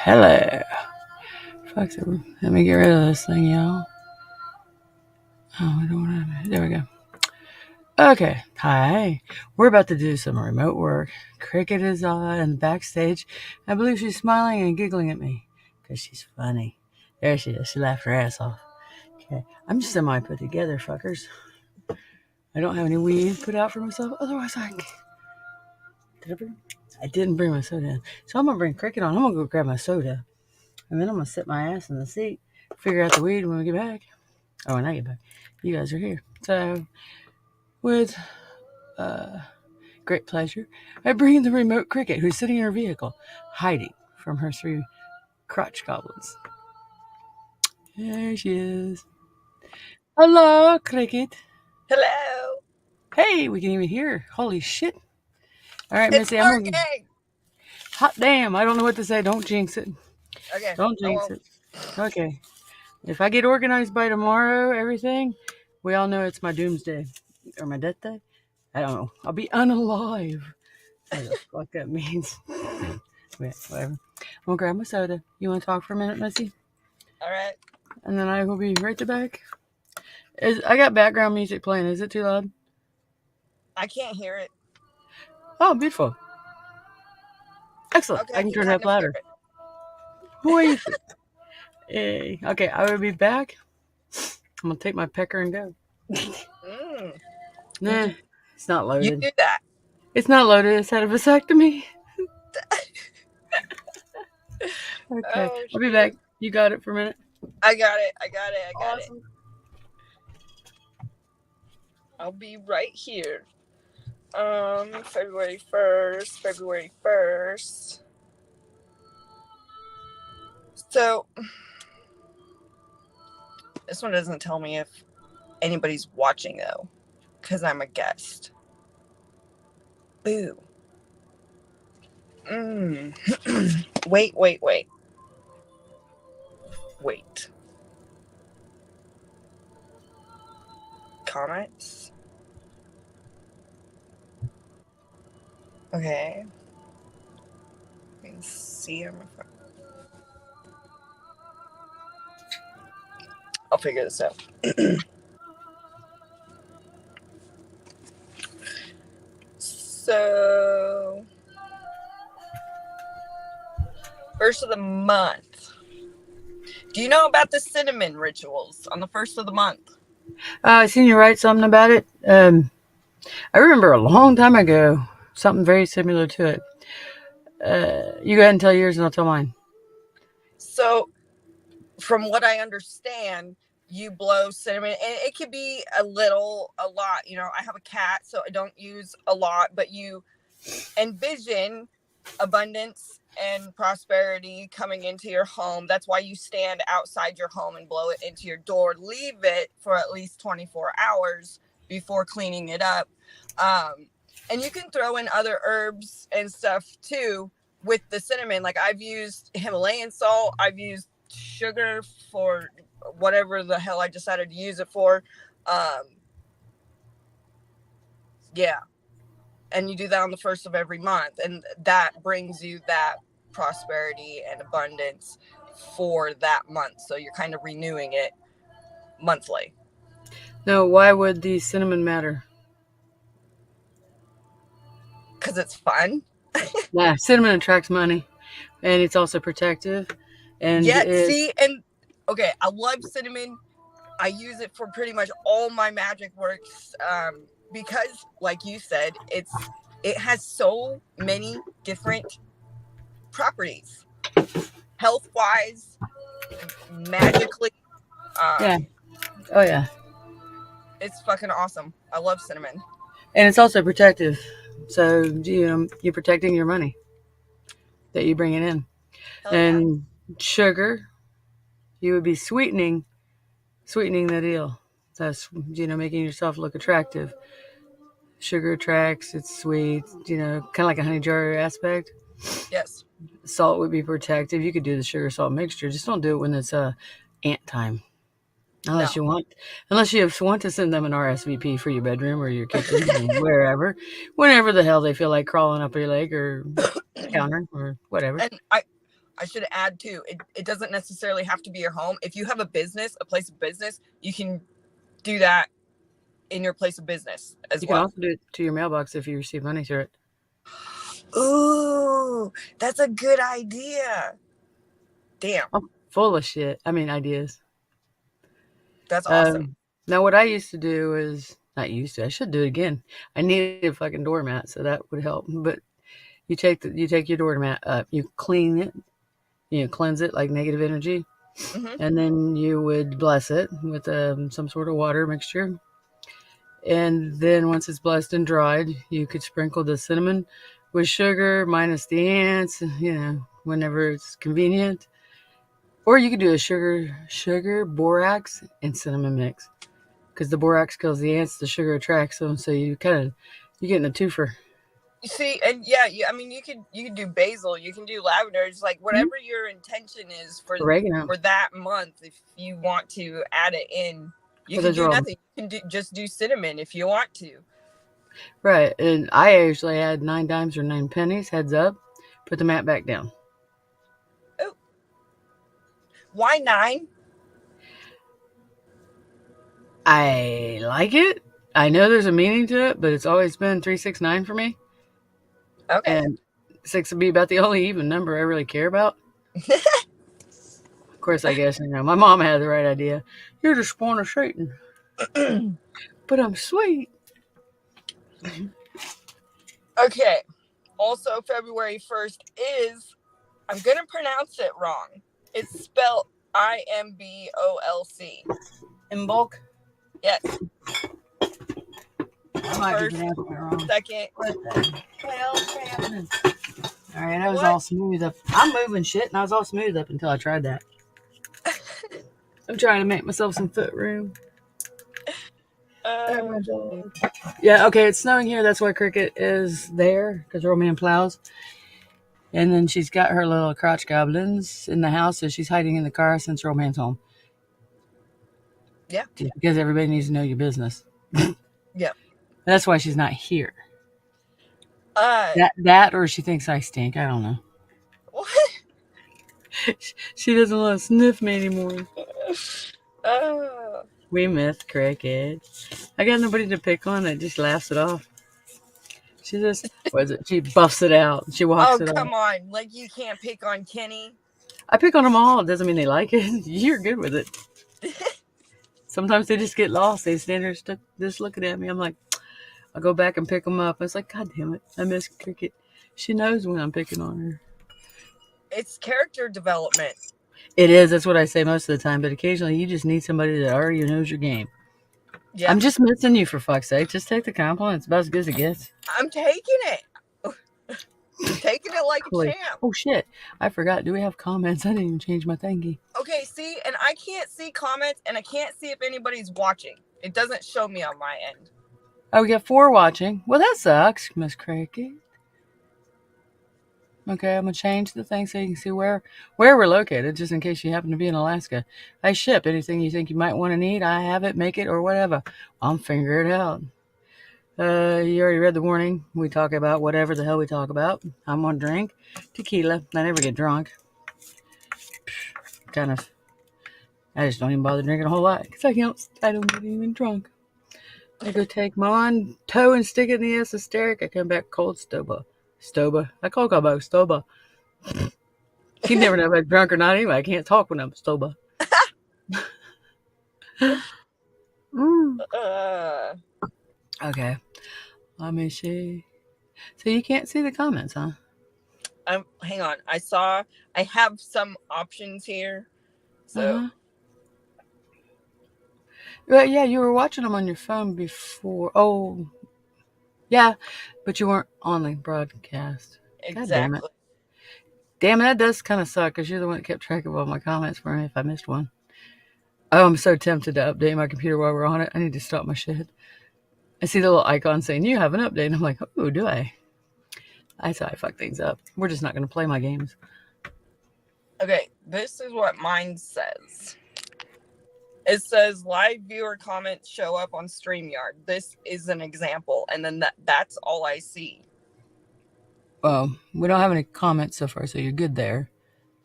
Hello. Fuck, let me get rid of this thing, y'all. Oh, I don't want to. There we go. Okay. Hi. We're about to do some remote work. Cricket is on in the backstage. I believe she's smiling and giggling at me because she's funny. There she is. She laughed her ass off. Okay. I'm just semi put together, fuckers. I don't have any weed put out for myself. Otherwise, I didn't bring my soda in. So I'm going to bring Cricket on. I'm going to go grab my soda. And then I'm going to sit my ass in the seat, figure out the weed when we get back. Oh, when I get back. You guys are here. So, with great pleasure, I bring in the remote Cricket, who's sitting in her vehicle, hiding from her 3 crotch goblins. There she is. Hello, Cricket. Hello. Hey, we can even hear her. Holy shit. All right, It's Missy, working. Hot damn. I don't know what to say. Don't jinx it. Okay. Don't jinx it. Okay. If I get organized by tomorrow, everything, we all know it's my doomsday. Or my death day. I don't know. I'll be unalive. What the fuck that means. Wait, whatever. I'm gonna grab my soda. You wanna talk for a minute, Missy? Alright. And then I will be right back. I got background music playing. Is it too loud? I can't hear it. Oh, beautiful. Excellent. Okay, I can turn it up louder. Wait. Hey. Okay, I will be back. I'm gonna take my pecker and go. Nah, it's not loaded. You do that. It's not loaded. It's had a vasectomy. Okay, I'll be back. You got it for a minute? I got it. Awesome. I'll be right here. February 1st. So, this one doesn't tell me if anybody's watching, though, because I'm a guest. Boo. Wait. Comments? Okay. I can see on my phone. I'll figure this out. So, first of the month. Do you know about the cinnamon rituals on the first of the month? I seen you write something about it. I remember a long time ago, something very similar to it. You go ahead and tell yours and I'll tell mine. So, from what I understand, you blow cinnamon, and it could be a lot. You know, I have a cat, so I don't use a lot, but you envision abundance and prosperity coming into your home. That's why you stand outside your home and blow it into your door. Leave it for at least 24 hours before cleaning it up. And you can throw in other herbs and stuff too with the cinnamon. Like, I've used Himalayan salt. I've used sugar for whatever the hell I decided to use it for. Yeah. And you do that on the first of every month. And that brings you that prosperity and abundance for that month. So you're kind of renewing it monthly. Now, why would the cinnamon matter? Because it's fun. Yeah, cinnamon attracts money. And it's also protective. And okay, I love cinnamon. I use it for pretty much all my magic works. Because, like you said, it has so many different properties, health-wise, magically. Yeah. Oh yeah. It's fucking awesome. I love cinnamon. And it's also protective. So you're protecting your money that you bring it in. Hell and sugar, you would be sweetening the deal. That's making yourself look attractive. Sugar attracts, it's sweet, kind of like a honey jar aspect. Yes. Salt would be protective. You could do the sugar salt mixture. Just don't do it when it's ant time. Unless you want to send them an RSVP for your bedroom or your kitchen or wherever, whenever the hell they feel like crawling up your leg or counter or whatever. And I should add too. It doesn't necessarily have to be your home. If you have a business, a place of business, you can do that in your place of business as You can well. also do it to your mailbox if you receive money through it. Ooh, that's a good idea. Damn, I'm full of shit. I mean, ideas. that's awesome. Now, what I used to do is not used to. I should do it again. I needed a fucking doormat, so that would help. But you take your doormat up, you clean it, you cleanse it like negative energy, Mm-hmm. and then you would bless it with some sort of water mixture. And then once it's blessed and dried, you could sprinkle the cinnamon with sugar minus the ants, whenever it's convenient. Or you could do a sugar, borax, and cinnamon mix. Because the borax kills the ants, the sugar attracts them, so you're getting a twofer. You see, and yeah, I mean, you could do basil, you can do lavender. It's like whatever your intention is Oregano. for that month. If you want to add it in, you can Those are do all nothing. You can just do cinnamon if you want to. right. And I usually add 9 dimes or 9 pennies. Heads up. Put the mat back down. Oh, why 9? I like it. I know there's a meaning to it, but it's always been 369 for me. Okay. And 6 would be about the only even number I really care about. Of course, I guess, my mom had the right idea. You're the spawn of Satan. But I'm sweet. Okay. Also, February 1st is, I'm going to pronounce it wrong. It's spelled IMBOLC. In bulk? Yes. I might First, be pronouncing it wrong. second. What the hell's happening? All right, I was What? all smooth up. I'm moving shit, and I was all smooth up until I tried that. I'm trying to make myself some foot room. Yeah, okay, it's snowing here. That's why Cricket is there, because Roman plows. And then she's got her little crotch goblins in the house, so she's hiding in the car since Roman's home. Yeah. Just because everybody needs to know your business. Yeah. That's why she's not here. Uh, That or she thinks I stink. I don't know. What? She doesn't want to sniff me anymore. Uh, We miss Cricket. I got nobody to pick on that just laughs it off. She just, she buffs it out. She walks it off. come on. Like, you can't pick on Kenny. I pick on them all. It doesn't mean they like it. You're good with it. Sometimes they just get lost. They stand there just looking at me. I'm like, I'll go back and pick them up. It's like, God damn it. I miss Cricket. She knows when I'm picking on her. It's character development. It is. That's what I say most of the time. But occasionally you just need somebody that already knows your game. Yeah. I'm just missing you, for fuck's sake. Just take the compliment. It's about as good as it gets. I'm taking it. I'm taking it like a champ. Oh, shit. I forgot. Do we have comments? I didn't even change my thingy. Okay, see? And I can't see comments, and I can't see if anybody's watching. It doesn't show me on my end. Oh, we got 4 watching. Well, that sucks, Miss Cricket. Okay, I'm going to change the thing so you can see where we're located, just in case you happen to be in Alaska. I ship anything you think you might want to need. I have it, make it, or whatever. I'll figure it out. You already read the warning. We talk about whatever the hell we talk about. I'm going to drink tequila. I never get drunk. I just don't even bother drinking a whole lot because I don't get even drunk. I go take my one toe and stick it in the esoteric. I come back cold stoba. I call about stoba. You never know if I'm drunk or not anyway. I can't talk when I'm stoba. Okay. Let me see. So you can't see the comments, huh? Hang on. I have some options here. So. Well, yeah, you were watching them on your phone before. Oh, yeah, but you weren't on the broadcast. Exactly. Damn it, that does kind of suck because you're the one that kept track of all my comments for me if I missed one. Oh, I'm so tempted to update my computer while we're on it. I need to stop my shit. I see the little icon saying, you have an update. And I'm like, oh, do I? That's how I fuck things up. We're just not going to play my games. Okay, this is what mine says. It says live viewer comments show up on StreamYard. This is an example. And then that's all I see. Well, we don't have any comments so far, so you're good there.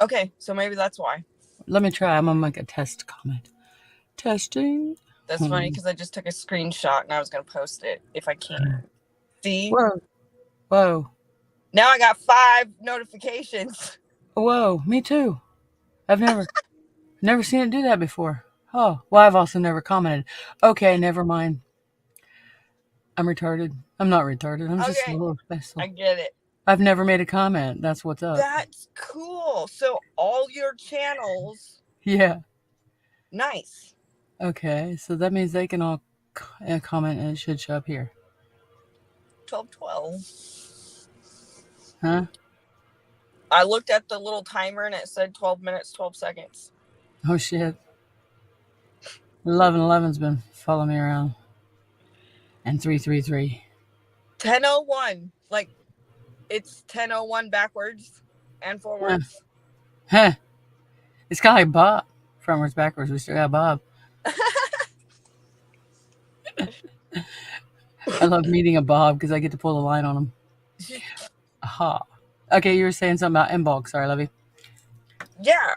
Okay, so maybe that's why. Let me try. I'm gonna make a test comment. Testing. That's funny because I just took a screenshot and I was going to post it if I can. See? Whoa. Now I got 5 notifications. Whoa. Me too. I've never seen it do that before. Oh, well, I've also never commented. Okay, never mind. I'm retarded. I'm not retarded. I'm just a Okay, little special. I get it. I've never made a comment. That's what's up. That's cool. So all your channels. Yeah. Nice. Okay, so that means they can all comment and it should show up here. 12:12. Huh? I looked at the little timer and it said 12 minutes, 12 seconds. Oh, shit. 1111's been following me around. And 333. 10:01. Like, it's 10:01 backwards and forwards. Huh. It's kind of like Bob. Frontwards, backwards. We still got Bob. I love meeting a Bob because I get to pull the line on him. Aha. Okay, you were saying something about in bulk. Sorry, Lovey. Yeah.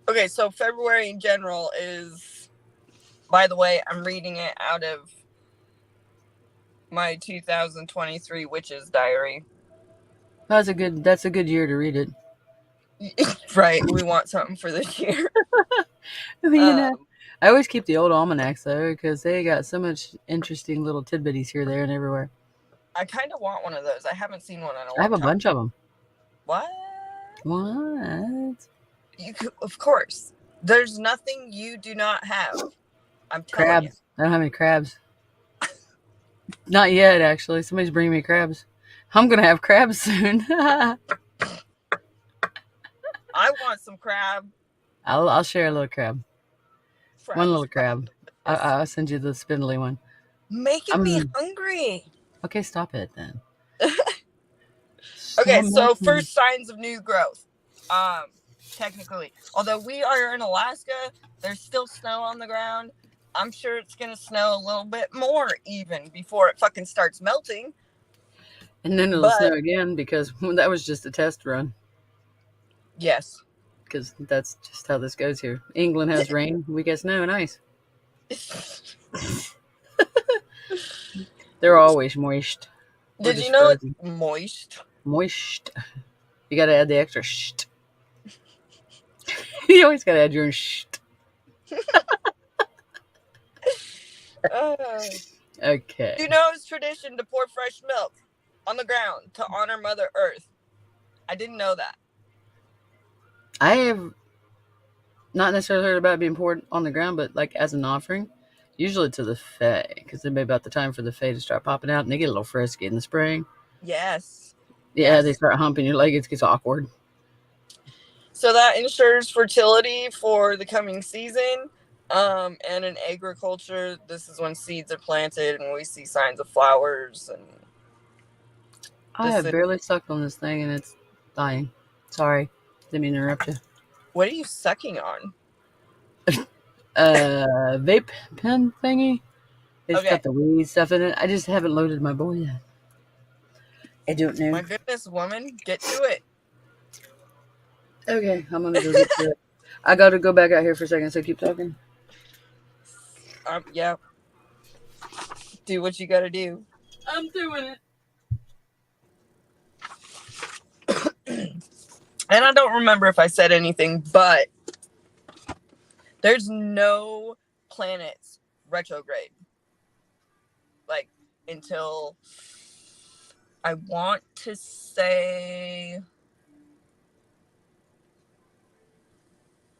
Okay, so February in general is, by the way, I'm reading it out of my 2023 Witch's Diary. That's a good year to read it. Right, we want something for this year. I always keep the old almanacs though because they got so much interesting little tidbitties here, there, and everywhere. I kind of want one of those. I haven't seen one in a long time. I have a bunch of them. What? Of course. There's nothing you do not have. I'm telling crabs. you. I don't have any crabs. Not yet, actually. Somebody's bringing me crabs. I'm gonna have crabs soon. I want some crab. I'll share a little crab. One little crab. I'll send you the spindly one. Making me hungry. Okay, stop it then. Okay, so first signs of new growth. Technically, although we are in Alaska, there's still snow on the ground. I'm sure it's gonna snow a little bit more even before it fucking starts melting. And then it'll snow again because that was just a test run. Yes. Because that's just how this goes here. England has rain. We get snow and ice. They're always moist. Did you know it's moist? Moist. You got to add the extra sht. You always got to add your own sht. Okay. You know it's tradition to pour fresh milk on the ground to honor Mother Earth. I didn't know that. I have not necessarily heard about it being poured on the ground, but like as an offering, usually to the fae, because it'd be about the time for the fae to start popping out, and they get a little frisky in the spring. Yes. Yeah, they start humping your leg. It gets awkward. So that ensures fertility for the coming season. And in agriculture, this is when seeds are planted and we see signs of flowers. And I have barely sucked on this thing and it's dying. Sorry. Didn't mean to interrupt you. What are you sucking on? Vape pen thingy. It's got the weed stuff in it. I just haven't loaded my bowl yet. I don't know. My goodness, woman, get to it. Okay, I'm gonna go get to it. I gotta go back out here for a second, so keep talking. Yeah. Do what you gotta do. I'm doing it. And I don't remember if I said anything, but there's no planets retrograde. Like, until I want to say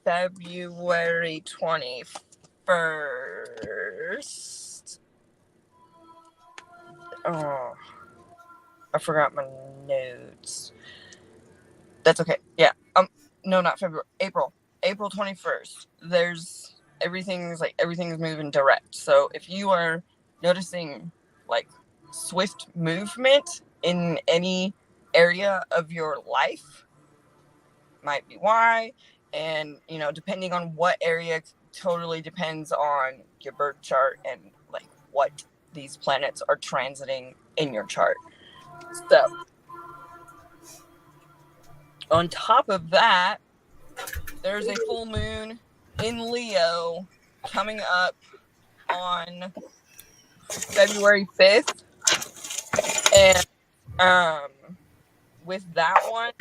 February 21st. Oh, I forgot my notes. That's okay. Yeah. No, not February. April 21st. There's everything's moving direct. So if you are noticing like swift movement in any area of your life, might be why. And depending on what area, totally depends on your birth chart and like what these planets are transiting in your chart. So on top of that, there's a full moon in Leo coming up on February 5th. And with that one,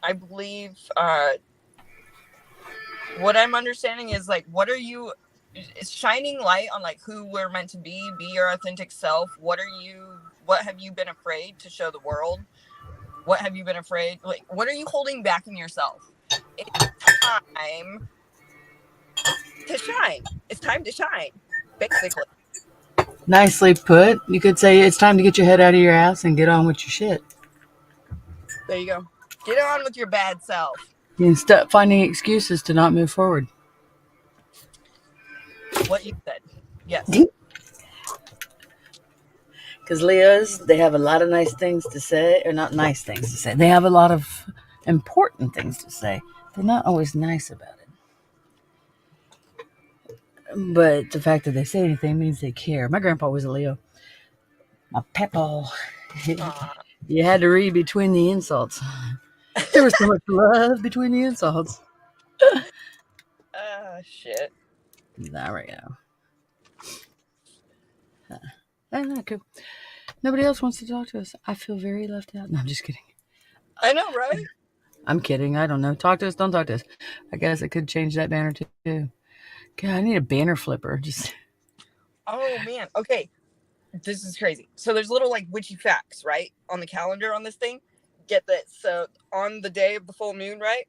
I believe what I'm understanding is like, what are you, it's shining light on like who we're meant to be your authentic self. What have you been afraid to show the world? What have you been afraid? Like, what are you holding back in yourself? It's time to shine. It's time to shine, basically. Nicely put. You could say it's time to get your head out of your ass and get on with your shit. There you go. Get on with your bad self. You can stop finding excuses to not move forward. What you said. Yes. Because Leos, they have a lot of nice things to say, or not nice things to say. They have a lot of important things to say. They're not always nice about it. But the fact that they say anything means they care. My grandpa was a Leo. My papa. You had to read between the insults. There was so much love between the insults. Shit. There we go. Not cool. Nobody else wants to talk to us. I feel very left out. No, I'm just kidding. I know, right? I'm kidding. I don't know. Talk to us. Don't talk to us. I guess I could change that banner too. God, I need a banner flipper. Just. Oh man. Okay. This is crazy. So there's little like witchy facts, right, on the calendar on this thing. Get this. So on the day of the full moon, right?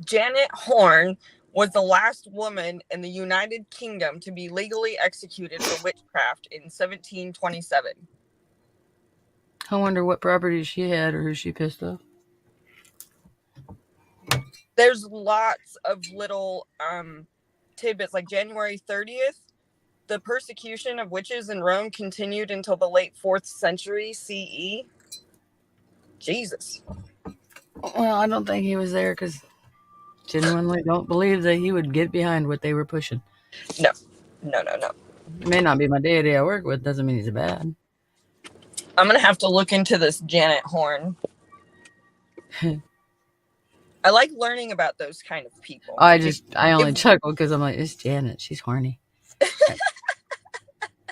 Janet Horne was the last woman in the United Kingdom to be legally executed for witchcraft in 1727. I wonder what properties she had or who she pissed off. There's lots of little tidbits, like January 30th. The persecution of witches in Rome continued until the late 4th century CE. Jesus. Well, I don't think he was there because genuinely don't believe that he would get behind what they were pushing. No. He may not be my deity I work with. Doesn't mean he's bad. I'm going to have to look into this Janet Horne. I like learning about those kind of people. I only chuckle because I'm like, it's Janet. She's horny.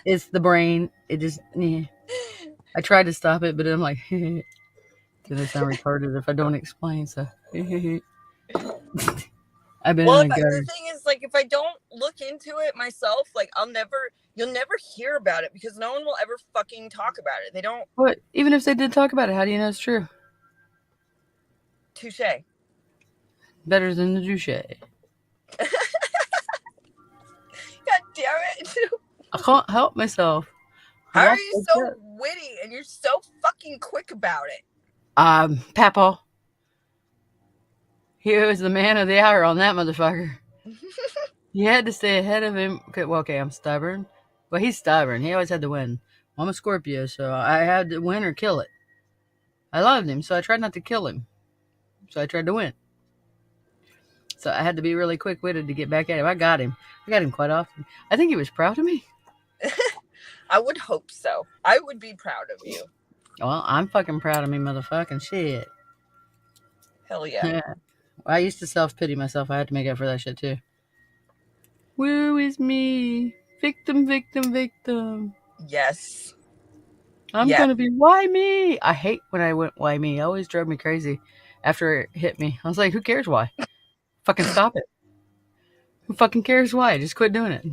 It's the brain. It just, I tried to stop it, but I'm like, because I sound retarded if I don't explain. So, I've been in a gutter. The thing is, like, if I don't look into it myself, like, you'll never hear about it because no one will ever fucking talk about it. They don't. What? Even if they did talk about it, how do you know it's true? Touche. Better than the douche. God damn it. I can't help myself. How are you so witty and you're so fucking quick about it? Papa. He was the man of the hour on that motherfucker. You had to stay ahead of him. Well, okay, I'm stubborn. But he's stubborn. He always had to win. I'm a Scorpio, so I had to win or kill it. I loved him, so I tried not to kill him. So I tried to win. So I had to be really quick-witted to get back at him. I got him. I got him quite often. I think he was proud of me. I would hope so. I would be proud of you. Well, I'm fucking proud of me, motherfucking shit. Hell yeah. I used to self-pity myself. I had to make up for that shit, too. Woe is me. Victim, victim, victim. Yes. I'm gonna be, why me? I hate when I went, why me? It always drove me crazy after it hit me. I was like, who cares why? Fucking stop it. Who fucking cares why? Just quit doing it.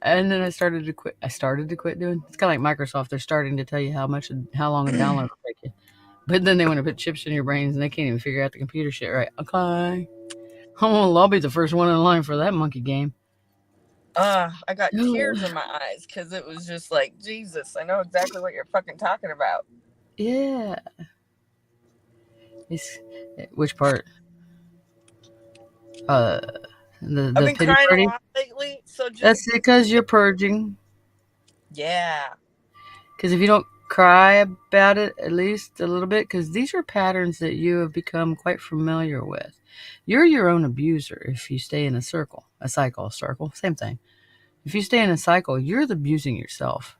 And then I started to quit. Doing it's kind of like Microsoft. They're starting to tell you how long a download will take you. But then they want to put chips in your brains and they can't even figure out the computer shit right. Okay. I'll be the first one in line for that monkey game. I got tears in my eyes because it was just like, Jesus, I know exactly what you're fucking talking about. Yeah. Which part? I've been crying a lot lately. So that's because you're purging. Yeah. Because if you don't cry about it at least a little bit, because these are patterns that you have become quite familiar with. You're your own abuser if you stay in a cycle, same thing. If you stay in a cycle, you're the abusing yourself.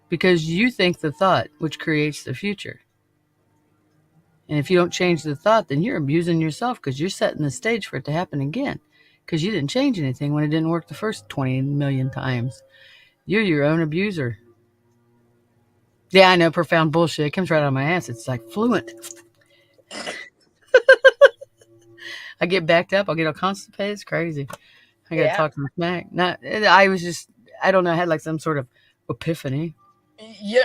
Because you think the thought, which creates the future. And if you don't change the thought, then you're abusing yourself because you're setting the stage for it to happen again. Because you didn't change anything when it didn't work the first 20 million times. You're your own abuser. Yeah, I know, profound bullshit. It comes right out of my ass. It's like fluent. I get backed up. I'll get all constipated. It's crazy. I got to Yeah. talk some smack. I was just, I don't know, I had like some sort of epiphany. You.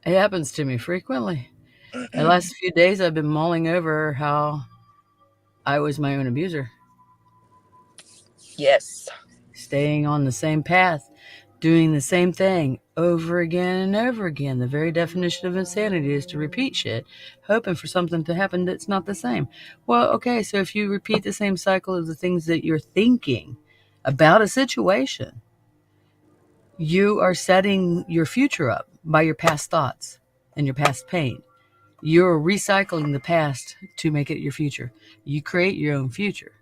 It happens to me frequently. The last few days, I've been mulling over how I was my own abuser. Yes. Staying on the same path, doing the same thing over again and over again. The very definition of insanity is to repeat shit, hoping for something to happen that's not the same. Well, okay, so if you repeat the same cycle of the things that you're thinking about a situation, you are setting your future up by your past thoughts and your past pain. You're recycling the past to make it your future. You create your own future.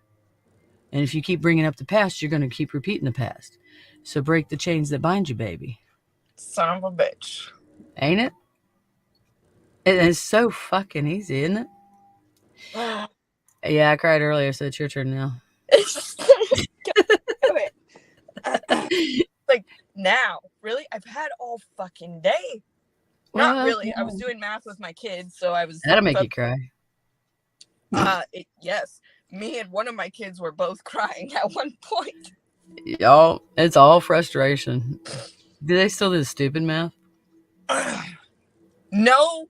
And if you keep bringing up the past, you're going to keep repeating the past. So break the chains that bind you, baby. Son of a bitch. Ain't it? It is so fucking easy, isn't it? Yeah, I cried earlier, so it's your turn now. Like, now, really? I've had all fucking day. Not Well, really. I was doing math with my kids, so I was. That'll make you cry. Yes. Me and one of my kids were both crying at one point. Y'all, it's all frustration. Do they still do stupid math? No.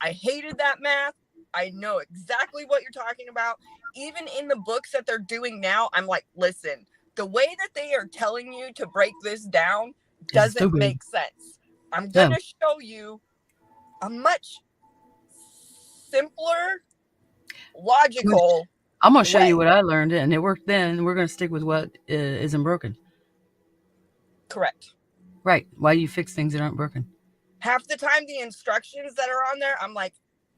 I hated that math. I know exactly what you're talking about. Even in the books that they're doing now, I'm like, listen, the way that they are telling you to break this down doesn't make sense. I'm going to show you a much simpler, logical I'm going to show you what I learned, and it worked then. We're going to stick with what isn't broken. Correct. Right. Why do you fix things that aren't broken? Half the time, the instructions that are on there, I'm like,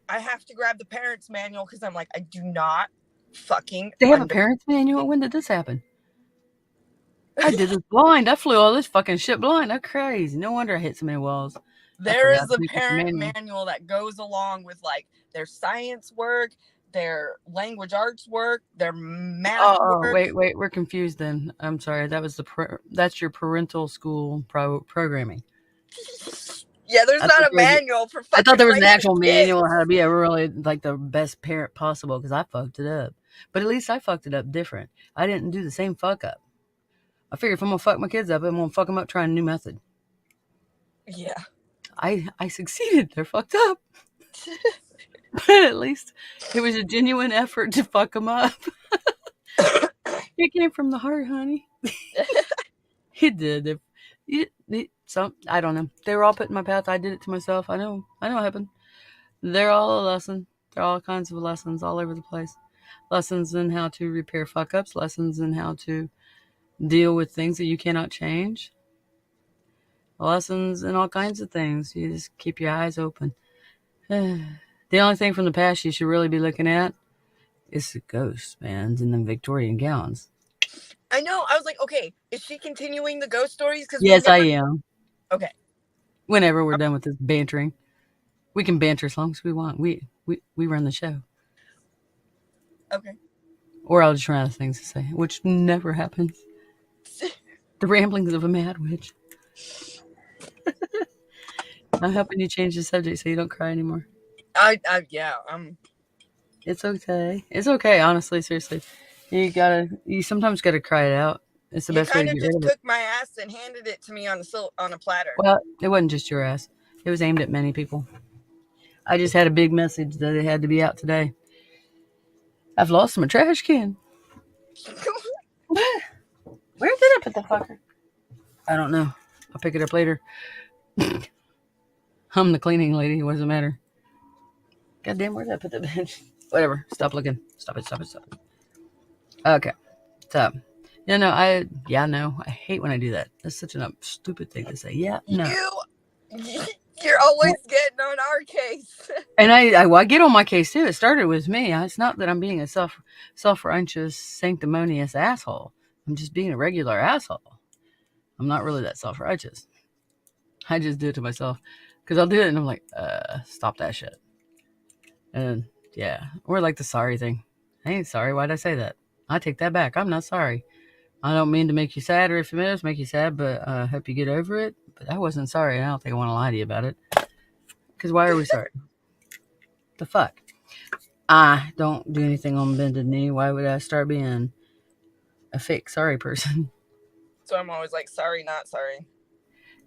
I have to grab the parent's manual because I'm like, I do not fucking. They have a parent's manual? When did this happen? I did this blind. I flew all this fucking shit blind. That's crazy. No wonder I hit so many walls. There is a parent manual that goes along with like their science work, their language arts work, their math work. Wait. We're confused then. I'm sorry. That was that's your parental school programming. Yeah, there's not a manual for fucking. I thought there was an actual manual on how to be a really like the best parent possible because I fucked it up. But at least I fucked it up different. I didn't do the same fuck up. I figured if I'm gonna fuck my kids up, I'm gonna fuck them up trying a new method. Yeah. I succeeded. They're fucked up. But at least it was a genuine effort to fuck them up. It came from the heart, honey. It did. I don't know. They were all put in my path. I did it to myself. I know what happened. They're all a lesson. There are all kinds of lessons all over the place. Lessons in how to repair fuck ups. Lessons in how to deal with things that you cannot change. Lessons in all kinds of things. You just keep your eyes open. The only thing from the past you should really be looking at is the ghosts, man, in the Victorian gowns. I know. I was like, okay, is she continuing the ghost stories? Yes, I am. Okay. Whenever we're done with this bantering, we can banter as long as we want. We run the show. Okay. Or I'll just run out of things to say, which never happens. The ramblings of a mad witch. I'm helping you change the subject so you don't cry anymore. Yeah. It's okay. It's okay. Honestly, seriously, you sometimes gotta cry it out. It's the best way to get rid of it. You kind of just took my ass and handed it to me on a platter. Well, it wasn't just your ass. It was aimed at many people. I just had a big message that it had to be out today. I've lost my trash can. Where did I put the fucker? I don't know. I'll pick it up later. I'm the cleaning lady. What does it matter? Goddamn, where did I put the bench? Whatever. Stop looking. Stop it. Okay. So, I hate when I do that. That's such a stupid thing to say. Yeah, no. You're always getting on our case. And I get on my case too. It started with me. It's not that I'm being a self-righteous, sanctimonious asshole. I'm just being a regular asshole. I'm not really that self-righteous. I just do it to myself. Because I'll do it and I'm like, stop that shit. And yeah, or like the sorry thing. I ain't sorry. Why'd I say that? I take that back. I'm not sorry. I don't mean to make you sad, or if it does make you sad, but I hope you get over it. But I wasn't sorry, and I don't think I want to lie to you about it. Because why are we sorry? The fuck? I don't do anything on bended knee. Why would I start being a fake sorry person? So I'm always like, sorry, not sorry.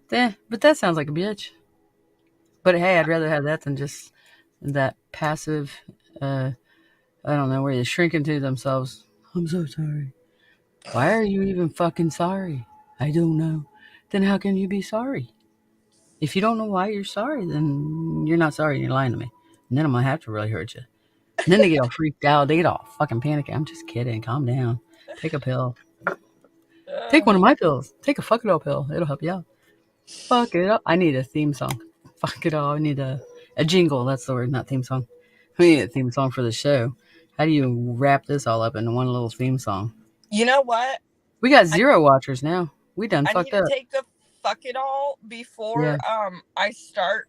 But that sounds like a bitch. But hey, I'd rather have that than just that passive, I don't know, where they shrink into themselves. I'm so sorry. Why are you even fucking sorry? I don't know. Then how can you be sorry? If you don't know why you're sorry, then you're not sorry. You're lying to me. And then I'm going to have to really hurt you. And then they get all freaked out. They get all fucking panicky. I'm just kidding. Calm down. Take a pill. Take one of my pills. Take a fuck it all pill. It'll help you out. Fuck it up. I need a theme song. Fuck it all. I need a jingle. That's the word, not theme song. We need a theme song for the show. How do you wrap this all up into one little theme song? You know what? We got 0 watchers now. We done fucked up. I need to take the fuck it all before I start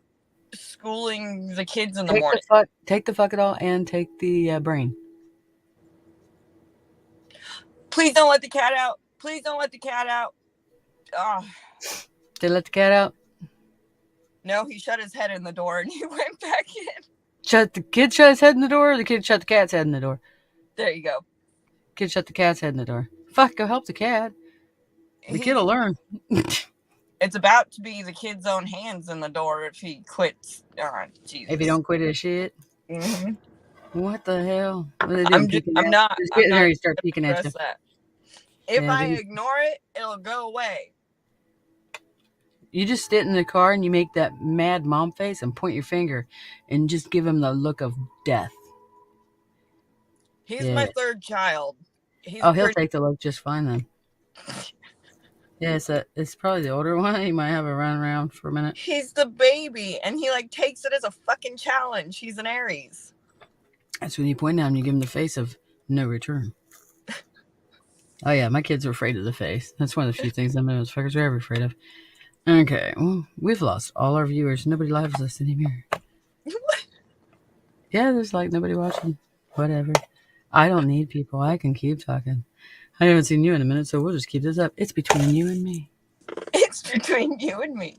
schooling the kids in the morning. Take the fuck it all and take the brain. Please don't let the cat out. Please don't let the cat out. Oh. Did they let the cat out? No, he shut his head in the door and he went back in. The kid shut his head in the door, or the kid shut the cat's head in the door? There you go. Kid shut the cat's head in the door. Fuck, go help the cat. The kid will learn. It's about to be the kid's own hands in the door if he quits. Oh, Jesus. If he don't quit his shit. Mm-hmm. What the hell? What are they I'm not. Just get in there and start peeking at you. That. If I ignore it, it'll go away. You just sit in the car and you make that mad mom face and point your finger and just give him the look of death. He's my third child. He'll take the look just fine then. Yeah, it's probably the older one. He might have a run around for a minute. He's the baby, and he takes it as a fucking challenge. He's an Aries. That's when you point down and you give him the face of no return. Oh yeah, my kids are afraid of the face. That's one of the few things I know those fuckers are ever afraid of. Okay, well, we've lost all our viewers. Nobody lives us anymore. Yeah, there's nobody watching. Whatever. I don't need people. I can keep talking. I haven't seen you in a minute, so we'll just keep this up. It's between you and me. It's between you and me.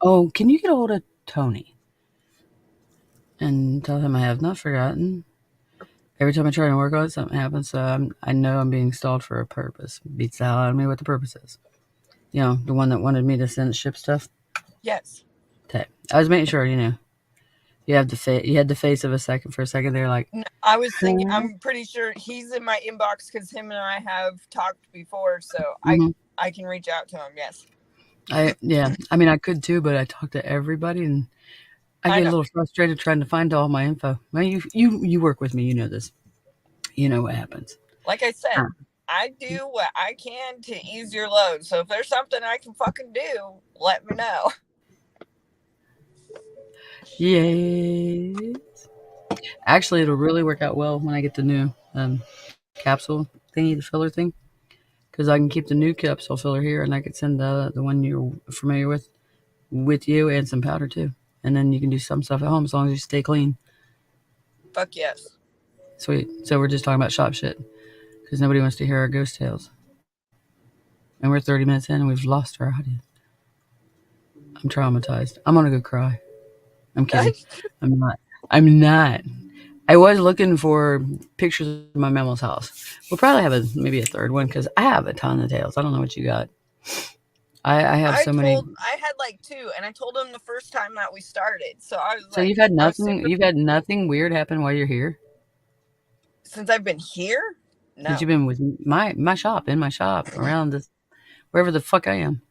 Oh, can you get a hold of Tony? And tell him I have not forgotten. Every time I try to work on it, something happens, so I know I'm being stalled for a purpose. Beats the hell out of me what the purpose is. You know, the one that wanted me to send ship stuff? Yes. Okay. I was making sure, You had the face of a second for a second there, No, I was thinking. I'm pretty sure he's in my inbox because him and I have talked before, so I can reach out to him. Yes. I mean I could too, but I talk to everybody and I get a little frustrated trying to find all my info. Well, you work with me, you know this. You know what happens. Like I said, I do what I can to ease your load. So if there's something I can fucking do, let me know. Yes. Actually, it'll really work out well when I get the new capsule thingy, the filler thing, because I can keep the new capsule filler here, and I could send the one you're familiar with you, and some powder too, and then you can do some stuff at home as long as you stay clean. Fuck yes. Sweet. So we're just talking about shop shit because nobody wants to hear our ghost tales, and we're 30 minutes in and we've lost our audience. I'm traumatized. I'm gonna go cry. I'm kidding. I'm not. I was looking for pictures of my mammal's house. We'll probably have maybe a third one because I have a ton of tales. I don't know what you got. I have so many. I had 2, and I told him the first time that we started. So I was so you've had nothing. You've had nothing weird happen while you're here. Since I've been here. No. Since you've been with my shop, in my shop, around this, wherever the fuck I am.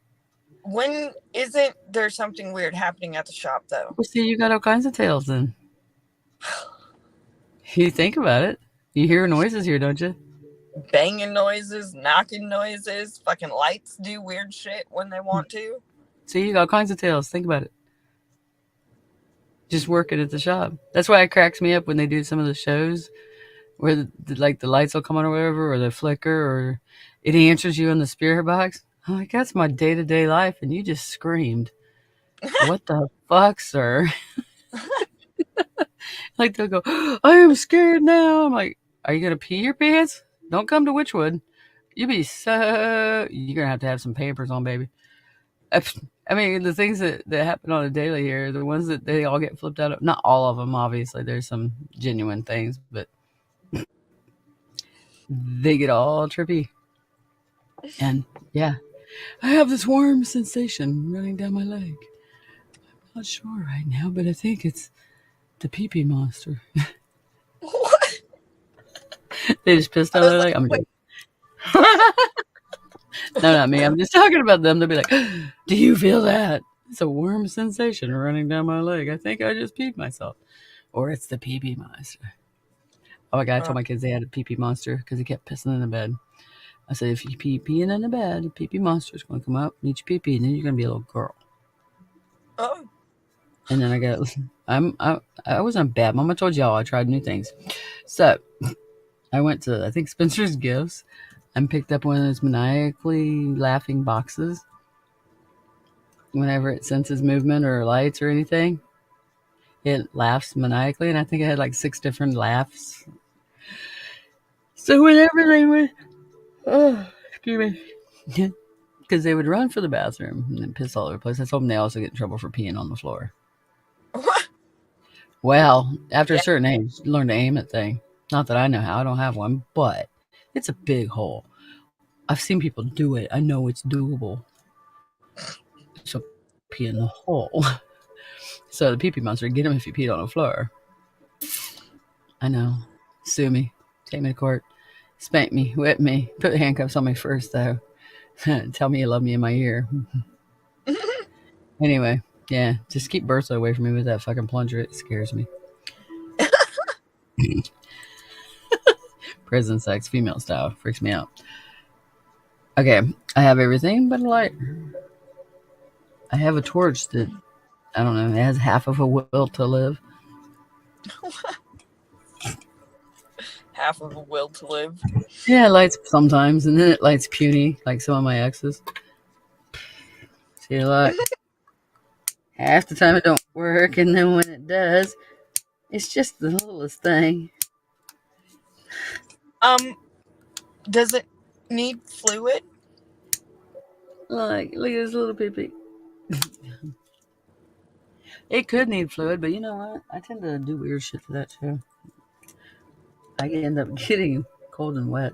When isn't there something weird happening at the shop, though? Well, see, you got all kinds of tales then. You think about it. You hear noises here, don't you? Banging noises, knocking noises, fucking lights do weird shit when they want to. See, you got all kinds of tales. Think about it. Just working at the shop. That's why it cracks me up when they do some of the shows where the lights will come on or whatever, or the flicker, or it answers you in the spirit box. I'm like, that's my day-to-day life, and you just screamed. What the fuck, sir? Like they'll go, I am scared now. I'm like, are you gonna pee your pants? Don't come to Witchwood. You're gonna have some papers on, baby. I mean, the things that happen on a daily here, the ones that they all get flipped out of. Not all of them, obviously. There's some genuine things, but they get all trippy. And yeah, I have this warm sensation running down my leg. I'm not sure right now, but I think it's the pee-pee monster. What? They just pissed I out was their like, leg. I'm wait. No, not me. I'm just talking about them. They'll be like, do you feel that? It's a warm sensation running down my leg. I think I just peed myself. Or it's the pee-pee monster. Oh my God, I told my kids they had a pee-pee monster because he kept pissing in the bed. I said, if you peeing in the bed, a pee-pee monster's going to come up, eat your pee-pee, and then you're going to be a little girl. Oh. And then I wasn't a bad mom. I told y'all I tried new things. So I went to, I think, Spencer's Gifts and picked up one of those maniacally laughing boxes. Whenever it senses movement or lights or anything, it laughs maniacally. And I think it had like 6 different laughs. So whenever they would, excuse me, because they would run for the bathroom and then piss all over the place. I told them they also get in trouble for peeing on the floor. What? Well, after Yeah. a certain age, you learn to aim at thing. Not that I know how. I don't have one, but it's a big hole. I've seen people do it. I know it's doable. So pee in the hole. So the pee-pee monster, get him if you peed on the floor. I know. Sue me. Take me to court. Spank me. Whip me. Put handcuffs on me first, though. Tell me you love me in my ear. Anyway, yeah. Just keep Bertha away from me with that fucking plunger. It scares me. Prison sex, female style. Freaks me out. Okay. I have everything but a light. I have a torch that, I don't know, it has half of a will to live. Half of a will to live. Yeah, it lights sometimes, and then it lights puny, like some of my exes. See, look. Half the time it don't work, and then when it does, it's just the littlest thing. Does it need fluid? Look at this little pee-pee. It could need fluid, but you know what? I tend to do weird shit to that too. I end up getting cold and wet.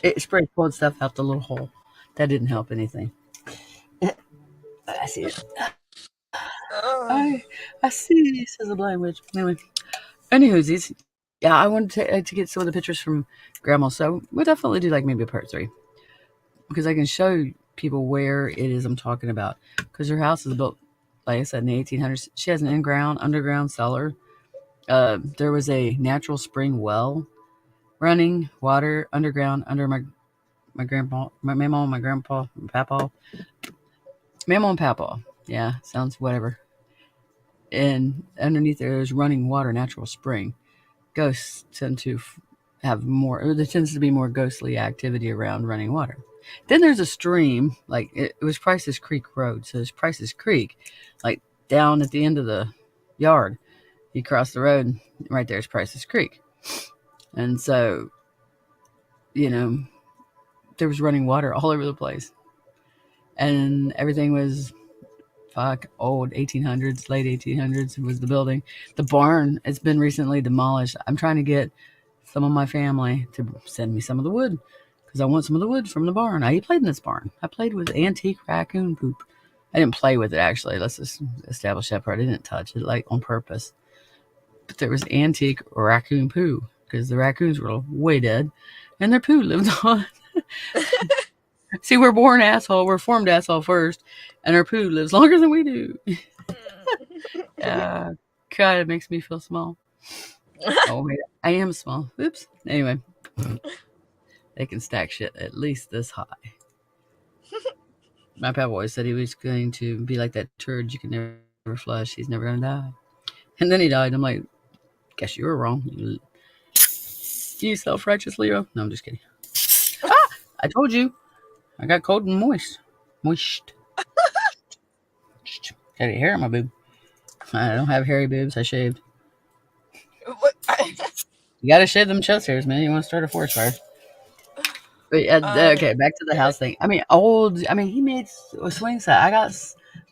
It sprayed cold stuff out the little hole. That didn't help anything. I see it. I see, says a blind witch. Anyway, anywhoosies. Yeah, I wanted to get some of the pictures from Grandma, so we'll definitely do like maybe a part 3. Because I can show people where it is I'm talking about. Because her house is built, like I said, in the 1800s. She has an underground cellar. There was a natural spring well running water underground under my grandpa, my mama, my grandpa, my papa. Mama and papa. Yeah, sounds whatever. And underneath there is running water, natural spring. Ghosts tend to have more, or there tends to be more ghostly activity around running water. Then there's a stream, like it was Price's Creek Road. So there's Price's Creek, like down at the end of the yard. You cross the road, right there's Price's Creek. And so, you know, there was running water all over the place. And everything was old 1800s, late 1800s was the building. The barn has been recently demolished. I'm trying to get some of my family to send me some of the wood because I want some of the wood from the barn. I played in this barn. I played with antique raccoon poop. I didn't play with it, actually. Let's just establish that part. I didn't touch it, like, on purpose. But there was antique raccoon poo because the raccoons were way dead and their poo lived on. See, we're born asshole. We're formed asshole first, and our poo lives longer than we do. God, it makes me feel small. Oh, wait, I am small. Oops. Anyway, they can stack shit at least this high. My papa always said he was going to be like that turd you can never flush. He's never going to die. And then he died. I'm like, guess you were wrong. You self-righteous Leo. No, I'm just kidding. I told you. I got cold and moist. Moist. Got hair on my boob. I don't have hairy boobs. I shaved. You gotta shave them chest hairs, man. You want to start a forest fire. But okay, back to the house thing. I mean, he made a swing set.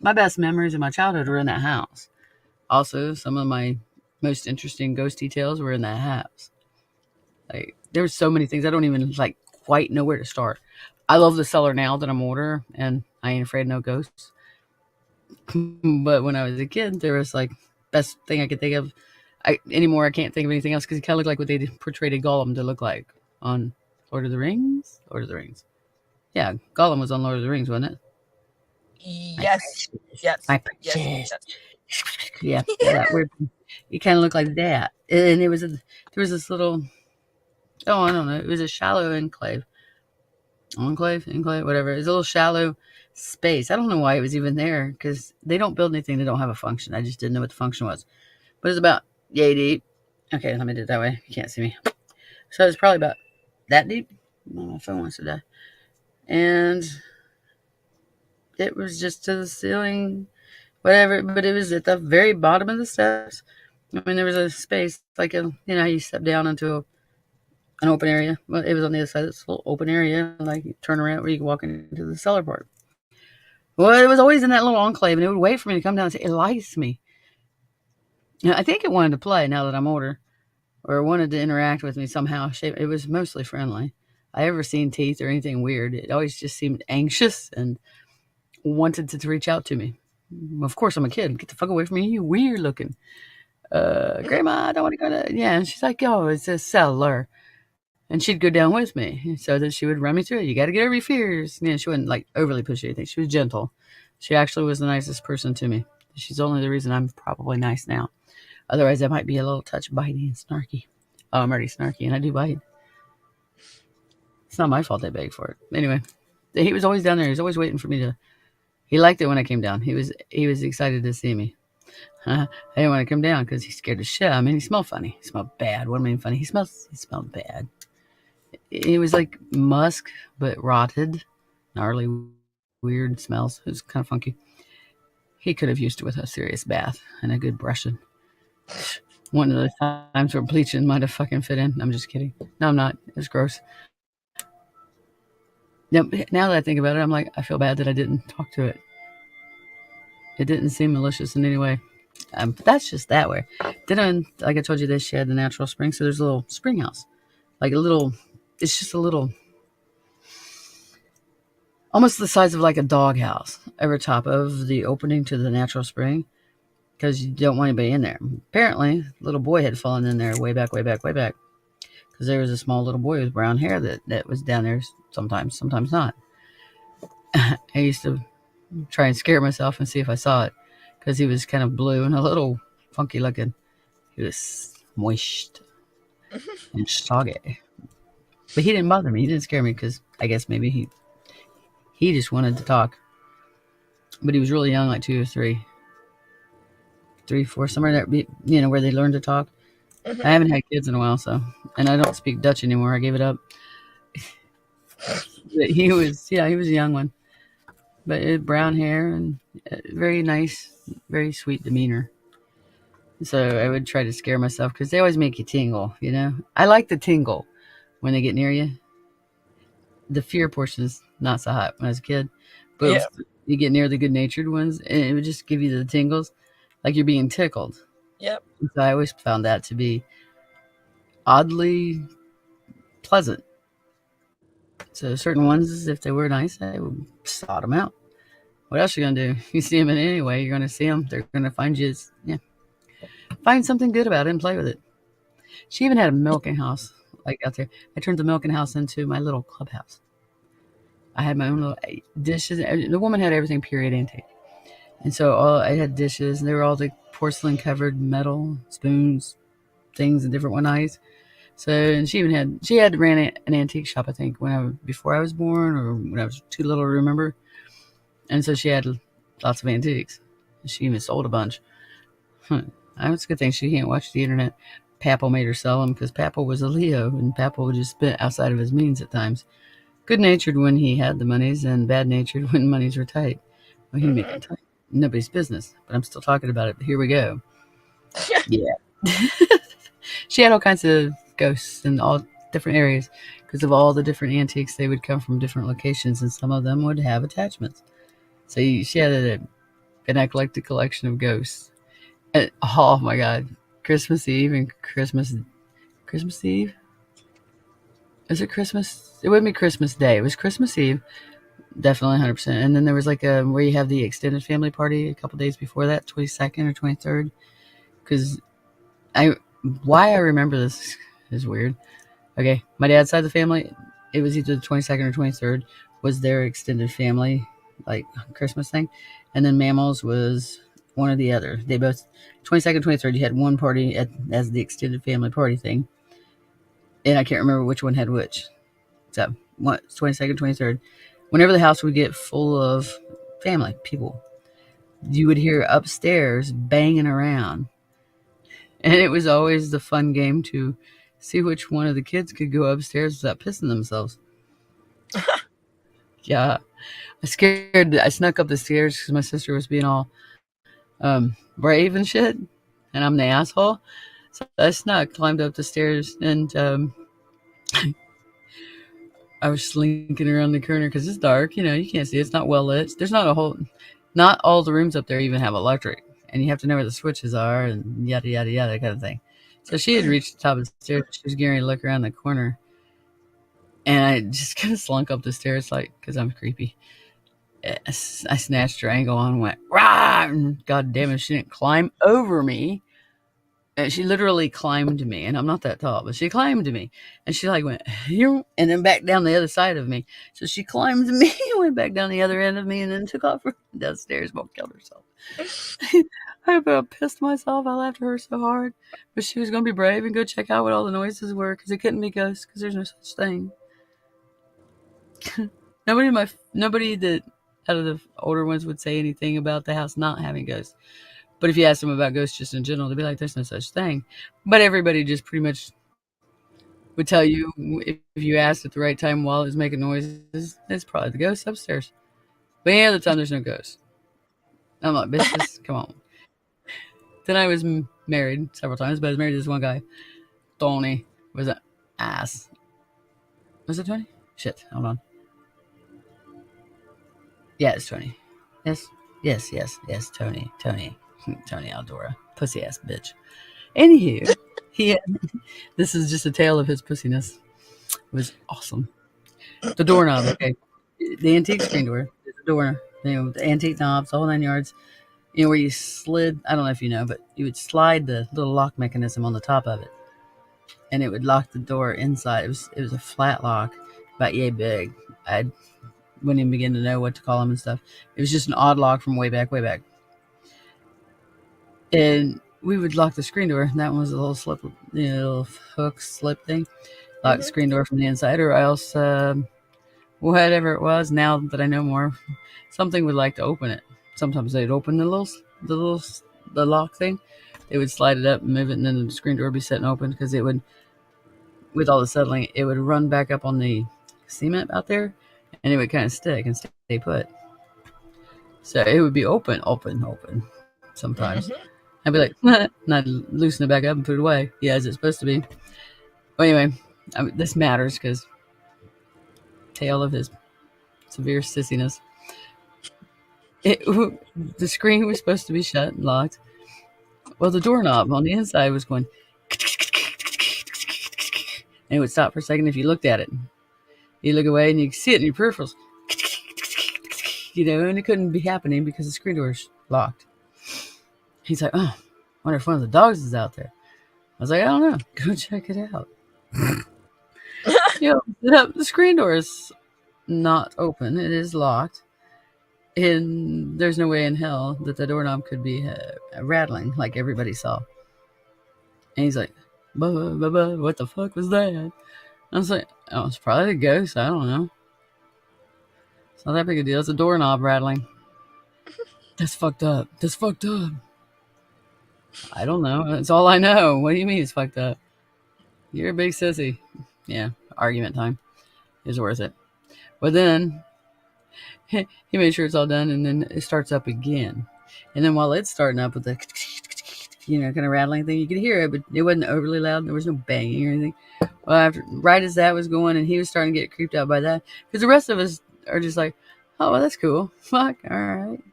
My best memories of my childhood were in that house. Also, some of my most interesting ghost details were in that house. Like, there's so many things I don't even like quite know where to start. I love the cellar now that I'm older, and I ain't afraid of no ghosts. But when I was a kid, there was like best thing I could think of. Anymore, I can't think of anything else because he kind of looked like what they portrayed a Gollum to look like on Lord of the Rings. Lord of the Rings. Yeah, Gollum was on Lord of the Rings, wasn't it? Yes. My precious. Yes. Yeah, that weird. He kind of looked like that, and there was this little. Oh, I don't know. It was a shallow enclave, whatever. It was a little shallow space. I don't know why it was even there because they don't build anything that don't have a function. I just didn't know what the function was. But it's about yay deep. Okay, let me do it that way. You can't see me. So it's probably about that deep. Oh, my phone wants to die. And it was just to the ceiling, whatever. But it was at the very bottom of the steps. I mean, there was a space like you step down into an open area. Well, it was on the other side of this little open area, like you turn around where you can walk into the cellar part. Well, it was always in that little enclave, and it would wait for me to come down and say, it likes me. I think it wanted to play now that I'm older, or wanted to interact with me somehow. It was mostly friendly. I ever seen teeth or anything weird. It always just seemed anxious and wanted to reach out to me. Of course, I'm a kid. Get the fuck away from me, you weird looking. Grandma, I don't want to go to. Yeah, and she's like, oh, it's a cellar. And she'd go down with me so that she would run me through it. You got to get over your fears. She wouldn't like overly push anything. She was gentle. She actually was the nicest person to me. She's only the reason I'm probably nice now. Otherwise, I might be a little touch bitey and snarky. Oh, I'm already snarky and I do bite. It's not my fault they begged for it. Anyway, he was always down there. He was always waiting for me to. He liked it when I came down. He was excited to see me. I didn't want to come down because he's scared to shit. I mean, he smelled funny. He smelled bad. What do I mean funny? He smelled bad. It was like musk, but rotted, gnarly, weird smells. It was kind of funky. He could have used it with a serious bath and a good brushing. One of those times where bleaching might have fucking fit in. I'm just kidding. No, I'm not. It was gross. Now that I think about it, I'm like, I feel bad that I didn't talk to it. It didn't seem malicious in any way. But that's just that way. Then, like I told you, she had the natural spring. So there's a little spring house. Like a little, it's just a little, almost the size of like a dog house over top of the opening to the natural spring. Because you don't want anybody in there. Apparently, the little boy had fallen in there way back. Because there was a small little boy with brown hair that was down there sometimes not. I used to try and scare myself and see if I saw it. Because he was kind of blue and a little funky looking. He was moist and soggy. But he didn't bother me. He didn't scare me because I guess maybe he just wanted to talk. But he was really young, like 2 or 3. 3, 4, somewhere there, where they learn to talk. Mm-hmm. I haven't had kids in a while, and I don't speak Dutch anymore. I gave it up. But he was a young one, but brown hair and very nice, very sweet demeanor. So I would try to scare myself because they always make you tingle. I like the tingle when they get near you. The fear portion is not so hot when I was a kid, but you get near the good-natured ones, and it would just give you the tingles. Like you're being tickled. Yep. So I always found that to be oddly pleasant. So certain ones, if they were nice, I would sort them out. What else are you going to do? You see them in any way, you're going to see them. They're going to find you. Find something good about it and play with it. She even had a milking house like out there. I turned the milking house into my little clubhouse. I had my own little dishes. The woman had everything period antique. And so I had dishes, and they were all the porcelain-covered metal spoons, things, and different one-eyes. So, and she had ran an antique shop, I think, before I was born, or when I was too little to remember. And so she had lots of antiques. She even sold a bunch. It's a good thing she can't watch the internet. Papal made her sell them because Papal was a Leo, and Papal would just spend outside of his means at times. Good-natured when he had the monies, and bad-natured when monies were tight. Well, he'd make it tight. nobody's business. But I'm still talking about it. Here we go. Yeah. She had all kinds of ghosts in all different areas because of all the different antiques. They would come from different locations, and some of them would have attachments. So she had an eclectic collection of ghosts. And, oh my God, Christmas Eve and Christmas Eve. Is it Christmas? It wouldn't be Christmas Day. It was Christmas Eve, definitely 100%. And then there was like where you have the extended family party a couple days before that, 22nd or 23rd. Because why I remember this is weird. Okay, my dad's side of the family, it was either the 22nd or 23rd was their extended family, like Christmas thing. And then Mammals was one or the other. They both, 22nd, 23rd, you had one party as the extended family party thing. And I can't remember which one had which. So, 22nd, 23rd. Whenever the house would get full of family, people, you would hear upstairs banging around. And it was always the fun game to see which one of the kids could go upstairs without pissing themselves. Yeah. I snuck up the stairs because my sister was being all brave and shit. And I'm the asshole. So I climbed up the stairs, and I was slinking around the corner because it's dark. You can't see. It's not well lit. There's not all the rooms up there even have electric. And you have to know where the switches are and yada, yada, yada kind of thing. So she had reached the top of the stairs. She was getting ready to look around the corner. And I just kind of slunk up the stairs, like, because I'm creepy. I snatched her ankle on and went, rah! And God damn it, she didn't climb over me. And she literally climbed me. And I'm not that tall, but she climbed me. And she like went, and then back down the other side of me. So she climbed me and went back down the other end of me and then took off downstairs, but killed herself. I about pissed myself. I laughed at her so hard. But she was going to be brave and go check out what all the noises were because it couldn't be ghosts because there's no such thing. Nobody that out of the older ones would say anything about the house not having ghosts. But if you ask them about ghosts just in general, they'd be like, there's no such thing. But everybody just pretty much would tell you if you asked at the right time while it was making noises, it's probably the ghost upstairs. But any other time, there's no ghost. I'm like, bitches, come on. Then I was married several times, but I was married to this one guy. Tony was an ass. Was it Tony? Shit, hold on. Yeah, it's Tony. Yes, Tony. Tony Aldora. Pussy ass bitch. Anywho, this is just a tale of his pussiness. It was awesome. The doorknob, okay. The antique screen door, the door, the antique knobs, the whole 9 yards. Where you slid, I don't know if you know, but you would slide the little lock mechanism on the top of it. And it would lock the door inside. It was a flat lock, about yay big. I wouldn't even begin to know what to call them and stuff. It was just an odd lock from way back. And we would lock the screen door. And that one was a little slip, little hook slip thing. Lock the screen door from the inside, or else whatever it was. Now that I know more, something would like to open it. Sometimes they'd open the lock thing. They would slide it up and move it, and then the screen door would be set and open because it would, with all the settling, it would run back up on the cement out there, and it would kind of stick and stay put. So it would be open sometimes. I'd be like, and I'd loosen it back up and put it away. Yeah, as it's supposed to be. Well, anyway, this matters because tale of his severe sissiness. The screen was supposed to be shut and locked. Well, the doorknob on the inside was going, and it would stop for a second if you looked at it. You look away and you see it in your peripherals. And it couldn't be happening because the screen door is locked. He's like, oh, I wonder if one of the dogs is out there. I was like, I don't know. Go check it out. The screen door is not open. It is locked. And there's no way in hell that the doorknob could be rattling like everybody saw. And he's like, what the fuck was that? I was like, oh, it's probably a ghost. I don't know. It's not that big a deal. It's a doorknob rattling. That's fucked up. I don't know. That's all I know. What do you mean it's fucked up? You're a big sissy. Yeah, argument time. It's worth it. But then he made sure it's all done, and then it starts up again. And then while it's starting up with the, kind of rattling thing, you could hear it, but it wasn't overly loud. There was no banging or anything. Well, right as that was going, and he was starting to get creeped out by that, because the rest of us are just like, oh, well, that's cool. Fuck, all right.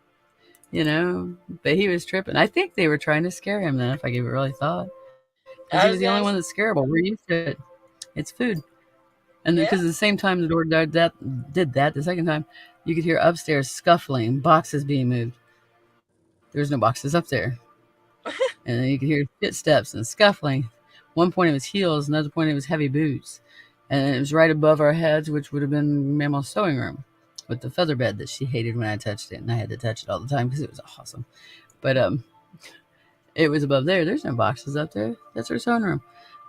But he was tripping. I think they were trying to scare him then, if I gave it really thought. Because he I was was the only gonna. one that's scareable. We're used to it. It's food. And Yeah. because at the same time the door did that, the second time, you could hear upstairs scuffling, boxes being moved. There was no boxes up there. And then you could hear footsteps and scuffling. One point it was heels, another point it was heavy boots. And it was right above our heads, which would have been Mammal's sewing room with the feather bed that she hated when I touched it. And I had to touch it all the time because it was awesome. But it was above there. There's no boxes up there. That's her sewing room.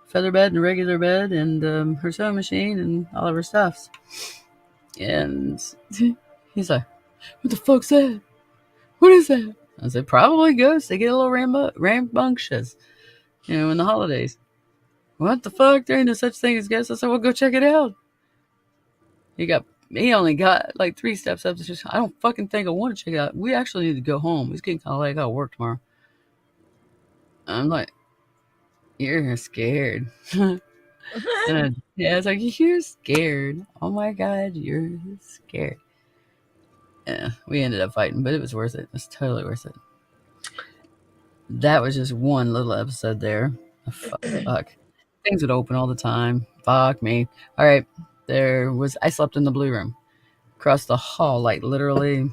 Feather bed and a regular bed and her sewing machine and all of her stuffs. And he's like, what the fuck's that? What is that? I said, probably ghosts. They get a little rambunctious, in the holidays. What the fuck? There ain't no such thing as ghosts. I said, well, go check it out. He only got like 3 steps up. Just, I don't fucking think I want to check it out. We actually need to go home. It's getting kind of late. I got to work tomorrow. I'm like, you're scared. And I was like, you're scared. Oh my God, you're scared. Yeah, we ended up fighting, but it was worth it. It was totally worth it. That was just one little episode there. Fuck. Things would open all the time. Fuck me. All right. I slept in the blue room across the hall, like literally.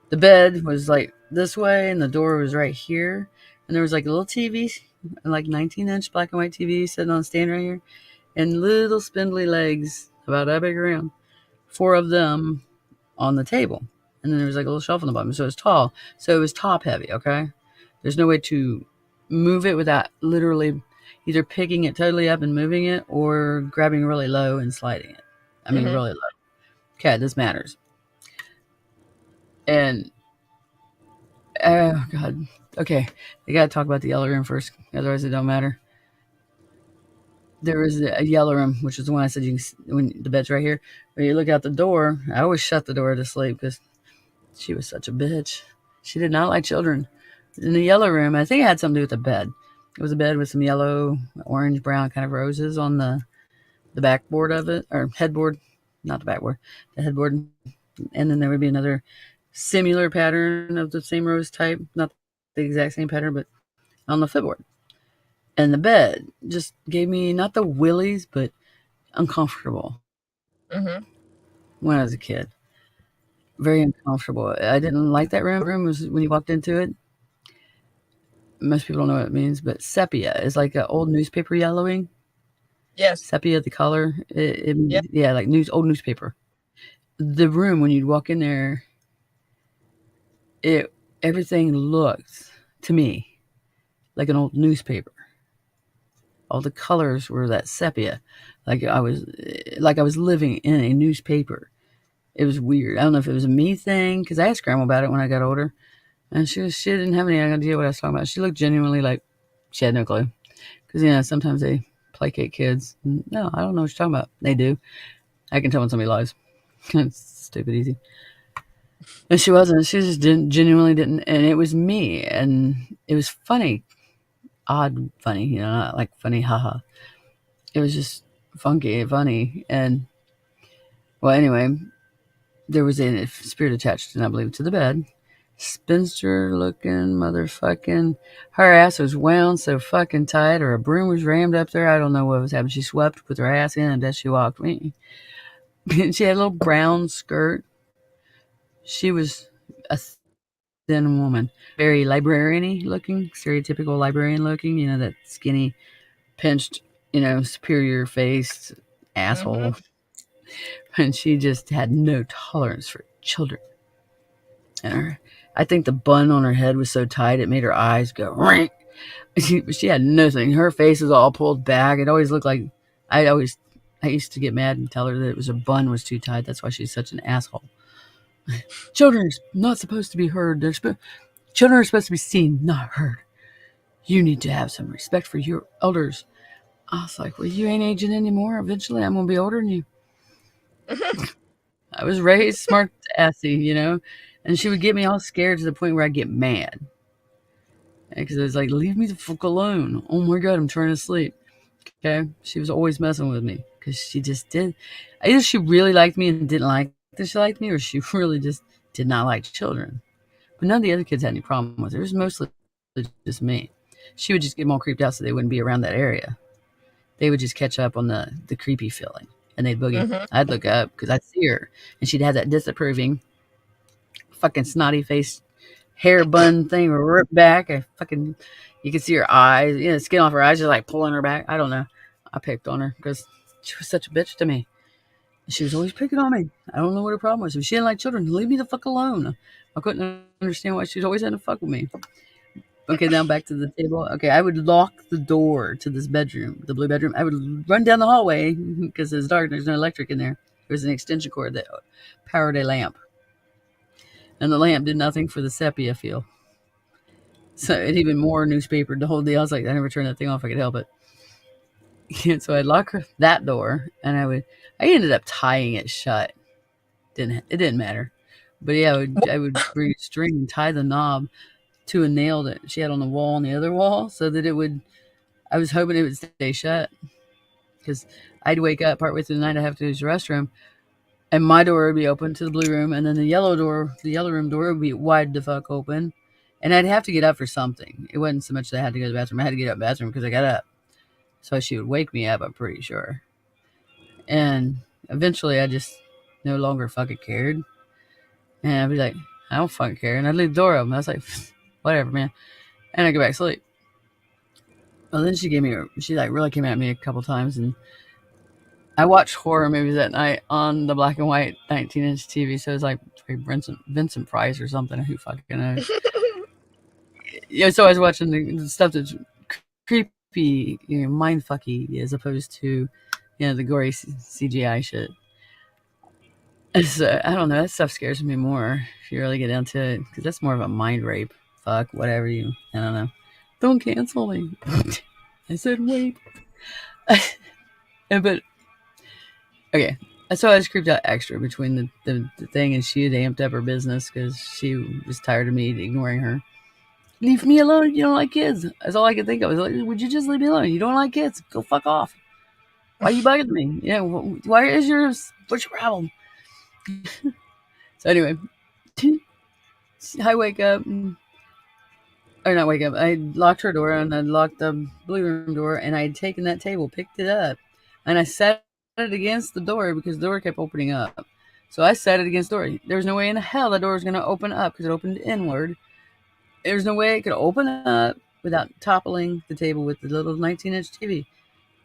The bed was like this way and the door was right here. And there was like a little TV, like 19-inch black and white TV sitting on a stand right here. And little spindly legs, about that big around. 4 of them on the table. And then there was like a little shelf on the bottom. So it was tall. So it was top heavy, okay? There's no way to move it without literally either picking it totally up and moving it or grabbing really low and sliding it. I mean, really low. Okay, this matters. And, oh, God. Okay, they got to talk about the yellow room first. Otherwise, it don't matter. There was a yellow room, which is the one I said when the bed's right here. When you look out the door, I always shut the door to sleep because she was such a bitch. She did not like children. In the yellow room, I think it had something to do with the bed. It was a bed with some yellow, orange, brown kind of roses on the backboard of it, or headboard, not the backboard, the headboard. And then there would be another similar pattern of the same rose type, not the exact same pattern, but on the footboard. And the bed just gave me not the willies, but uncomfortable when I was a kid. Very uncomfortable. I didn't like that room. The room was when you walked into it. Most people don't know what it means, but sepia is like an old newspaper yellowing. Yes. Sepia, the color. Yeah. Yeah, like old newspaper. The room when you'd walk in there, everything looked to me like an old newspaper. All the colors were that sepia, like I was living in a newspaper. It was weird. I don't know if it was a me thing because I asked Grandma about it when I got older, and she didn't have any idea what I was talking about. She looked genuinely like she had no clue because sometimes they placate kids. No, I don't know what you're talking about. They do. I can tell when somebody lies. It's stupid easy. And she wasn't. She just genuinely didn't. And it was me, and it was funny, odd funny. Not like funny, haha. It was just funky, funny, and well, anyway, there was a spirit attached, and I believe to the bed. Spinster looking motherfucking. Her ass was wound so fucking tight, or a broom was rammed up there. I don't know what was happening. She swept with her ass in, and as she walked me. She had a little brown skirt. She was a thin woman, very librarian-y looking, stereotypical librarian looking. That skinny, pinched, superior faced asshole. And she just had no tolerance for children. And I think the bun on her head was so tight it made her eyes go rank. She had nothing. Her face was all pulled back. It always looked like I used to get mad and tell her that her bun was too tight. That's why she's such an asshole. Children are not supposed to be heard. Children are supposed to be seen, not heard. You need to have some respect for your elders. I was like, well, you ain't aging anymore. Eventually, I'm going to be older than you. I was raised smart assy, And she would get me all scared to the point where I'd get mad. Because I was like, leave me the fuck alone. Oh my God, I'm trying to sleep. Okay? She was always messing with me because she just did. Either she really liked me and didn't like that she liked me, or she really just did not like children. But none of the other kids had any problem with her. It was mostly just me. She would just get them all creeped out so they wouldn't be around that area. They would just catch up on the creepy feeling. And they'd boogie. Mm-hmm. I'd look up because I'd see her. And she'd have that disapproving, fucking snotty face hair bun thing ripped back. You could see her eyes, the skin off her eyes, just like pulling her back. I don't know. I picked on her because she was such a bitch to me. She was always picking on me. I don't know what her problem was. If she didn't like children, leave me the fuck alone. I couldn't understand why she was always having to fuck with me. Okay, now back to the table. Okay, I would lock the door to this bedroom, the blue bedroom. I would run down the hallway because it's dark. There's no electric in there. There's an extension cord that powered a lamp. And the lamp did nothing for the sepia feel. So it even more newspapered the whole deal. I was like, I never turned that thing off. I could help it. So I'd lock that door, and I ended up tying it shut. It didn't matter. But yeah, I would bring a string and tie the knob to a nail that she had on the wall on the other wall, so that I was hoping it would stay shut. Because I'd wake up partway through the night, I'd have to use the restroom, and my door would be open to the blue room, and then the yellow room door would be wide the fuck open, and I'd have to get up for something. It wasn't so much that I had to go to the bathroom. I had to get up to the bathroom because I got up. So she would wake me up, I'm pretty sure. And eventually I just no longer fucking cared. And I'd be like, I don't fucking care. And I'd leave the door open. I was like, whatever, man. And I'd go back to sleep. Well, then she really came at me a couple times. And I watched horror movies that night on the black and white 19-inch TV. So it was like Vincent Price or something. Who fucking knows? So I was watching the stuff that's creepy, mind fucky, as opposed to, the gory CGI shit. So I don't know. That stuff scares me more if you really get into it, because that's more of a mind rape. Fuck, whatever I don't know. Don't cancel me. I said wait. But okay, so I was creeped out extra between the thing, and she had amped up her business because she was tired of me ignoring her. Leave me alone. You don't like kids. That's all I could think of. I was like, would you just leave me alone? You don't like kids. Go fuck off. Why are you bugging me? What's your problem? So anyway, I wake up, or not wake up. I locked her door and I locked the blue room door, and I had taken that table, picked it up, and I set it against the door because the door kept opening up. So I set it against the door. There was no way in hell the door was going to open up because it opened inward. There was no way it could open up without toppling the table with the little 19-inch TV.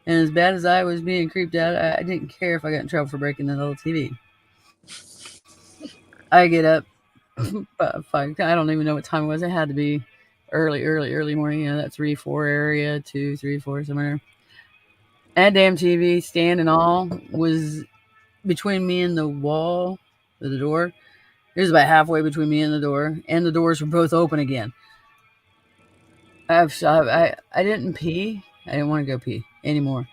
And as bad as I was being creeped out, I didn't care if I got in trouble for breaking the little TV. I get up. I don't even know what time it was. It had to be early morning. That 3, 4 area, 2, 3, 4, somewhere. That damn TV stand and all was between me and the wall of the door. It was about halfway between me and the doors were both open again. I didn't pee. I didn't want to go pee anymore.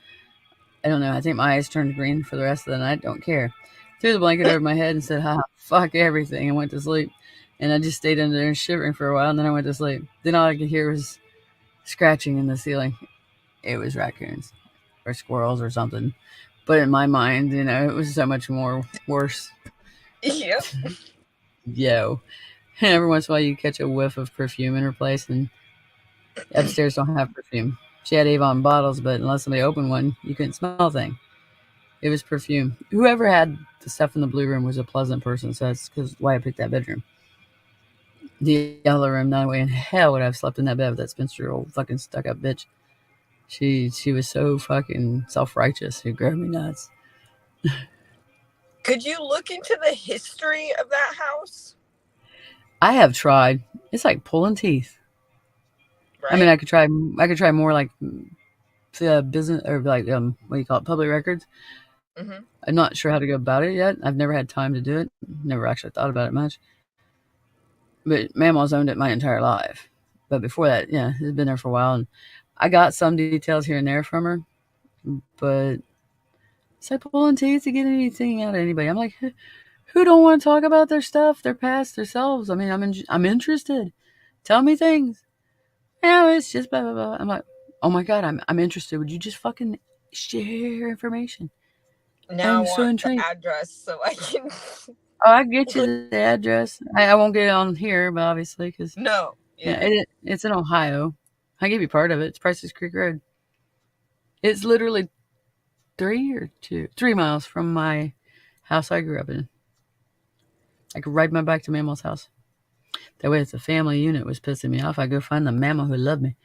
I don't know. I think my eyes turned green for the rest of the night. Don't care. Threw the blanket over my head and said, fuck everything, and went to sleep. And I just stayed under there shivering for a while, and then I went to sleep. Then all I could hear was scratching in the ceiling. It was raccoons or squirrels or something. But in my mind, it was so much more worse. Yep. Yo. And every once in a while, you catch a whiff of perfume in her place, and upstairs don't have perfume. She had Avon bottles, but unless somebody opened one, you couldn't smell a thing. It was perfume. Whoever had the stuff in the blue room was a pleasant person, so that's why I picked that bedroom. The yellow room, no way in hell would I have slept in that bed with that spinster old fucking stuck-up bitch. She was so fucking self-righteous. It drove me nuts. Could you look into the history of that house? I have tried. It's like pulling teeth. Right? I mean, I could try more like business, or like what do you call it, public records. Mm-hmm. I'm not sure how to go about it yet. I've never had time to do it. Never actually thought about it much. But Mama's owned it my entire life. But before that, it's been there for a while, and I got some details here and there from her. But it's like pulling teeth to get anything out of anybody. I'm like, Who don't want to talk about their stuff, their past, themselves? I mean, I'm interested. Tell me things. Yeah, it's just blah blah blah. I'm like, oh my god, I'm interested. Would you just fucking share information? Now I I'm so want the intrigued. address so I can. Oh, I get you the address. I won't get it on here, but obviously, because No, yeah, yeah. it's in Ohio. I gave you part of it. It's Prices Creek Road. It's literally 3 miles from my house I grew up in. I could ride my bike to Mammal's house. That way, it's a family unit was pissing me off. I go find the mammal who loved me.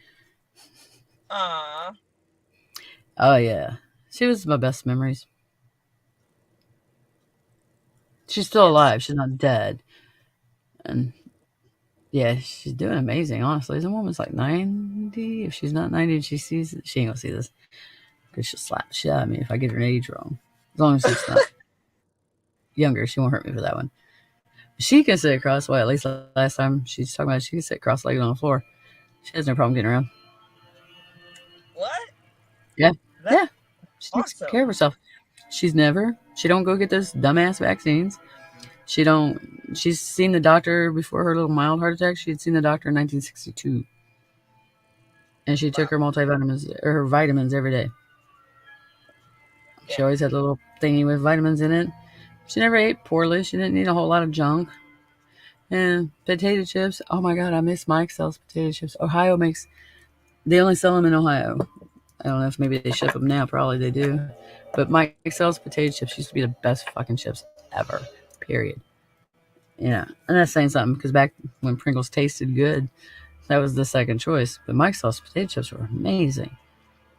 Aw. Oh yeah, she was my best memories. She's still Yes. alive. She's not dead, and yeah, she's doing amazing. Honestly, the woman's like 90. If she's not 90, and she sees it, she ain't gonna see this because she'll slap the shit out of me if I get her age wrong. As long as it's not younger, she won't hurt me for that one. She can sit across. Well, at least last time she's talking about, she can sit cross-legged on the floor. She has no problem getting around. What? Yeah, That's yeah. She takes care of awesome. herself. She don't go get those dumbass vaccines. She don't. She's seen the doctor before her little mild heart attack. She had seen the doctor in 1962, and she took Wow. her multivitamins or her vitamins every day. She Yeah. always had a little thingy with vitamins in it. She never ate poorly. She didn't eat a whole lot of junk. And potato chips. Oh my god, I miss Mike sells potato chips. Ohio makes. They only sell them in Ohio. I don't know if maybe they ship them now. Probably they do. But Mike sells potato chips used to be the best fucking chips ever. Period. Yeah, and that's saying something because back when Pringles tasted good, that was the second choice. But Mike's sauce potato chips were amazing.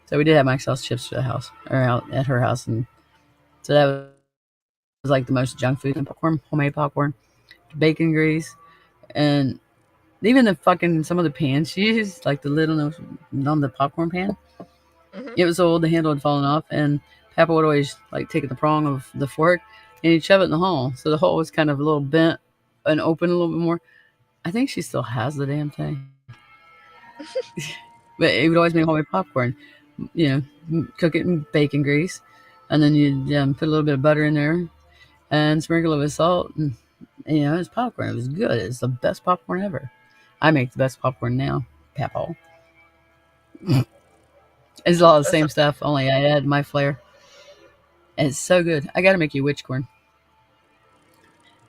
So we did have Mike's sauce chips to the house or out at her house, and so that was like the most junk food and popcorn, homemade popcorn, bacon grease, and even the fucking some of the pans she used, like the lid on the popcorn pan, Hmm. it was old. The handle had fallen off, and Papa would always like take the prong of the fork and he'd shove it in the hole. So the hole was kind of a little bent and open a little bit more. I think she still has the damn thing. But it would always make homemade popcorn. Cook it in bacon grease, and then you put a little bit of butter in there and sprinkle it with salt. And it's popcorn. It was good. It's the best popcorn ever. I make the best popcorn now, Papa. It's a lot of the That's same stuff, only I add my flair. And it's so good. I got to make you witch corn.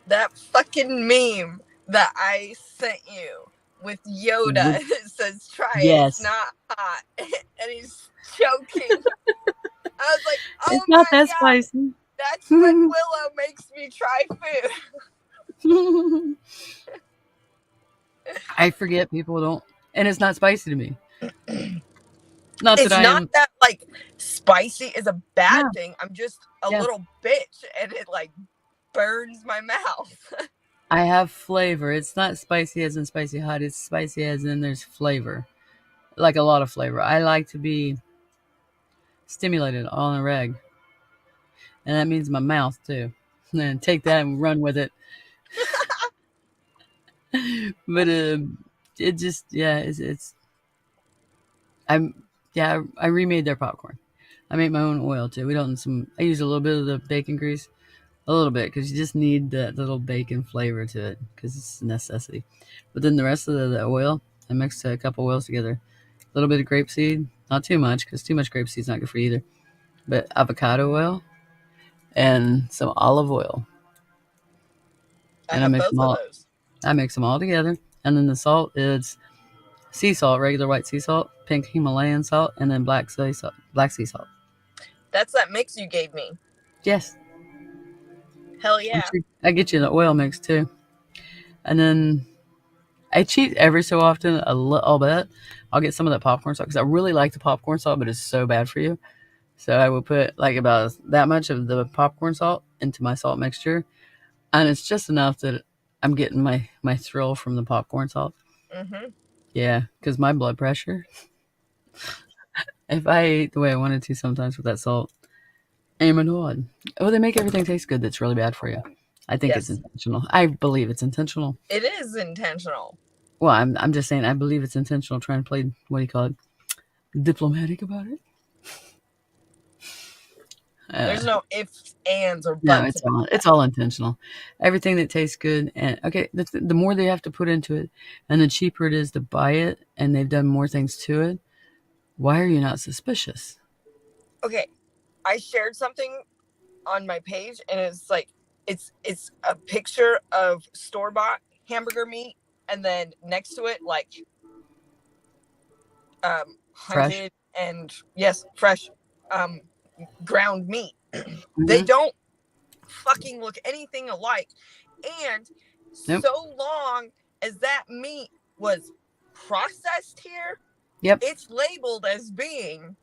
that fucking meme that I sent you with Yoda. Wi- It says, "Try it. It's yes, not hot," and he's choking. I was like, "Oh it's not my that god, spicy. that's when Willow makes me try food." I forget people don't, and it's not spicy to me. Not that It's I not am. that like spicy is a bad No, thing. I'm just a yeah. little bitch, and it like burns my mouth. I have flavor. It's not spicy as in spicy hot. It's spicy as in there's flavor, like a lot of flavor. I like to be stimulated on a reg, and that means my mouth too. And then take that and run with it. But it just yeah, it's I'm yeah I remade their popcorn. I make my own oil too. We don't some. I use a little bit of the bacon grease, a little bit because you just need that little bacon flavor to it because it's a necessity. But then the rest of the oil, I mix a couple oils together. A little bit of grapeseed, not too much because too much grapeseed is not good for you either. But avocado oil and some olive oil, I and have both of those. I mix them all together. And then the salt is sea salt, regular white sea salt, pink Himalayan salt, and then black sea salt. Black sea salt. That's that mix you gave me. Yes, Hell yeah. I get you the oil mix too. And then I cheat every so often a little bit. I'll get some of that popcorn salt because I really like the popcorn salt, but it's so bad for you. So I will put like about that much of the popcorn salt into my salt mixture, and it's just enough that I'm getting my thrill from the popcorn salt. Mm-hmm. Yeah, because my blood pressure, if I ate the way I wanted to sometimes with that salt, oh my god. Oh, they make everything taste good that's really bad for you. I think it's Yes, intentional. I believe it's intentional. it is intentional. Well, I'm just saying I believe it's intentional trying to play what do you call it? Diplomatic about it. There's no ifs, ands, or No, buts about it's all intentional. Everything that tastes good, and okay, the more they have to put into it, and the cheaper it is to buy it, and they've done more things to it. Why are you not suspicious? Okay, I shared something on my page, and it's like it's a picture of store-bought hamburger meat, and then next to it like Fresh. hunted and yes, fresh um ground meat. They Mm-hmm. don't fucking look anything alike. And Nope. so long as that meat was processed here, Yep. it's labeled as being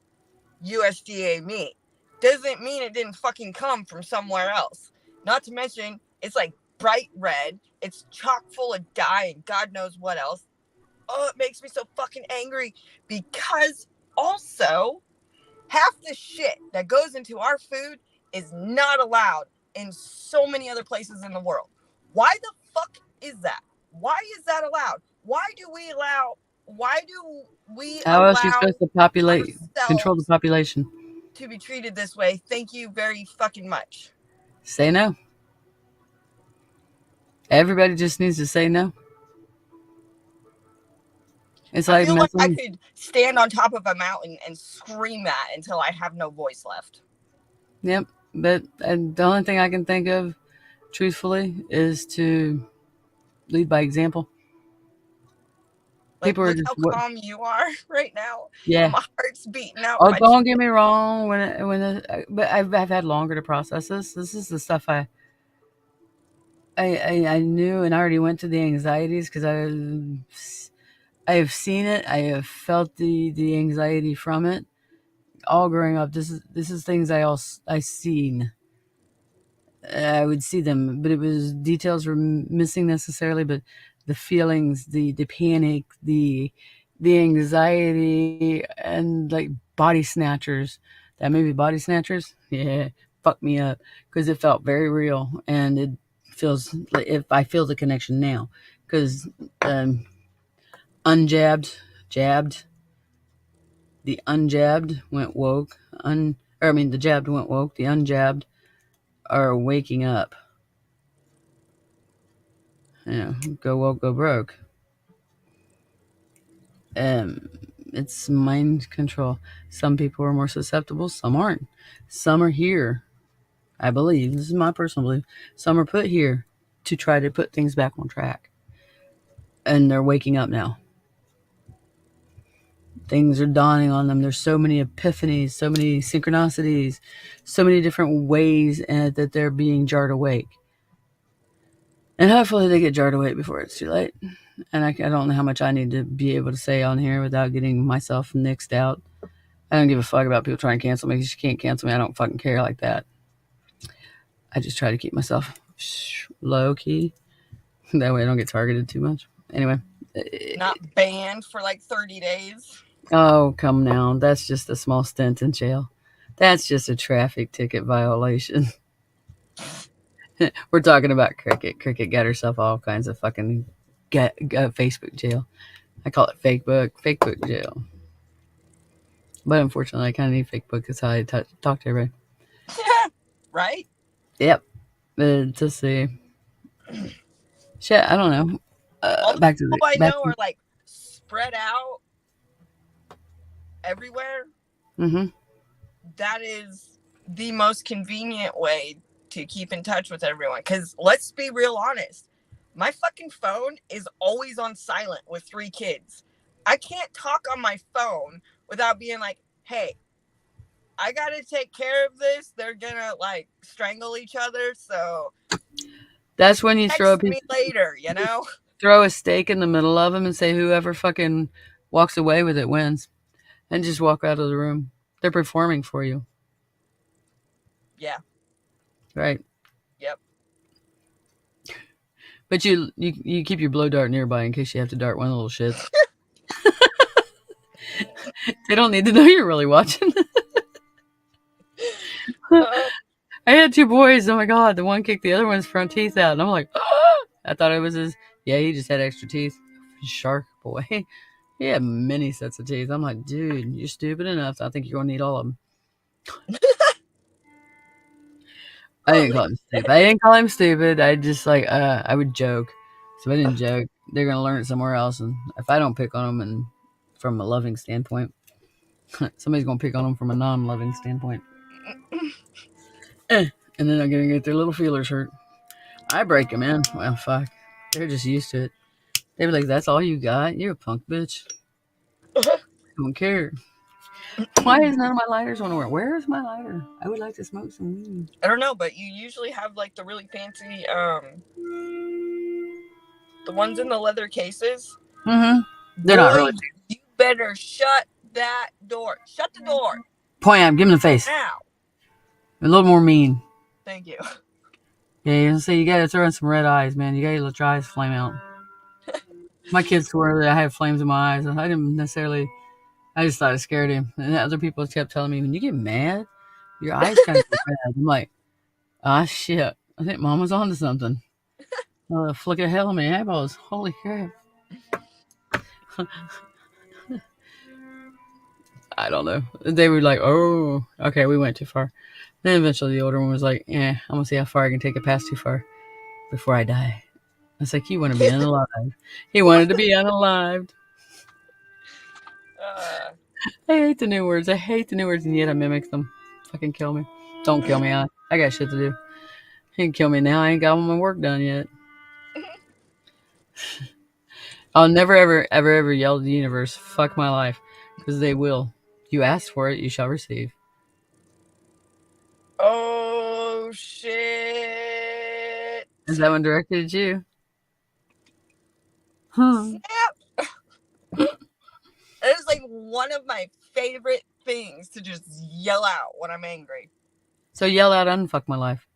USDA meat. Doesn't mean it didn't fucking come from somewhere else. Not to mention, it's like bright red. It's chock full of dye and God knows what else. Oh, it makes me so fucking angry because also half the shit that goes into our food is not allowed in so many other places in the world. Why the fuck is that? Why is that allowed? Why do we How else are you allow supposed to control the ourselves population? to be treated this way? Thank you very fucking much. Say no. Everybody just needs to say no. It's I like feel like I messing. could stand on top of a mountain and scream that until I have no voice left. Yep. But the only thing I can think of, truthfully, is to lead by example. Like, People are look just how what? calm you are right now. Yeah. My heart's beating out Oh, my don't get chest. me wrong. But I've had longer to process this. This is the stuff I knew, and I already went to the anxieties because I have seen it. I have felt the anxiety from it all growing up. This is things I seen. I would see them, but it was details were missing necessarily. But the feelings, the panic, the anxiety, and like body snatchers. That movie, Body Snatchers, yeah, fucked me up because it felt very real, and it feels like if I feel the connection now because um, unjabbed, jabbed, the unjabbed went woke. The jabbed went woke. The unjabbed are waking up. Go woke, go broke. Um, it's mind control. Some people are more susceptible, some aren't. Some are here, I believe. This is my personal belief. Some are put here to try to put things back on track. And they're waking up now. Things are dawning on them. There's so many epiphanies, so many synchronicities, so many different ways that they're being jarred awake. And hopefully they get jarred awake before it's too late. And I don't know how much I need to be able to say on here without getting myself nixed out. I don't give a fuck about people trying to cancel me because you can't cancel me. I don't fucking care like that. I just try to keep myself low key. That way I don't get targeted too much. Anyway. Not banned for like 30 days. Oh, come now. That's just a small stint in jail. That's just a traffic ticket violation. We're talking about Cricket. Cricket got herself all kinds of fucking Facebook jail. I call it fake book jail. But unfortunately, I kind of need fake book. That's how I talk to everybody. Right? Yep. To see. Shit, I don't know. All the Back to people the I back. know are like spread out everywhere. Mm-hmm. That is the most convenient way to keep in touch with everyone. Because let's be real honest, my fucking phone is always on silent with 3 kids. I can't talk on my phone without being like, hey, I gotta take care of this. They're gonna like strangle each other. So That's when you text me later, you know? throw a stake in the middle of them and say whoever fucking walks away with it wins, and just walk out of the room. They're performing for you, Yeah. right? Yep. But you keep your blow dart nearby in case you have to dart one of the little shits. They don't need to know you're really watching. Uh, I had 2 boys. Oh my god, the one kicked the other one's front teeth out, and I'm like, ah! I thought it was his. Yeah, he just had extra teeth. Shark boy. He had many sets of teeth. I'm like, dude, you're stupid enough. I think you're gonna need all of them. I didn't Holy call him stupid. I didn't call him stupid. I just like I would joke. So if I didn't joke, they're gonna learn it somewhere else. And if I don't pick on them and from a loving standpoint, somebody's gonna pick on them from a non-loving standpoint. And then they're gonna get their little feelers hurt. I break them in. Well, fuck. They're just used to it. They be like, "That's all you got? You're a punk bitch. Don't care." Why is none of my lighters on the work? Where is my lighter? I would like to smoke some weed. I don't know, but you usually have like the really fancy the ones in the leather cases. Mm-hmm. They're not really. You better shut that door. Shut the door. Point at him. Give him the face. Ow. A little more mean. Thank you. Yeah, so you gotta throw in some red eyes, man. You gotta let your eyes flame out. My kids swore that I had flames in my eyes. I didn't necessarily. I just thought it scared him. And other people kept telling me, when you get mad, your eyes kind of go red. I'm like, ah, shit. I think Mom was onto something. Flick of hell in my eyeballs. Holy crap. I don't know. They were like, oh, okay, we went too far. Then eventually the older one was like, yeah, I'm going to see how far I can take it past too far before I die. I was like, you want to be unalive. He wanted to be unalived. I hate the new words. And yet I mimic them. Fucking kill me. Don't kill me. I got shit to do. You can kill me now. I ain't got my work done yet. I'll never, ever yell at the universe, fuck my life, because they will. You asked for it, you shall receive. Oh, shit. Is that one directed at you? Snap. That is like one of my favorite things to just yell out when I'm angry. So yell out, unfuck my life.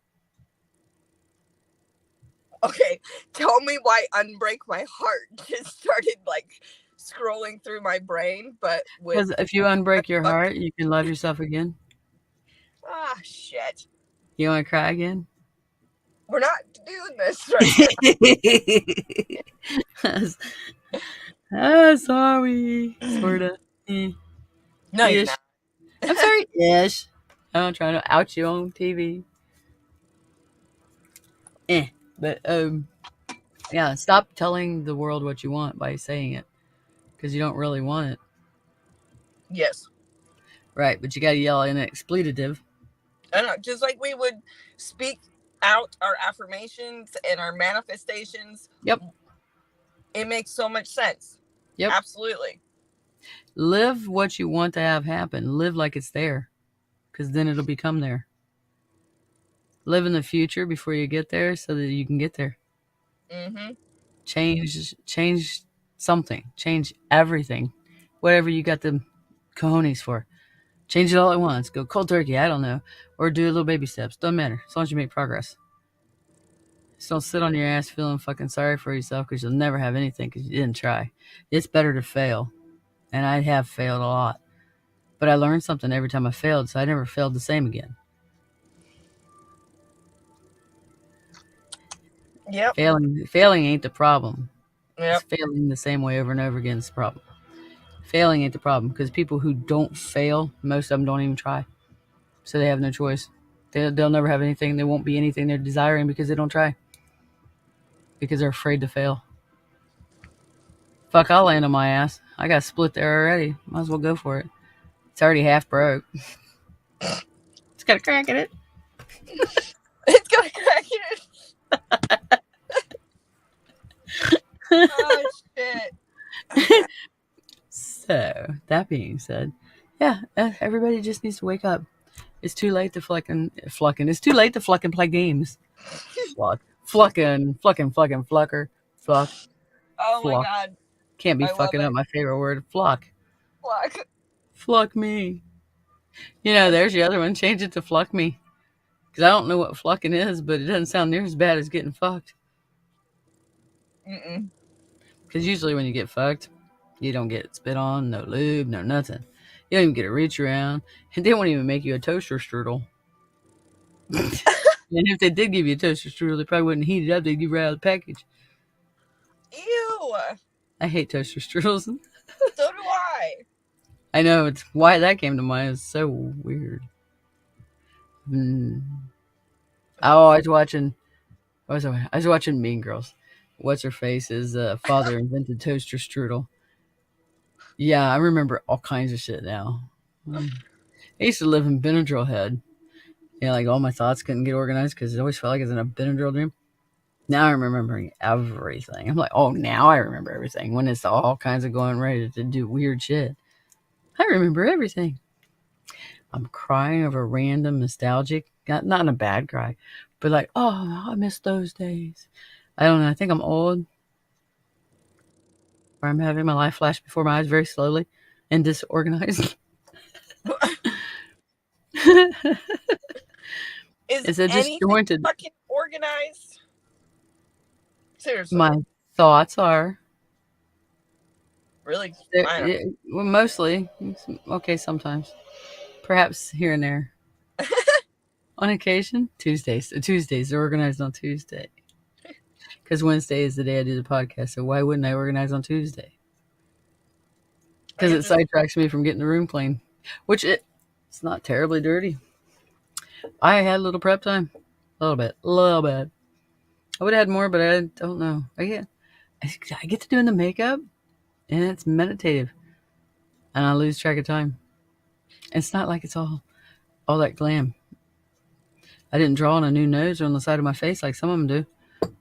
Okay, tell me why Unbreak My Heart just started like scrolling through my brain, but Because if you unbreak your heart, you can love yourself again. Ah, shit. You want to cry again? We're not doing this right now. Sorry. Sorta. No, you're not. I'm sorry. Yes. I'm trying to out you on TV. But yeah, stop telling the world what you want by saying it, because you don't really want it. Yes. Right, but you got to yell in an expletive. I know, just like we would speak out our affirmations and our manifestations. Yep. It makes so much sense. Yep. Absolutely. Live what you want to have happen. Live like it's there, because then it'll become there. Live in the future before you get there so that you can get there. Mm-hmm. Change something. Change everything. Whatever you got the cojones for. Change it all at once. Go cold turkey, I don't know. Or do little baby steps. Doesn't matter. As long as you make progress. Just don't sit on your ass feeling fucking sorry for yourself because you'll never have anything because you didn't try. It's better to fail. And I have failed a lot. But I learned something every time I failed, so I never failed the same again. Yep. Failing ain't the problem. Yep. It's failing the same way over and over again is the problem. Failing ain't the problem, because people who don't fail, most of them don't even try. So they have no choice. They'll never have anything. There won't be anything they're desiring because they don't try. Because they're afraid to fail. Fuck, I'll land on my ass. I got split there already. Might as well go for it. It's already half broke. It's got a crack in it. It's got a crack in it. Oh, shit. So, that being said, yeah, everybody just needs to wake up. It's too late to flucking. It's too late to flucking play games. Flucking, flucker. Fuck. Oh my god. Can't be fucking up my favorite word. Fluck. Fluck me. You know, there's the other one. Change it to fluck me. Because I don't know what flucking is, but it doesn't sound near as bad as getting fucked. Mm-mm. Because usually when you get fucked, you don't get spit on, no lube, no nothing. You don't even get a reach around. And they won't even make you a toaster strudel. And if they did give you a toaster strudel, they probably wouldn't heat it up. They'd give you out of the package. Ew. I hate toaster strudels. So do I. I know. It's why that came to mind is so weird. I Oh, I was watching Mean Girls. What's her face? His father invented toaster strudel. Yeah, I remember all kinds of shit now. I used to live in Benadryl Head. Yeah, like all my thoughts couldn't get organized because it always felt like it was in a Benadryl dream. Now I'm remembering everything. I'm like, oh, now I remember everything. When it's all kinds of going ready to do weird shit, I remember everything. I'm crying over random nostalgic, not in a bad cry, but like, oh, I miss those days. I don't know. I think I'm old, or I'm having my life flash before my eyes very slowly and disorganized. Is It's a anything disjointed. fucking organized? Seriously. My thoughts are Really? well, mostly okay. Sometimes, perhaps here and there. On occasion, Tuesdays are organized on Tuesday because Wednesday is the day I do the podcast. So why wouldn't I organize on Tuesday? Because it sidetracks me from getting the room clean, which it's not terribly dirty. I had a little prep time, a little bit. I would have had more, but I don't know. I get to doing the makeup, and it's meditative, and I lose track of time. It's not like it's all that glam. I didn't draw on a new nose or on the side of my face like some of them do,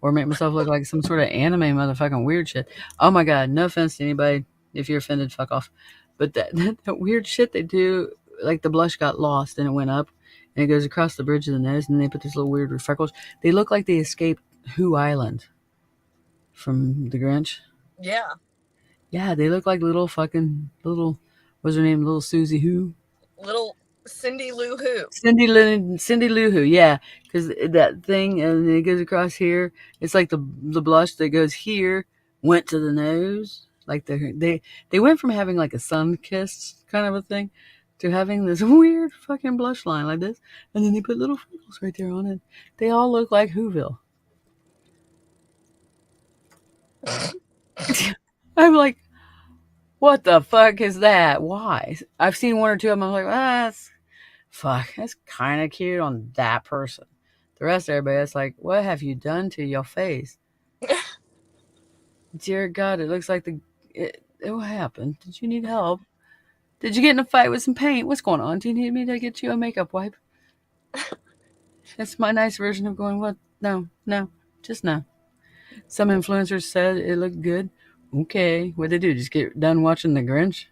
or make myself look like some sort of anime motherfucking weird shit. Oh my god, no offense to anybody. If you're offended, fuck off. But that weird shit they do, like the blush got lost and it went up and it goes across the bridge of the nose and they put these little weird freckles. They look like they escaped Who Island from the Grinch. Yeah. Yeah, they look like little, what's her name? Little Susie Who? Little Cindy Lou Who. Cindy Lou Who, yeah. Because that thing, and it goes across here. It's like the blush that goes here went to the nose. Like they went from having like a sun kiss kind of a thing to having this weird fucking blush line like this, and then they put little freckles right there on it. They all look like Whoville. I'm like, what the fuck is that? Why? I've seen one or two of them. I'm like, that's kind of cute on that person. The rest of everybody, it's like, what have you done to your face? Dear God, it looks like what happened? Did you need help? Did you get in a fight with some paint? What's going on? Do you need me to get you a makeup wipe? That's my nice version of going, what? No, just no. Some influencers said it looked good. Okay, what'd they do? Just get done watching The Grinch?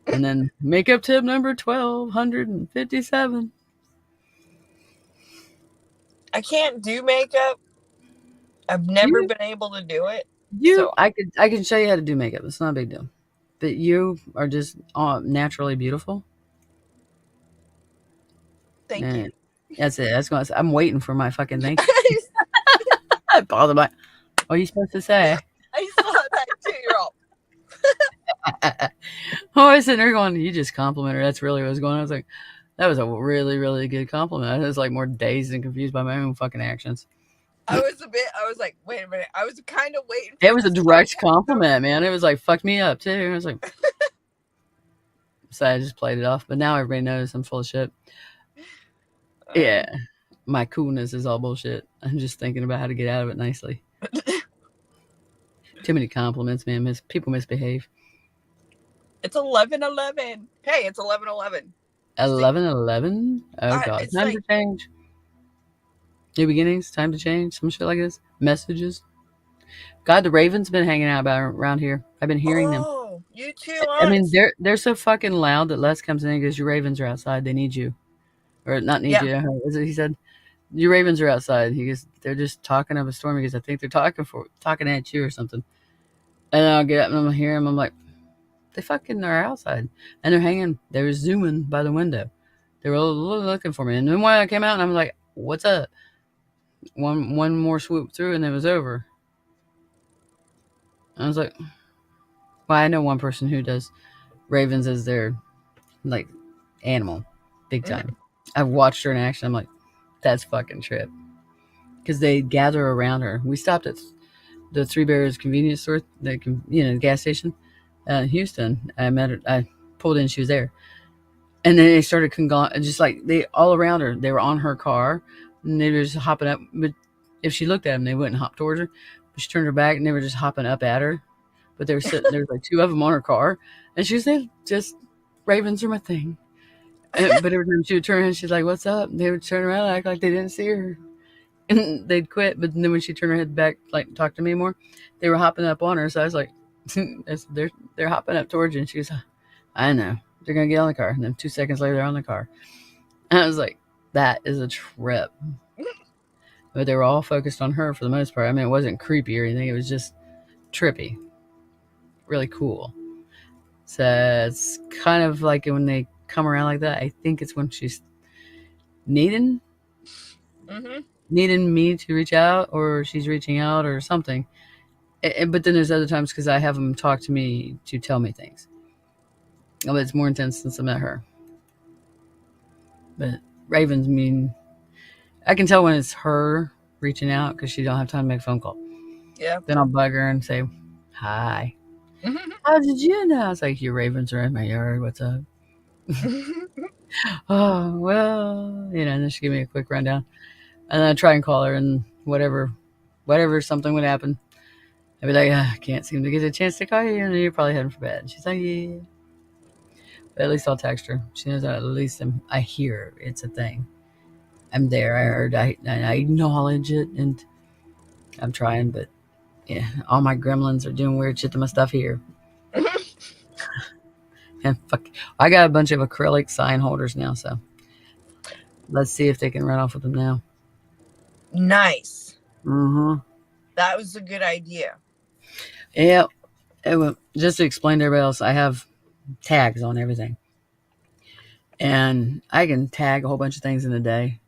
And then makeup tip number 1257. I can't do makeup. I've never been able to do it. So I can show you how to do makeup. It's not a big deal. But you are just naturally beautiful. thank you. That's it. That's what I'm waiting for my fucking thank you. I bother my. What are you supposed to say? I saw that 2-year-old. I was sitting there going, "You just compliment her." That's really what was going on. I was like, "That was a really, really good compliment." I was like more dazed and confused by my own fucking actions. I was like, wait a minute. I was kind of waiting for it. Was a direct compliment, man. It was like, fucked me up, too. I was like, so I just played it off. But now everybody knows I'm full of shit. Yeah. My coolness is all bullshit. I'm just thinking about how to get out of it nicely. Too many compliments, man. People misbehave. It's 11:11. Hey, it's 11:11. 11:11? Oh, God. Time to change. New beginnings, time to change, some shit like this. Messages. God, the Ravens been hanging out around here. I've been hearing them. Oh, you too. I mean, they're so fucking loud that Les comes in and goes, "Your Ravens are outside. They need you," or not need you. He said, "Your Ravens are outside." He goes, "They're just talking of a storm." He goes, "I think they're talking at you or something." And then I'll get up and I'm hearing them. I'm like, they fucking are outside, and they're hanging. They were zooming by the window. They were looking for me, and then when I came out, and I'm like, "What's up?" One more swoop through and it was over. I was like, well, I know one person who does ravens as their like animal, big time. I've watched her in action. I'm like, that's fucking trip. Because they gather around her. We stopped at the Three Bears convenience store, the gas station in Houston. I met her. I pulled in. She was there. And then they started just like they all around her. They were on her car. and they were just hopping up. But if she looked at them, they wouldn't hop towards her. But she turned her back, and they were just hopping up at her. But they were sitting there, like two of them on her car, and she said, "Just ravens are my thing." But every time she would turn around, she's like, "What's up?" And they would turn around and act like they didn't see her, and they'd quit. But then when she turned her head back, like talk to me more, they were hopping up on her. So I was like, "They're hopping up towards you," and she was, "I know they're gonna get on the car." And then 2 seconds later, they're on the car. And I was like, "That is a trip." But they were all focused on her for the most part. I mean, it wasn't creepy or anything. It was just trippy, really cool. So it's kind of like when they come around like that. I think it's when she's needing Mm-hmm. needing me to reach out, or she's reaching out, or something. But then there's other times because I have them talk to me to tell me things. Oh, it's more intense since I met her. But ravens mean I can tell when it's her reaching out because she don't have time to make a phone call. Yeah. Then I'll bug her and say, "Hi. Mm-hmm. How did you know?" It's like, "Your ravens are in my yard. What's up?" "Oh, well, and then she give me a quick rundown. And then I try and call her, and whatever, something would happen. I'd be like, "I can't seem to get a chance to call you, and you're probably heading for bed." She's like, "Yeah." But at least I'll text her. She knows that at least I hear it's a thing. I'm there. I heard. I acknowledge it, and I'm trying. But yeah, all my gremlins are doing weird shit to my stuff here. And fuck, I got a bunch of acrylic sign holders now, so let's see if they can run off with them now. Nice. Mm-hmm. That was a good idea. Yeah. Just to explain to everybody else, I have tags on everything, and I can tag a whole bunch of things in a day.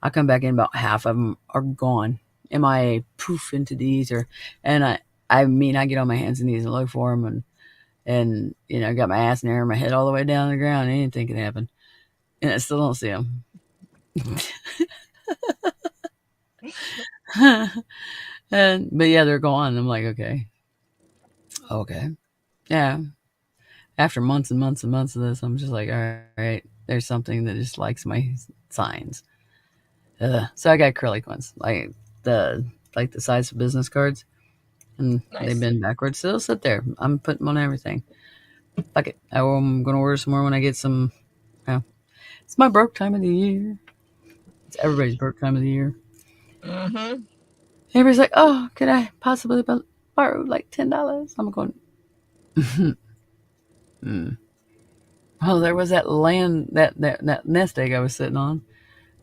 I come back in, about half of them are gone. MIA, poof into these, and I get on my hands and knees and look for them, and I got my ass in there, my head all the way down to the ground. Anything can happen, and I still don't see them. But yeah, they're gone. I'm like, okay, yeah. After months and months and months of this, I'm just like, all right, there's something that just likes my signs. So I got acrylic ones, the the size of business cards, and they've Nice. been backwards. So they'll sit there. I'm putting them on everything. Fuck it. I'm gonna order some more when I get some. Uh, it's my broke time of the year. It's everybody's broke time of the year. Mm-hmm. Everybody's like, "Oh, could I possibly borrow like $10?" I'm going. Hmm. Oh, there was that land that nest egg I was sitting on.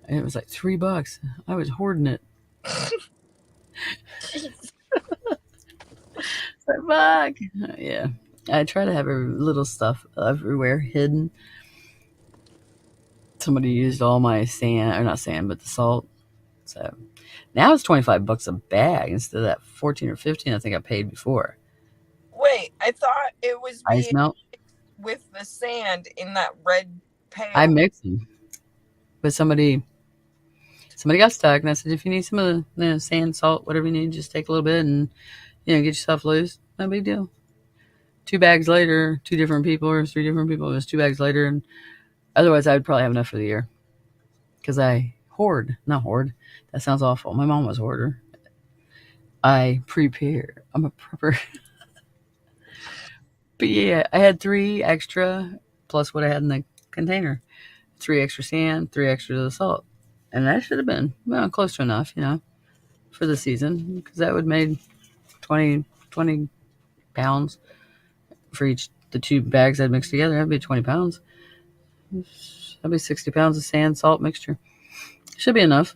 And it was like $3. I was hoarding it. Like, fuck. Yeah. I try to have every little stuff everywhere hidden. Somebody used all my sand, or not sand, but the salt. So now it's $25 a bag instead of that 14 or 15 I think I paid before. Wait, I thought it was Ice being melt. with the sand in that red I pail. mixed them, but somebody got stuck, and I said, if you need some of the sand, salt, whatever you need, just take a little bit and get yourself loose. No big deal. 2 bags later, 2 different people or 3 different people. It was 2 bags later, and otherwise I would probably have enough for the year because I hoard, not hoard. That sounds awful. My mom was a hoarder. I prepare. I'm a prepper. But yeah, I had 3 extra plus what I had in the container. 3 extra sand, 3 extra of the salt, and that should have been close to enough, for the season because that would made 20 pounds for each the 2 bags I'd mixed together. That'd be 20 pounds. That'd be 60 pounds of sand salt mixture. Should be enough.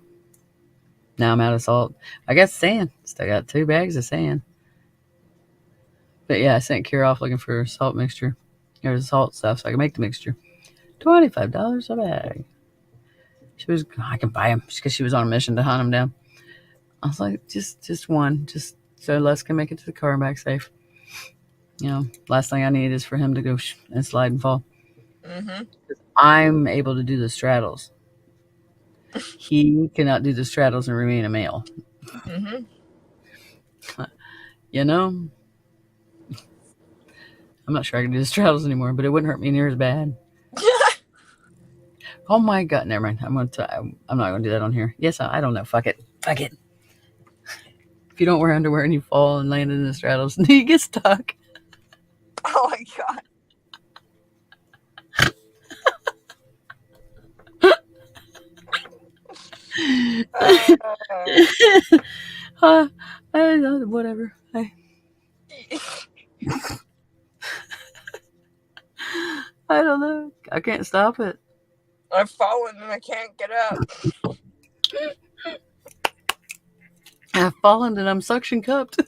Now I'm out of salt. I got sand. Still got 2 bags of sand. But yeah, I sent Kira off looking for salt mixture. There's salt stuff, so I can make the mixture. $25 a bag. I can buy them because she was on a mission to hunt them down. I was like, just one, just so Les can make it to the car and back safe. Last thing I need is for him to go and slide and fall. Mm-hmm. I'm able to do the straddles. He cannot do the straddles and remain a male. Mm-hmm. You know, I'm not sure I can do the straddles anymore, but it wouldn't hurt me near as bad. Oh my god, never mind. I'm not gonna do that on here. Yes, I don't know. Fuck it. Fuck it. If you don't wear underwear and you fall and land in the straddles, you get stuck. Oh my god. Whatever. I don't know. I can't stop it. I've fallen and I can't get up. I've fallen and I'm suction cupped.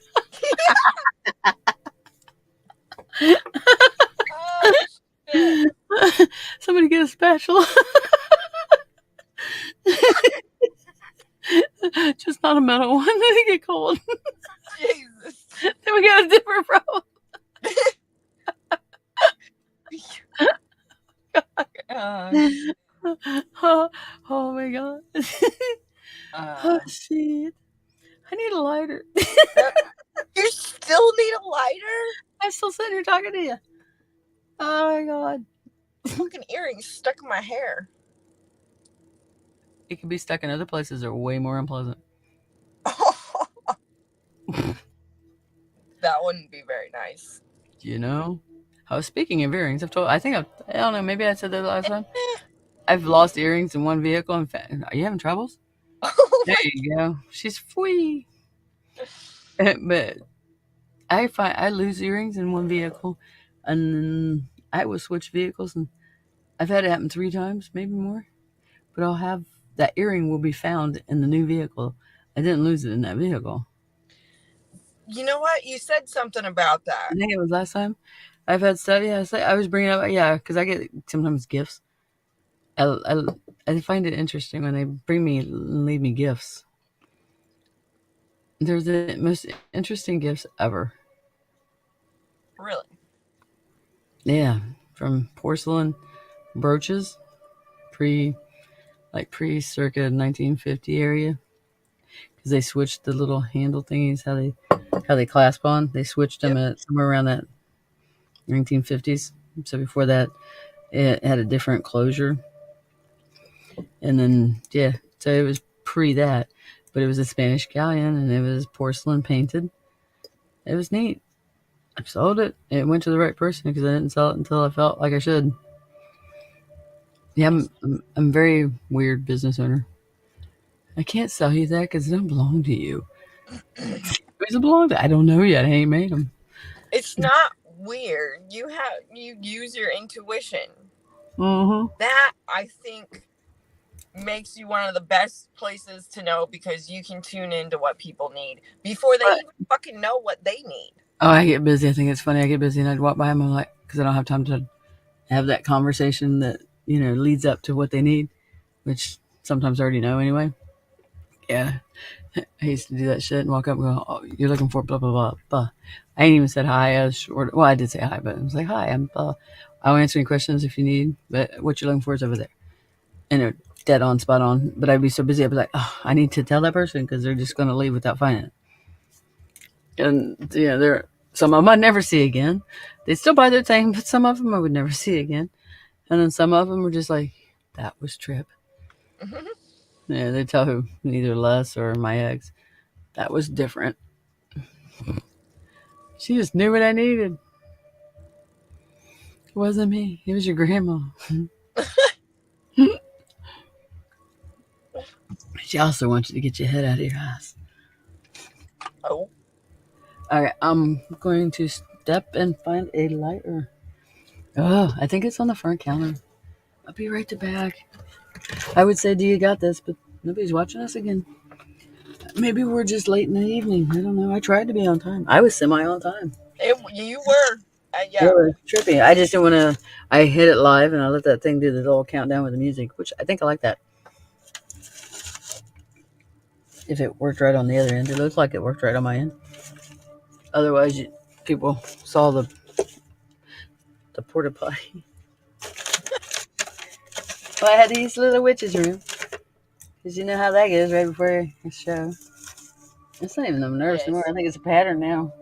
Oh shit. Somebody get a spatula. Just not a metal one. Then it get cold. Jesus. Then we got a different problem. Oh my god. Oh shit. I need a lighter. You still need a lighter? I'm still sitting here talking to you. Oh my god. Fucking earrings stuck in my hair. It can be stuck in other places that are way more unpleasant. That wouldn't be very nice. You know? I was speaking of earrings. I don't know, maybe I said that last time. I've lost earrings in one vehicle. In fact, are you having troubles? There you go. She's free. But I lose earrings in one vehicle, and then I will switch vehicles, and I've had it happen 3 times, maybe more. But I'll have that earring will be found in the new vehicle. I didn't lose it in that vehicle. You know what? You said something about that. I think it was last time. I've had stuff. Yeah, I was bringing up. Yeah, because I get sometimes gifts. I find it interesting when they bring me and leave me gifts. They're the most interesting gifts ever. Really? Yeah, from porcelain brooches, pre circa 1950 area, because they switched the little handle thingies how they clasp on. They switched them at somewhere around that 1950s. So before that, it had a different closure, and then so it was pre that, but it was a Spanish galleon and it was porcelain painted. It was neat. I sold it. It went to the right person because I didn't sell it until I felt like I should. Yeah, I'm a very weird business owner. I can't sell you that because it don't belong to you. Who does it belong to? I don't know yet. I ain't made them. It's not weird. You use your intuition. Mm-hmm. That, I think, makes you one of the best places to know, because you can tune into what people need before they even fucking know what they need. Oh, I get busy. I think it's funny. I get busy and I'd walk by them. I'm like, because I don't have time to have that conversation that, leads up to what they need, which sometimes I already know anyway. Yeah. I used to do that shit and walk up and go, oh, you're looking for blah, blah, blah, blah. I ain't even said hi. I did say hi, but I was like, hi, I'm blah. I'll answer any questions if you need, but what you're looking for is over there. And they're dead on, spot on. But I'd be so busy, I'd be like, oh, I need to tell that person because they're just going to leave without finding it. And, some of them I'd never see again. They'd still buy their thing, but some of them I would never see again. And then some of them were just like, that was Trip. Mm-hmm. Yeah, they tell who, either Les or my ex, that was different. She just knew what I needed. It wasn't me. It was your grandma. She also wants you to get your head out of your ass. Oh. All right, I'm going to step and find a lighter. Oh, I think it's on the front counter. I'll be right back. I would say, do you got this? But nobody's watching us again. Maybe we're just late in the evening. I don't know. I tried to be on time. I was semi on time. You were. Yeah. It was trippy. I just didn't want to. I hit it live and I let that thing do the little countdown with the music, which I think I like that. If it worked right on the other end, it looked like it worked right on my end. Otherwise, people saw the porta potty. Well, I had to use the little witch's room. Because you know how that goes right before a show. It's not even the nerves anymore. I think it's a pattern now.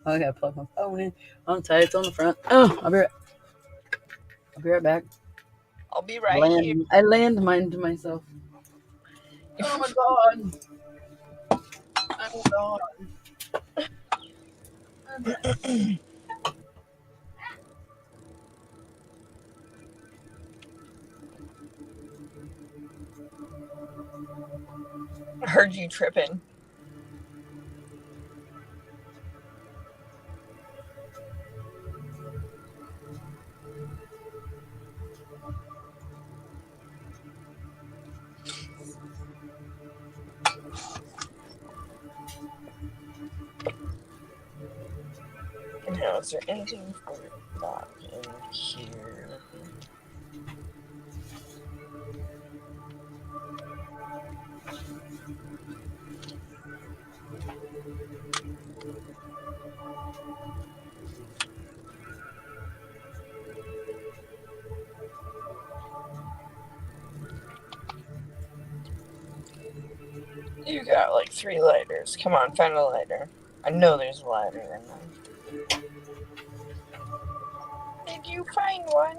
I gotta plug my phone in. I'm tight. It's on the front. Oh, I'll be right. I'll be right back. I'll be right here. I land mine to myself. Oh my god. Oh god. I heard you tripping. Now, is there anything for that in here? You got like 3 lighters. Come on, find a lighter. I know there's a lighter in there. Did you find one?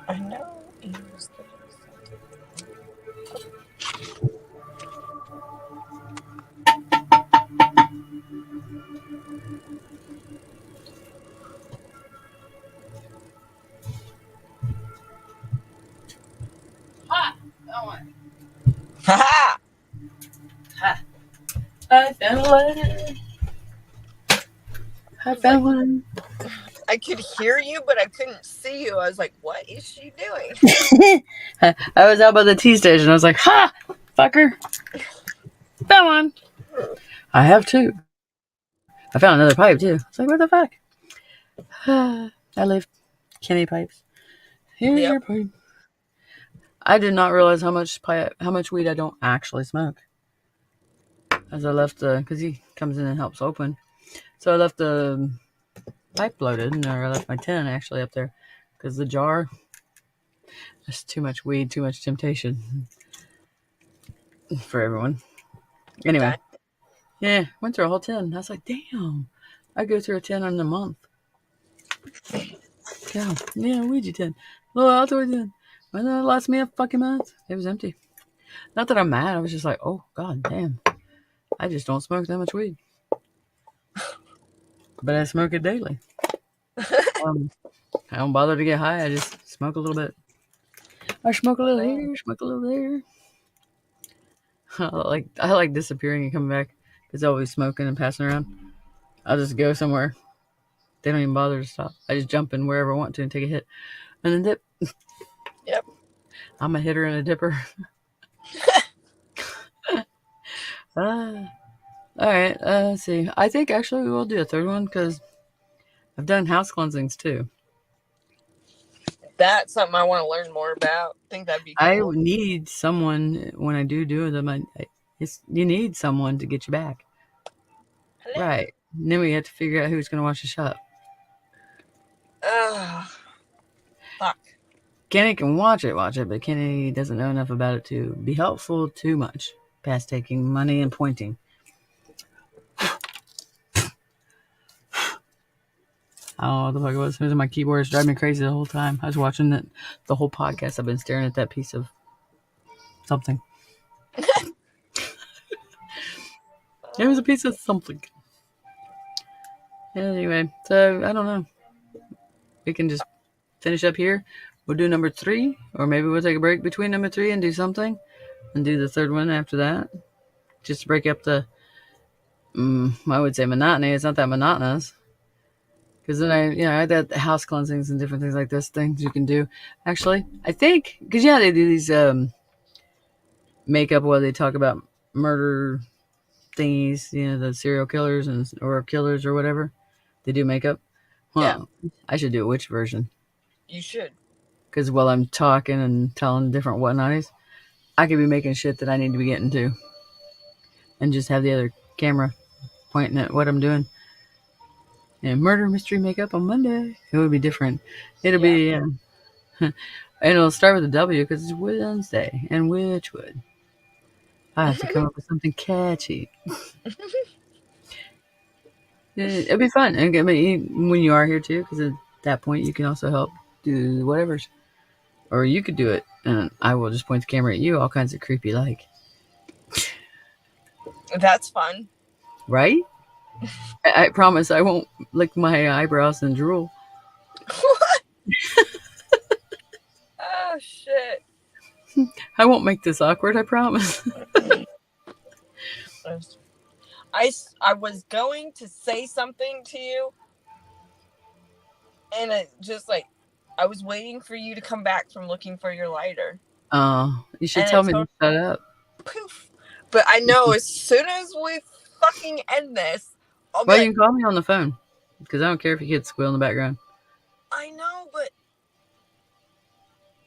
I know it was the Ha! That one. Ha! Ha! I found a letter. I found one. I could hear you, but I couldn't see you. I was like, what is she doing? I was out by the tea station. I was like, ha! Fucker. Found one. I have 2. I found another pipe too. I was like, what the fuck? I left Kenny pipes. Here's your pipe. I did not realize how much weed I don't actually smoke. As I left because he comes in and helps open. So I left the pipe loaded, and I left my tin actually up there because the jar. There's too much weed, too much temptation for everyone. Anyway, yeah, went through a whole tin. I was like, damn, I go through a tin in a month. Yeah, Ouija tin. Little outdoor tin. When that lasts me a fucking month, it was empty. Not that I'm mad. I was just like, oh god damn, I just don't smoke that much weed. But I smoke it daily. I don't bother to get high. I just smoke a little bit. I smoke a little here, smoke a little there. I like disappearing and coming back because they're always smoking and passing around. I'll just go somewhere. They don't even bother to stop. I just jump in wherever I want to and take a hit and then dip. Yep. I'm a hitter and a dipper. All right. Let's see. I think actually we will do a third one because I've done house cleansings too. That's something I want to learn more about. I think that'd be cool. I need someone when I do them. You need someone to get you back. Hello. Right. And then we have to figure out who's going to watch the shop. Fuck. Kenny can watch it, but Kenny doesn't know enough about it to be helpful too much past taking money and pointing. I don't know what the fuck it was. It was on my keyboard. It's driving me crazy the whole time. I was watching it the whole podcast. I've been staring at that piece of something. It was a piece of something. Anyway, so I don't know. We can just finish up here. We'll do number 3, or maybe we'll take a break between number 3 and do something, and do the third one after that, just to break up the, I would say monotony. It's not that monotonous, because then I had the house cleansings and different things like this, things you can do. Actually, I think, because they do these makeup where they talk about murder thingies, the serial killers or killers or whatever. They do makeup. Well, yeah. I should do a witch version. You should. Because while I'm talking and telling different whatnotties, I could be making shit that I need to be getting to. And just have the other camera pointing at what I'm doing. And murder mystery makeup on Monday. It would be different. It'll be... and it'll start with a W because it's Wednesday and Witchwood. I have to come up with something catchy. It'd be fun. And I mean, when you are here too, because at that point you can also help do whatever's, or you could do it, and I will just point the camera at you, all kinds of creepy like. That's fun. Right? I promise I won't lick my eyebrows and drool. What? Oh shit. I won't make this awkward, I promise. I was going to say something to you, and it just like I was waiting for you to come back from looking for your lighter. You should And tell me to shut up. Poof. But I know as soon as we fucking end this, I'll be Well, like, you can call me on the phone, because I don't care if you get squeal in the background. I know, but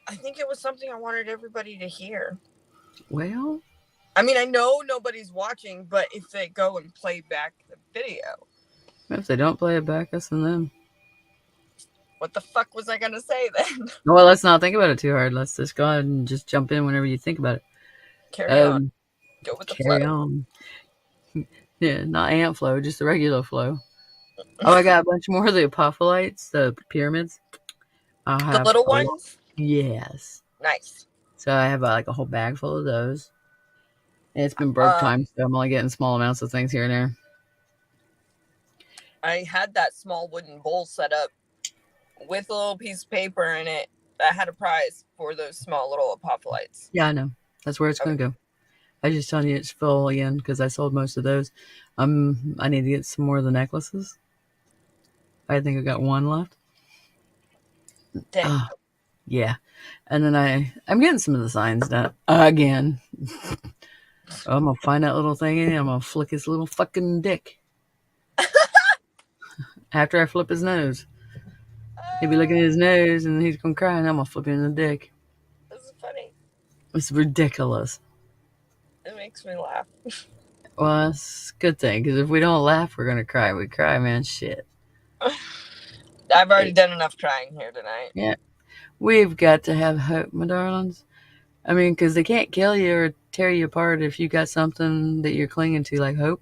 I think it was something I wanted everybody to hear. Well, I mean, I know nobody's watching, but if they go and play back the video, if they don't play it back, that's on them. what the fuck was I gonna say then? Well, let's not think about it too hard. Let's just go ahead and just jump in whenever you think about it. Carry on. Go with the Carry flow. on. Yeah, not ant flow, just the regular flow. Oh, I got a bunch more of the apopholites, the pyramids. I have The little ones? Yes. Nice. So I have like a whole bag full of those. And it's been broke time, so I'm only getting small amounts of things here and there. I had that small wooden bowl set up with a little piece of paper in it that had a prize for those small little apopholites. Yeah, I know. That's where it's going to go. I just telling you it's full again because I sold most of those. I need to get some more of the necklaces. I think I got one left. Dang. Yeah. And then I'm getting some of the signs done again. I'm going to find that little thing and I'm going to flick his little fucking dick. After I flip his nose. He'll be looking at his nose and he's going to cry and I'm going to flip him in the dick. This is funny. It's ridiculous. It makes me laugh. Well, it's a good thing because if we don't laugh, we're going to cry. We cry, man. Shit. I've already done enough crying here tonight. Yeah. We've got to have hope, my darlings. I mean, because they can't kill you or tear you apart if you got something that you're clinging to, like hope.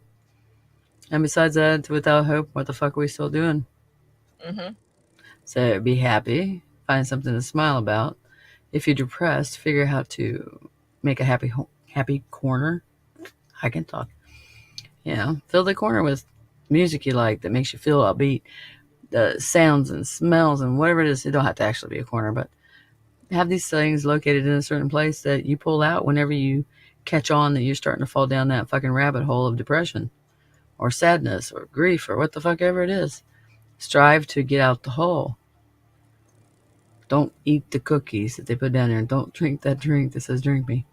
And besides that, without hope, what the fuck are we still doing? Mm-hmm. So be happy. Find something to smile about. If you're depressed, figure out how to make a happy corner. I can talk. Fill the corner with music you like that makes you feel upbeat. The sounds and smells and whatever it is. It don't have to actually be a corner, but have these things located in a certain place that you pull out whenever you catch on that you're starting to fall down that fucking rabbit hole of depression or sadness or grief or what the fuck ever it is. Strive to get out the hole. Don't eat the cookies that they put down there. Don't drink that drink that says drink me.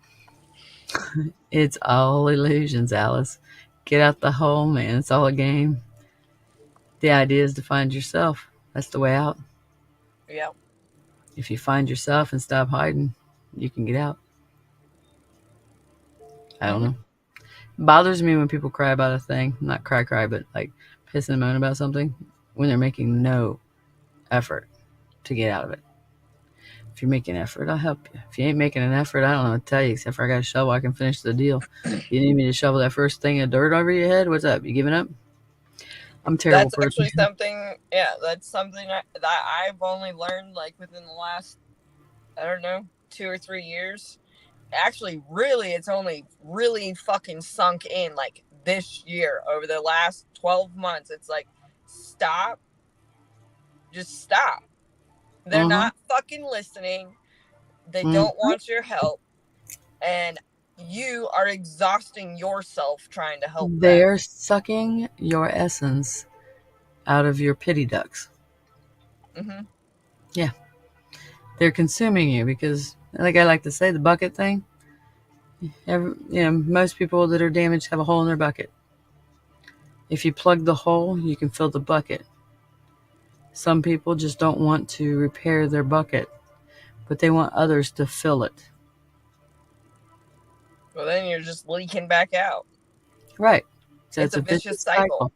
It's all illusions, Alice. Get out the hole, man. It's all a game. The idea is to find yourself. That's the way out. Yeah. If you find yourself and stop hiding, you can get out. I don't know. It bothers me when people cry about a thing. Not cry, but like piss and moan about something when they're making no effort to get out of it. If you're making an effort, I'll help you. If you ain't making an effort, I don't know what to tell you, except for I got a shovel, I can finish the deal. You need me to shovel that first thing of dirt over your head? What's up? You giving up? I'm a terrible That's person. actually something, that's something that I've only learned like within the last, I don't know, 2 or 3 years. Actually, really, it's only really fucking sunk in like this year over the last 12 months. It's like, stop. Just stop. They're not fucking listening. They don't want your help. And you are exhausting yourself trying to help them. They're sucking your essence out of your pity ducts. Mm-hmm. Yeah. They're consuming you because, like I like to say, the bucket thing. Most people that are damaged have a hole in their bucket. If you plug the hole, you can fill the bucket. Some people just don't want to repair their bucket, but they want others to fill it. Well, then you're just leaking back out. Right. So it's a vicious cycle.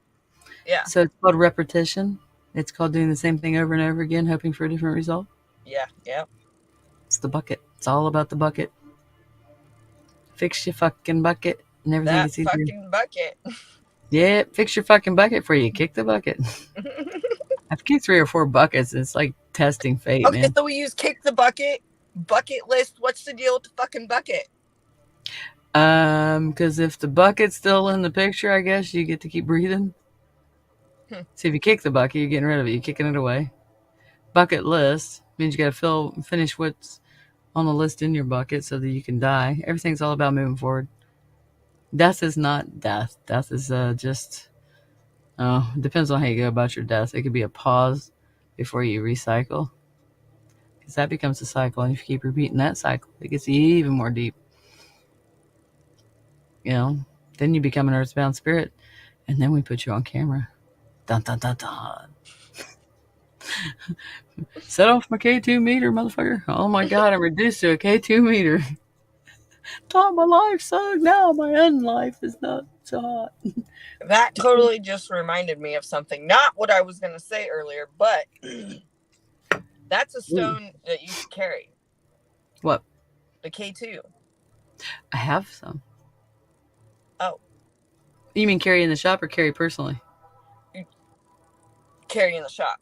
Yeah. So it's called repetition. It's called doing the same thing over and over again, hoping for a different result. Yeah. It's the bucket. It's all about the bucket. Fix your fucking bucket, and everything That gets easier. fucking bucket. Yeah, fix your fucking bucket before you kick the bucket. I've kicked 3 or 4 buckets. It's like testing fate, Okay, man. so we use kick the bucket list. What's the deal with the fucking bucket? Because if the bucket's still in the picture, I guess you get to keep breathing. See, if you kick the bucket, you're getting rid of it. You're kicking it away. Bucket list means you got to finish what's on the list in your bucket so that you can die. Everything's all about moving forward. Death is not death. Death is just, it depends on how you go about your death. It could be a pause before you recycle, because that becomes a cycle. And if you keep repeating that cycle, it gets even more deep. Then you become an earthbound spirit, and then we put you on camera. Dun dun dun dun. Set off my K2 meter, motherfucker. Oh my god, I'm reduced to a K2 meter. Thought my life sucked. Now my end life is not so hot. That totally just reminded me of something. Not what I was going to say earlier, but that's a stone that you should carry. What? The K2. I have some. Oh. You mean carry in the shop or carry personally? Carry in the shop.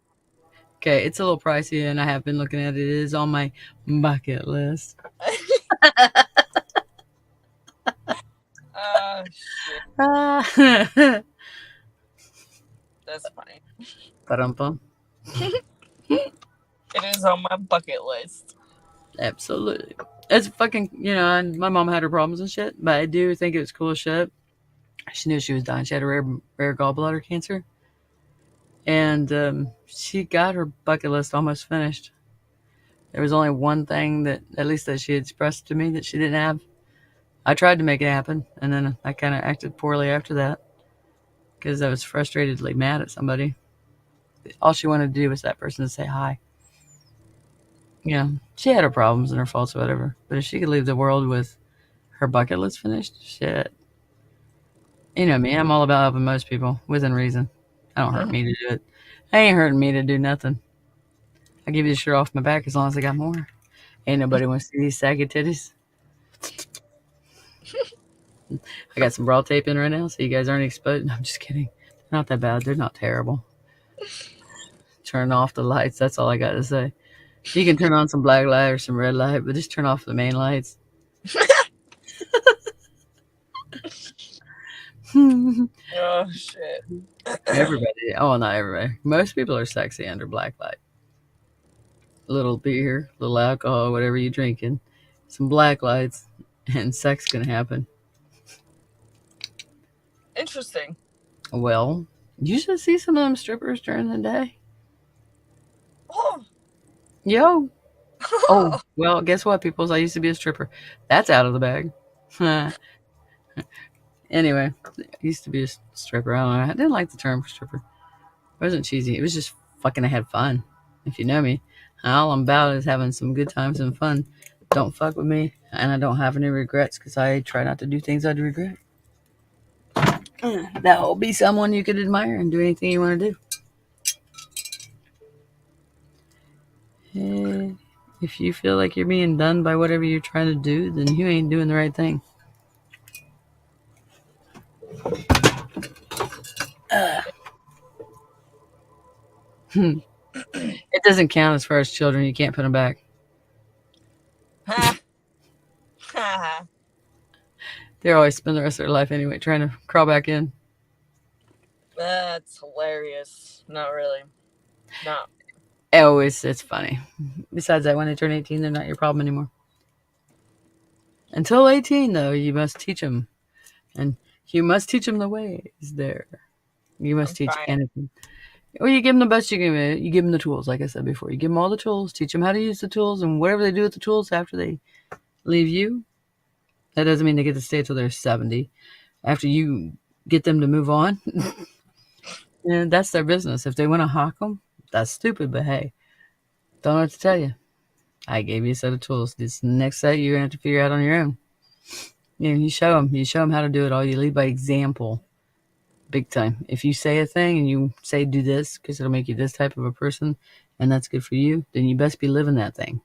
Okay, it's a little pricey, and I have been looking at it. It is on my bucket list. Shit. That's funny. Ba-dum-bum. It is on my bucket list. Absolutely. It's fucking, my mom had her problems and shit, but I do think it was cool as shit. She knew she was dying. She had a rare gallbladder cancer. And she got her bucket list almost finished. There was only one thing that, at least that she had expressed to me, that she didn't have. I tried to make it happen, and then I kind of acted poorly after that because I was frustratedly mad at somebody. All she wanted to do was that person to say hi. She had her problems and her faults or whatever, but if she could leave the world with her bucket list finished, shit. You know me, I'm all about helping most people within reason. I don't hurt me to do it. I ain't hurting me to do nothing. I give you the shirt off my back as long as I got more. Ain't nobody wants to see these saggy titties. I got some bra tape in right now, so you guys aren't exposed. No, I'm just kidding. They're not that bad. They're not terrible. Turn off the lights. That's all I got to say. You can turn on some black light or some red light, but just turn off the main lights. Oh, shit. Everybody. Oh, not everybody. Most people are sexy under black light. A little beer, a little alcohol, whatever you're drinking, some black lights, and sex can happen. Interesting. Well, you should see some of them strippers during the day. Oh. Yo. Oh, well, guess what, peoples? I used to be a stripper. That's out of the bag. Anyway, I used to be a stripper. I don't know. I didn't like the term stripper. It wasn't cheesy. It was just fucking, I had fun. If you know me, all I'm about is having some good times and fun. Don't fuck with me, and I don't have any regrets because I try not to do things I'd regret. That will be someone you could admire and do anything you want to do. If you feel like you're being done by whatever you're trying to do, then you ain't doing the right thing. It doesn't count as far as children. You can't put them back. They're always spend the rest of their life anyway trying to crawl back in. That's hilarious. Not really. No. It's funny. Besides that, when they turn 18, they're not your problem anymore. Until 18, though, you must teach them. And you must teach them the ways there. You must teach anything. Well, you give them the best you can. You give them the tools, like I said before. You give them all the tools, teach them how to use the tools, and whatever they do with the tools after they leave you, that doesn't mean they get to stay till they're 70. After you get them to move on, and that's their business. If they want to hawk them, that's stupid, but hey, don't know what to tell you. I gave you a set of tools. This next set you're going to have to figure out on your own. You show them. You show them how to do it all. You lead by example. Big time. If you say a thing and you say do this because it'll make you this type of a person and that's good for you, then you best be living that thing.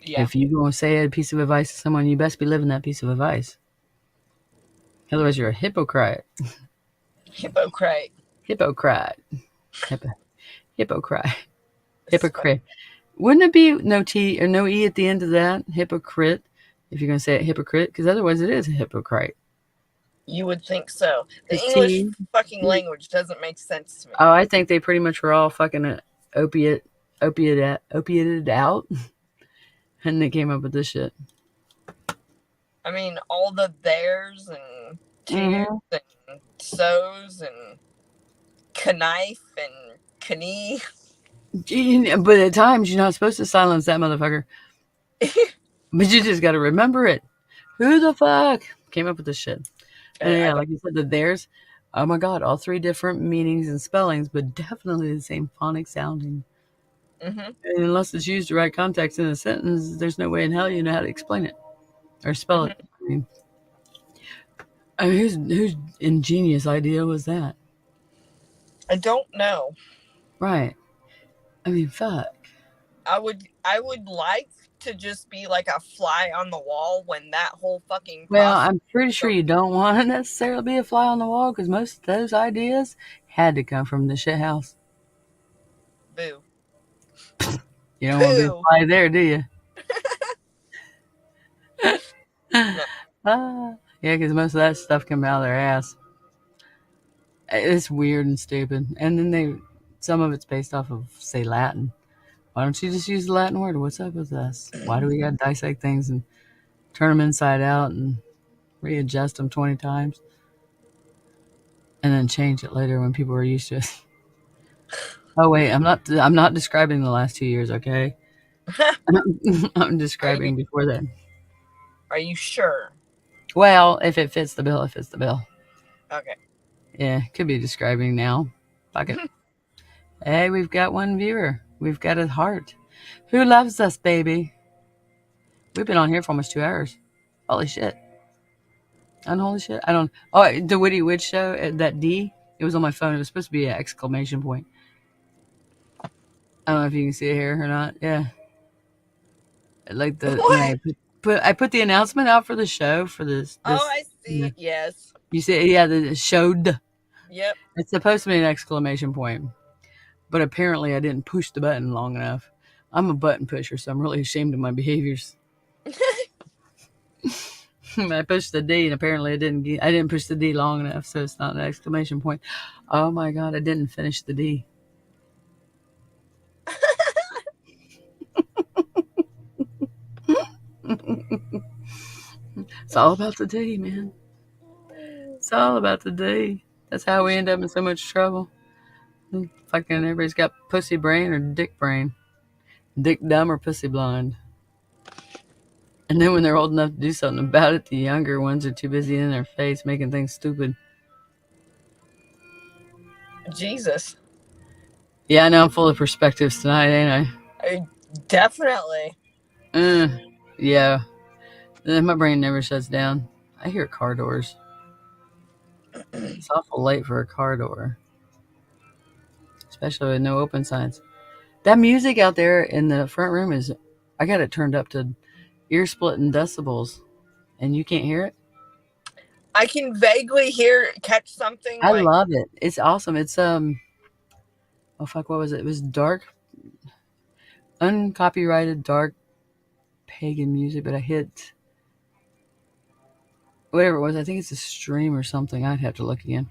Yeah. If you're going to say a piece of advice to someone, you best be living that piece of advice. Otherwise, you're a hypocrite. Hypocrite. Hypocrite. Hypo- Hypocrite. It's funny. Hypocrite. Wouldn't it be no T or no E at the end of that? Hypocrite. If you're going to say it, hypocrite, because otherwise it is a hypocrite. You would think so. The Because English T. fucking language doesn't make sense to me. Oh, I think they pretty much were all fucking opiated out, and they came up with this shit. I mean, all the theirs and twos Mm-hmm. and so's and knife and knee. But at times you're not supposed to silence that motherfucker. But you just got to remember it. Who the fuck came up with this shit? And yeah, like you said, the theirs. Oh my god, all three different meanings and spellings, but definitely the same phonic sounding. Mm-hmm. And unless it's used the right context in a sentence, there's no way in hell you know how to explain it or spell it. I mean, whose ingenious idea was that? I don't know. Right. I mean, fuck. I would like to just be like a fly on the wall when that whole fucking Well, process. I'm pretty sure you don't want to necessarily be a fly on the wall because most of those ideas had to come from the shit house. Boo. You don't want to be a fly there, do you? No. Yeah, because most of that stuff comes out of their ass. It's weird and stupid. And then some of it's based off of, say, Latin. Why don't you just use the Latin word? What's up with us? Why do we got to dissect things and turn them inside out and readjust them 20 times? And then change it later when people are used to it. Oh wait, I'm not describing the last 2 years, okay? I'm describing before then. Are you sure? Well, if it fits the bill, it fits the bill. Okay. Yeah, could be describing now. Fuck it. Hey, we've got one viewer. We've got a heart. Who loves us, baby? We've been on here for almost 2 hours. Holy shit. Unholy shit. I don't. Oh, the Witty Wytch show, that D, it was on my phone. It was supposed to be an exclamation point. I don't know if you can see it here or not. Yeah. Like I put the announcement out for the show for this. Oh, I see. Yes. You see, yeah, the showed. Yep. It's supposed to be an exclamation point, but apparently I didn't push the button long enough. I'm a button pusher, so I'm really ashamed of my behaviors. I pushed the D, and apparently I didn't push the D long enough, so it's not an exclamation point. Oh my god, I didn't finish the D. It's all about the D, man. It's all about the D. That's how we end up in so much trouble. Fucking everybody's got pussy brain or dick brain. Dick dumb or pussy blind. And then when they're old enough to do something about it, the younger ones are too busy in their face making things stupid. Jesus. Yeah, I know I'm full of perspectives tonight, ain't I definitely. Yeah. My brain never shuts down. I hear car doors. It's awful late for a car door. Especially with no open signs. That music out there in the front room I got it turned up to ear-splitting decibels. And you can't hear it? I can vaguely catch something. I love it. It's awesome. It's, oh fuck, what was it? It was dark, uncopyrighted, dark, pagan music, but I hit whatever it was. I think it's a stream or something. I'd have to look again.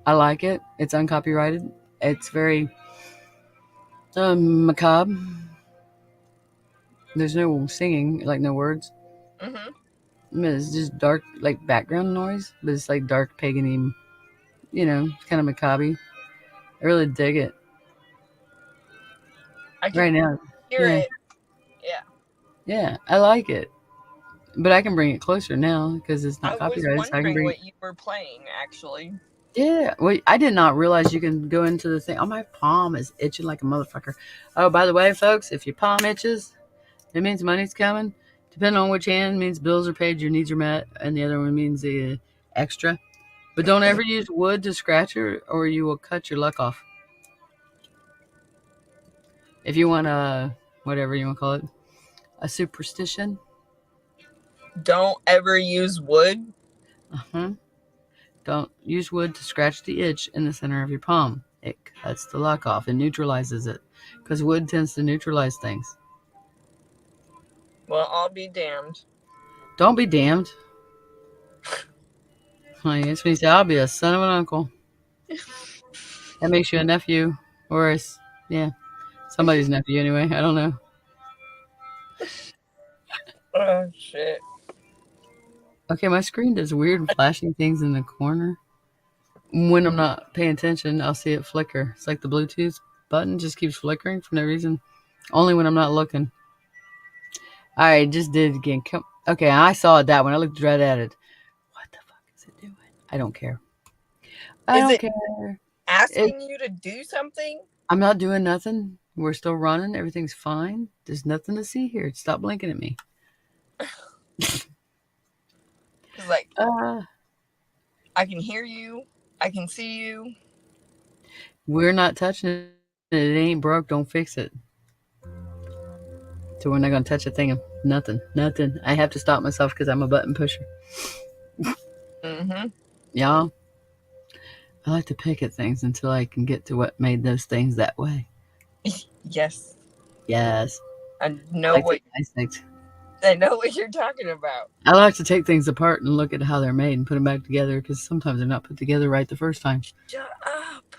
I like it. It's uncopyrighted. It's very macabre. There's no singing, like no words. It's just dark, like background noise, but it's like dark pagan-y, it's kind of macabre. I really dig it. I can right now. hear it. Yeah. Yeah, I like it. But I can bring it closer now because it's not copyrighted. I was wondering what you were playing, actually. Yeah, well, I did not realize you can go into the thing. Oh, my palm is itching like a motherfucker. Oh, by the way, folks, if your palm itches, it means money's coming. Depending on which hand, means bills are paid, your needs are met, and the other one means the extra. But don't ever use wood to scratch it, or you will cut your luck off. If you want whatever you want to call it, A superstition. Don't ever use wood. Don't use wood to scratch the itch in the center of your palm. It cuts the luck off and neutralizes it, because wood tends to neutralize things. Well, I'll be damned. Don't be damned. I guess when you say, I'll be a son of an uncle. That makes you a nephew. Or somebody's nephew anyway. I don't know. Oh, shit. Okay, my screen does weird flashing things in the corner. When I'm not paying attention, I'll see it flicker. It's like the Bluetooth button just keeps flickering for no reason. Only when I'm not looking. I just did it again. Okay, I saw it that one. I looked right at it. What the fuck is it doing? I don't care. I don't care. Asking you to do something? I'm not doing nothing. We're still running. Everything's fine. There's nothing to see here. Stop blinking at me. It's like, I can hear you. I can see you. We're not touching it. It ain't broke. Don't fix it. So we're not going to touch a thing of nothing. Nothing. I have to stop myself because I'm a button pusher. Mm-hmm. Y'all, I like to pick at things until I can get to what made those things that way. Yes. Yes. I know what you're talking about. I like to take things apart and look at how they're made and put them back together, because sometimes they're not put together right the first time. Shut up.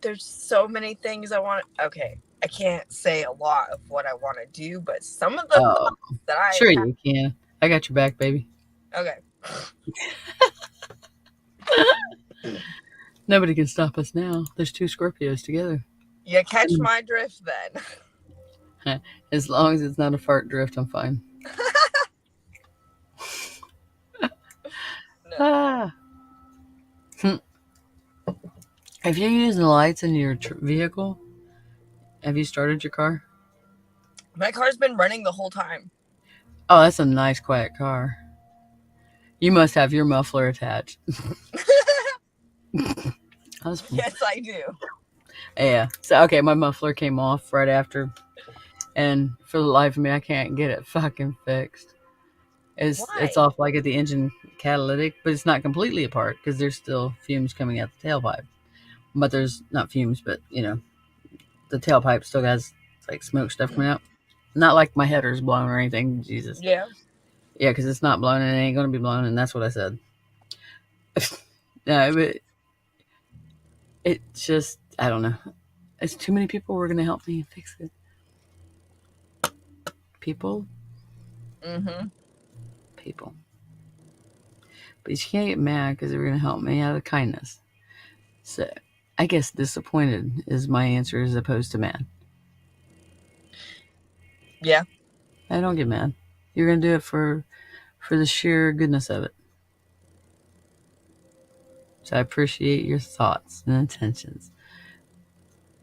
There's so many things I want. Okay, I can't say a lot of what I want to do, but some of the thoughts that I sure you can. I got your back, baby. Okay. Nobody can stop us now. There's 2 Scorpios together. You catch my drift then. As long as it's not a fart drift, I'm fine. No. If you're using lights in your vehicle, have you started your car? My car's been running the whole time. Oh, that's a nice, quiet car. You must have your muffler attached. Yes, I do. Yeah. So, okay, my muffler came off right after, and for the life of me, I can't get it fucking fixed. It's off like at the engine catalytic, but it's not completely apart because there's still fumes coming out the tailpipe. But there's not fumes, but the tailpipe still has like smoke stuff coming out. Not like my header's blown or anything. Jesus. Yeah. Yeah, because it's not blown and it ain't gonna be blown, and that's what I said. No, but it's just, I don't know. It's too many people who are gonna help me fix it. People. Mm-hmm. People. But you can't get mad because they're gonna help me out of kindness. So I guess disappointed is my answer as opposed to mad. Yeah. I don't get mad. You're gonna do it for the sheer goodness of it. So I appreciate your thoughts and intentions.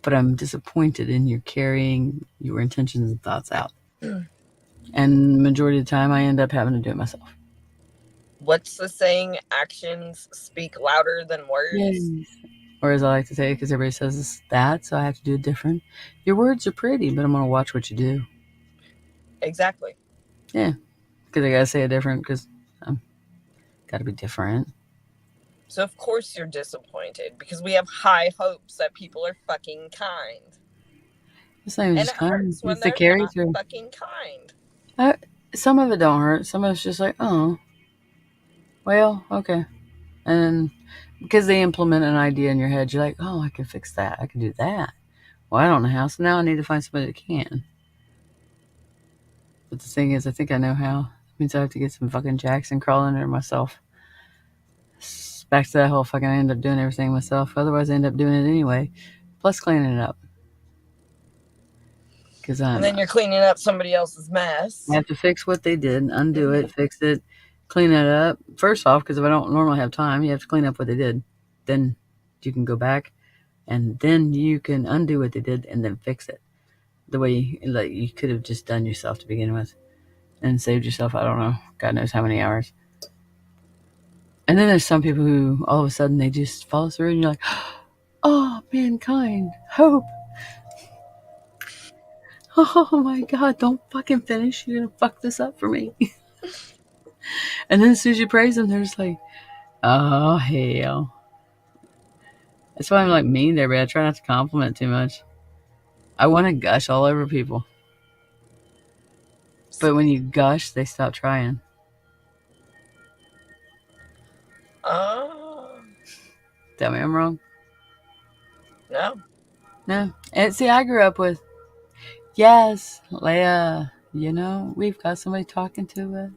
But I'm disappointed in your carrying your intentions and thoughts out. And the majority of the time I end up having to do it myself. What's the saying? Actions speak louder than words. Yes. Or as I like to say, because everybody says it's that, so I have to do it different. Your words are pretty, but I'm going to watch what you do. Exactly. Yeah. Because I got to say it different, because I'm got to be different. So of course you're disappointed, because we have high hopes that people are fucking kind. It's not even and just it kind. hurts when It's the they're carry not through. fucking kind. Some of it don't hurt. Some of it's just like, oh, well, okay. And because they implement an idea in your head, you're like, oh, I can fix that. I can do that. Well, I don't know how, so now I need to find somebody that can. But the thing is, I think I know how. It means I have to get some fucking jacks and crawl under myself. Back to that whole fucking, I end up doing everything myself. Otherwise, I end up doing it anyway. Plus cleaning it up. And then you're cleaning up somebody else's mess. I have to fix what they did, undo it, fix it, clean it up. First off, because if I don't normally have time, you have to clean up what they did. Then you can go back, and then you can undo what they did and then fix it. The way like you could have just done yourself to begin with and saved yourself, I don't know, God knows how many hours. And then there's some people who all of a sudden they just follow through and you're like, oh, mankind, hope. oh my God, don't fucking finish. You're going to fuck this up for me. And then as soon as you praise them, they're just like, oh, hell. That's why I'm like mean to everybody. I try not to compliment too much. I want to gush all over people. But when you gush, they stop trying. Oh. Tell me I'm wrong? No. No. And see, I grew up with, yes, Leia, we've got somebody talking to us.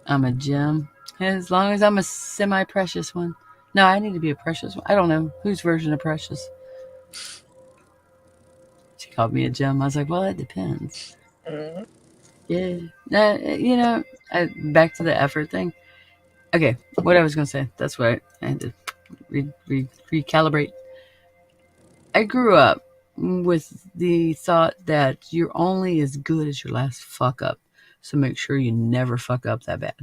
I'm a gem. As long as I'm a semi-precious one. No, I need to be a precious one. I don't know. Whose version of precious? She called me a gem. I was like, well, it depends. Mm. Yeah. Back to the effort thing. Okay, what I was going to say. That's what I had to recalibrate. I grew up with the thought that you're only as good as your last fuck up. So make sure you never fuck up that bad.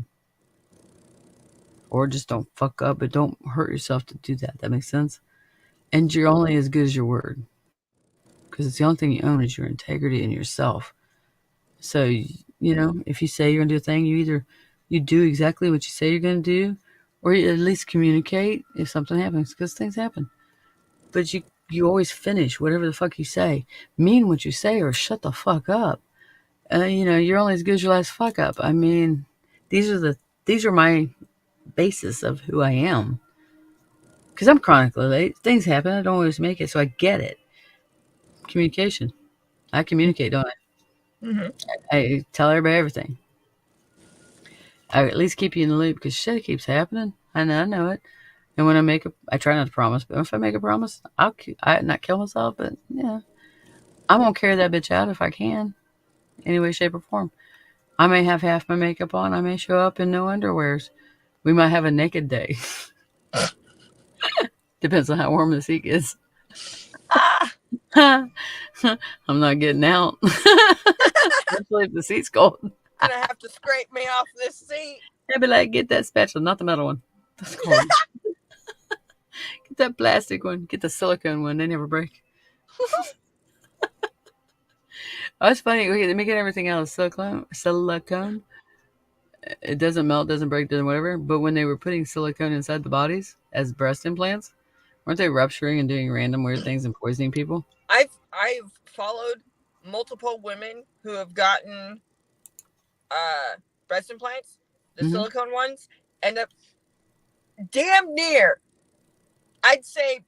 Or just don't fuck up, but don't hurt yourself to do that. That makes sense? And you're only as good as your word. Because it's the only thing you own is your integrity and yourself. So, if you say you're going to do a thing, you do exactly what you say you're going to do, or you at least communicate if something happens, because things happen. But you always finish whatever the fuck you say. Mean what you say or shut the fuck up. You're only as good as your last fuck up. I mean, these are my basis of who I am. Because I'm chronically late. Things happen. I don't always make it, so I get it. Communication. I communicate, don't I? Mm-hmm. I tell everybody everything. I at least keep you in the loop because shit keeps happening. I know it. And when I try not to promise, but if I make a promise, I not kill myself, but yeah, I'm gonna carry that bitch out if I can, any way, shape, or form. I may have half my makeup on. I may show up in no underwears. We might have a naked day. Depends on how warm the seat is. Ah. I'm not getting out, especially if the seat's cold. Gonna have to scrape me off this seat. They'd be like, get that spatula, not the metal one. That's cold. Get that plastic one. Get the silicone one. They never break. Oh, it's funny. Okay, they're making everything out of silicone. It doesn't melt, doesn't break, doesn't whatever. But when they were putting silicone inside the bodies as breast implants, weren't they rupturing and doing random weird things and poisoning people? I've followed multiple women who have gotten breast implants, the silicone ones, end up damn near, I'd say,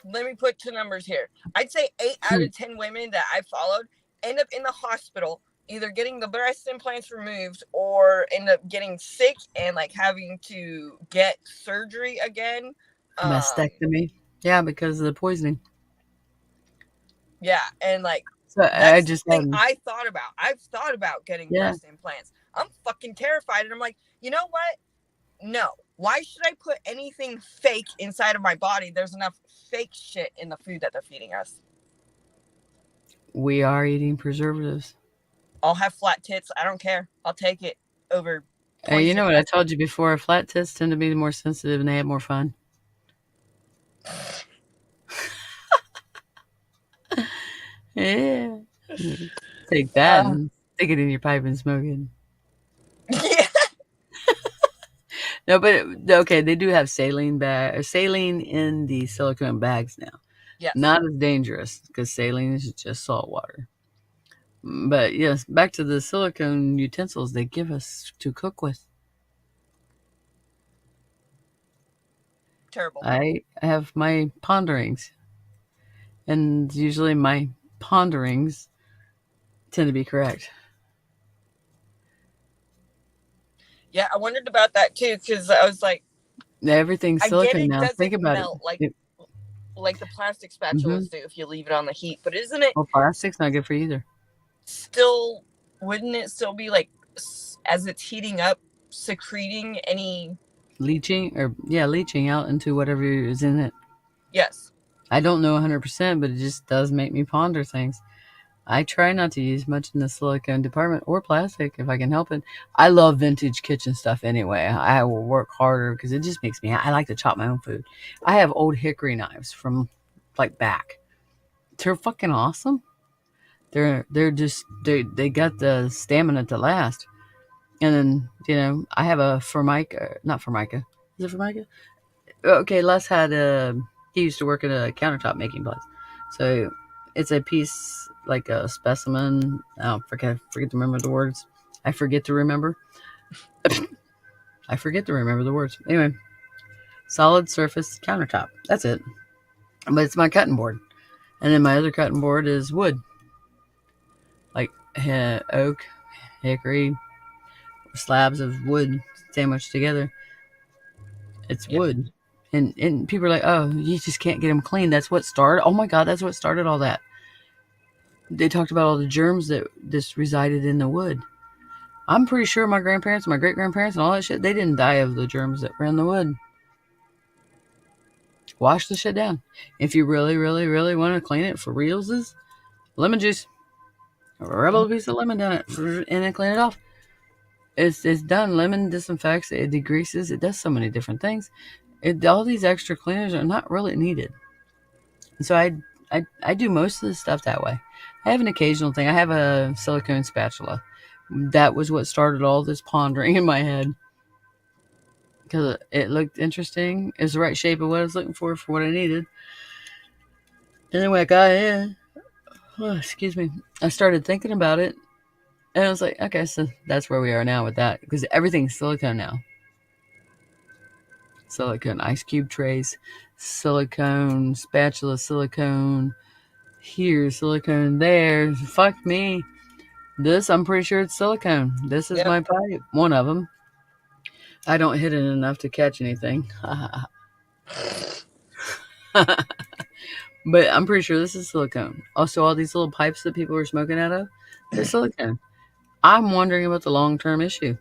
let me put two numbers here. I'd say 8 out of 10 women that I followed end up in the hospital, either getting the breast implants removed or end up getting sick and like having to get surgery again. Mastectomy. Yeah, because of the poisoning. Yeah, and like so that's the thing I thought about. I've thought about getting breast implants. I'm fucking terrified, and I'm like, you know what? No. Why should I put anything fake inside of my body? There's enough fake shit in the food that they're feeding us. We are eating preservatives. I'll have flat tits. I don't care. I'll take it over. You know what I told you before? Flat tits tend to be more sensitive and they have more fun. Yeah. Take that and stick it in your pipe and smoke it. Yeah. No, but okay, they do have saline in the silicone bags now. Yes. Not as dangerous because saline is just salt water. But yes, back to the silicone utensils they give us to cook with. Terrible. I have my ponderings. And usually my ponderings tend to be correct. Yeah, I wondered about that too because I was like, everything's silicone now. Think about melt it. Like the plastic spatulas do if you leave it on the heat, but isn't it? Well, plastic's not good for you either. Still, wouldn't it still be like as it's heating up, secreting any leaching out into whatever is in it? Yes. I don't know 100%, but it just does make me ponder things. I try not to use much in the silicone department or plastic if I can help it. I love vintage kitchen stuff anyway. I will work harder because it just makes me, I like to chop my own food. I have old hickory knives from like back they're fucking awesome. They're just they got the stamina to last. And then, you know, I have a Formica, not Formica. Is it Formica? Okay, Les had he used to work at a countertop making place. So it's a piece like a specimen. I forget to remember the words. I forget to remember. I forget to remember the words. Anyway, solid surface countertop. That's it. But it's my cutting board. And then my other cutting board is wood. Like oak, hickory, slabs of wood sandwiched together. It's wood. And people are like, oh, you just can't get them clean. That's what started. Oh my God, that's what started all that. They talked about all the germs that just resided in the wood. I'm pretty sure my grandparents, my great grandparents, and all that shit, they didn't die of the germs that were in the wood. Wash the shit down. If you really, really, really want to clean it for realses, lemon juice. Rub a piece of lemon down it and then clean it off. It's done. Lemon disinfects, it degreases, it does so many different things. All these extra cleaners are not really needed. And so I do most of the stuff that way. I have an occasional thing. I have a silicone spatula. That was what started all this pondering in my head. Because it looked interesting. It was the right shape of what I was looking for what I needed. And then when I got in, excuse me, I started thinking about it. And I was like, okay, so that's where we are now with that. Because everything's silicone now. Silicone ice cube trays, silicone spatula, silicone here, silicone there. Fuck me. This, I'm pretty sure it's silicone. This is my pipe. One of them. I don't hit it enough to catch anything. But I'm pretty sure this is silicone. Also, all these little pipes that people are smoking out of, they're silicone. I'm wondering about the long-term issue.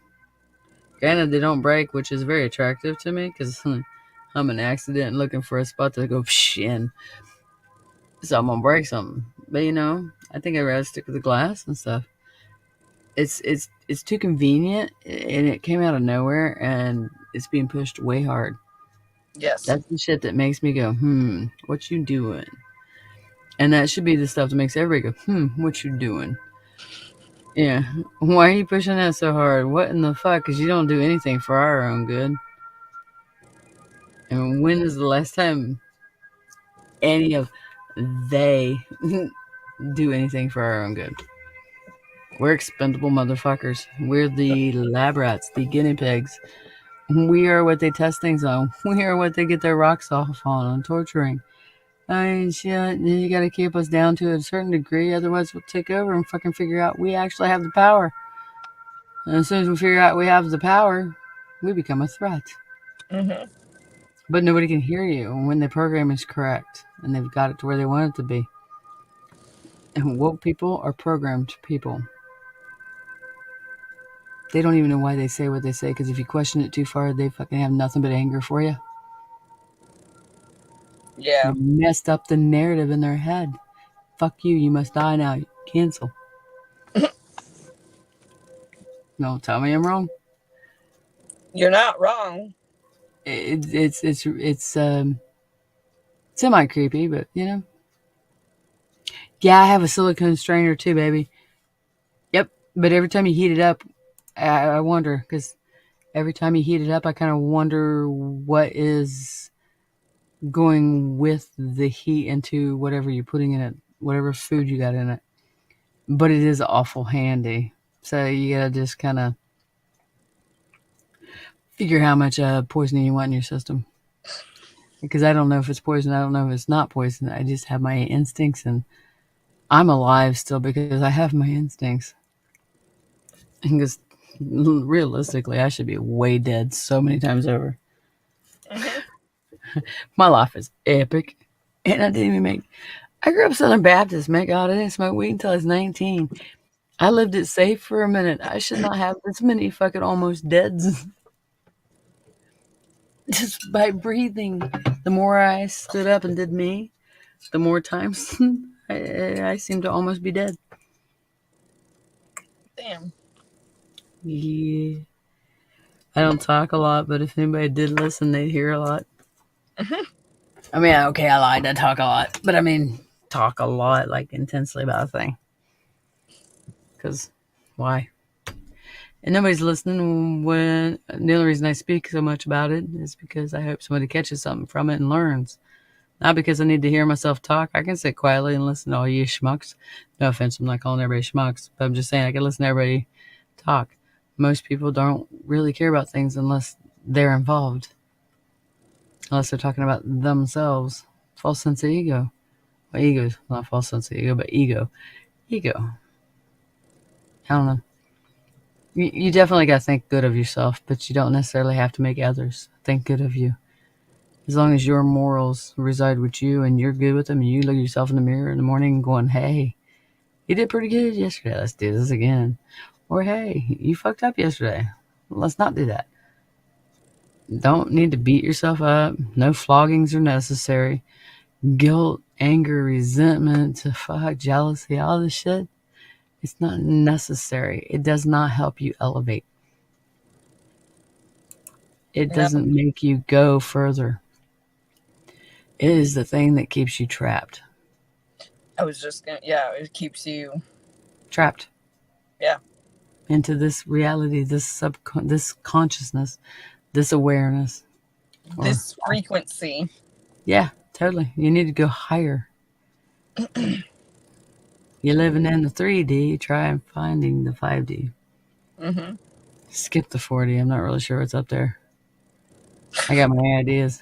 Granted, they don't break, which is very attractive to me because I'm an accident looking for a spot to go in. So I'm gonna break something. But you know, I think I'd rather stick with the glass and stuff. It's too convenient, and it came out of nowhere, and it's being pushed way hard. Yes. That's the shit that makes me go, what you doing? And that should be the stuff that makes everybody go, what you doing? Yeah. Why are you pushing that so hard? What in the fuck? Because you don't do anything for our own good. And when is the last time any of they do anything for our own good? We're expendable motherfuckers. We're the lab rats, the guinea pigs. We are what they test things on. We are what they get their rocks off on torturing. I mean, shit, you gotta keep us down to a certain degree, otherwise we'll take over and fucking figure out we actually have the power. And as soon as we figure out we have the power, we become a threat. Mm-hmm. But nobody can hear you when the program is correct and they've got it to where they want it to be. And woke people are programmed people. They don't even know why they say what they say, because if you question it too far, they fucking have nothing but anger for you. Yeah. You messed up the narrative in their head. Fuck you, you must die now. Cancel. No, tell me I'm wrong. You're not wrong. It's semi creepy, but you know. Yeah, I have a silicone strainer too, baby. Yep, but every time you heat it up, I wonder, because every time you heat it up, I kind of wonder what is going with the heat into whatever you're putting in it, whatever food you got in it. But it is awful handy. So you gotta just kind of figure how much poisoning you want in your system. Because I don't know if it's poison, I don't know if it's not poison. I just have my instincts, and I'm alive still because I have my instincts. Because realistically, I should be way dead so many times over. Mm-hmm. My life is epic. And I didn't even make... I grew up Southern Baptist. My God, I didn't smoke weed until I was 19. I lived it safe for a minute. I should not have this many fucking almost deads. Just by breathing. The more I stood up and did me, the more times I seem to almost be dead. Damn. Yeah. I don't talk a lot, but if anybody did listen, they'd hear a lot. Mm-hmm. I mean, okay, I lied. I talk a lot. But I mean, talk a lot, like intensely about a thing. Because why? And nobody's listening when the only reason I speak so much about it is because I hope somebody catches something from it and learns. Not because I need to hear myself talk. I can sit quietly and listen to all you schmucks. No offense, I'm not calling everybody schmucks, but I'm just saying I can listen to everybody talk. Most people don't really care about things unless they're involved. Unless they're talking about themselves. False sense of ego. Well, ego, not false sense of ego, but ego. Ego. I don't know. You definitely got to think good of yourself, but you don't necessarily have to make others think good of you. As long as your morals reside with you and you're good with them, and you look at yourself in the mirror in the morning going, hey, you did pretty good yesterday. Let's do this again. Or, hey, you fucked up yesterday. Let's not do that. Don't need to beat yourself up. No floggings are necessary. Guilt, anger, resentment, fuck, jealousy, all this shit. It's not necessary. It does not help you elevate. It doesn't make you go further. It is the thing that keeps you trapped. I was just gonna, it keeps you trapped. Yeah. Into this reality, this consciousness, this awareness. This frequency. Yeah, totally. You need to go higher. You're living in the 3D, try finding the 5D. Mm-hmm. Skip the 4D. I'm not really sure what's up there. I got my ideas.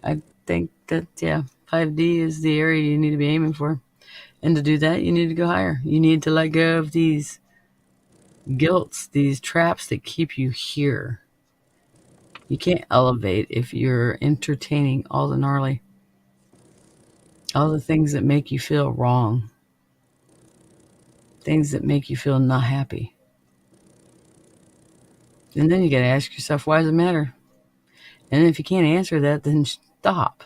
I think that, 5D is the area you need to be aiming for. And to do that, you need to go higher. You need to let go of these guilts, these traps that keep you here. You can't elevate if you're entertaining all the gnarly, all the things that make you feel wrong, things that make you feel not happy. And then you got to ask yourself, why does it matter? And if you can't answer that, then stop.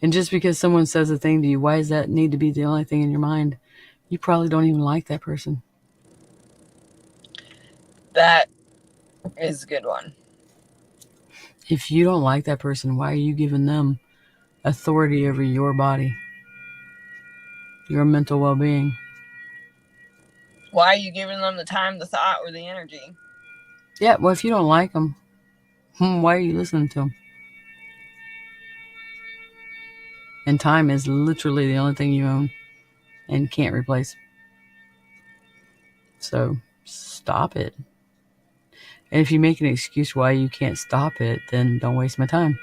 And just because someone says a thing to you, why does that need to be the only thing in your mind? You probably don't even like that person. That is a good one. If you don't like that person, why are you giving them authority over your body, your mental well-being? Why are you giving them the time, the thought, or the energy? Yeah, well, if you don't like them, why are you listening to them? And time is literally the only thing you own and can't replace. So stop it. And if you make an excuse why you can't stop it, then don't waste my time.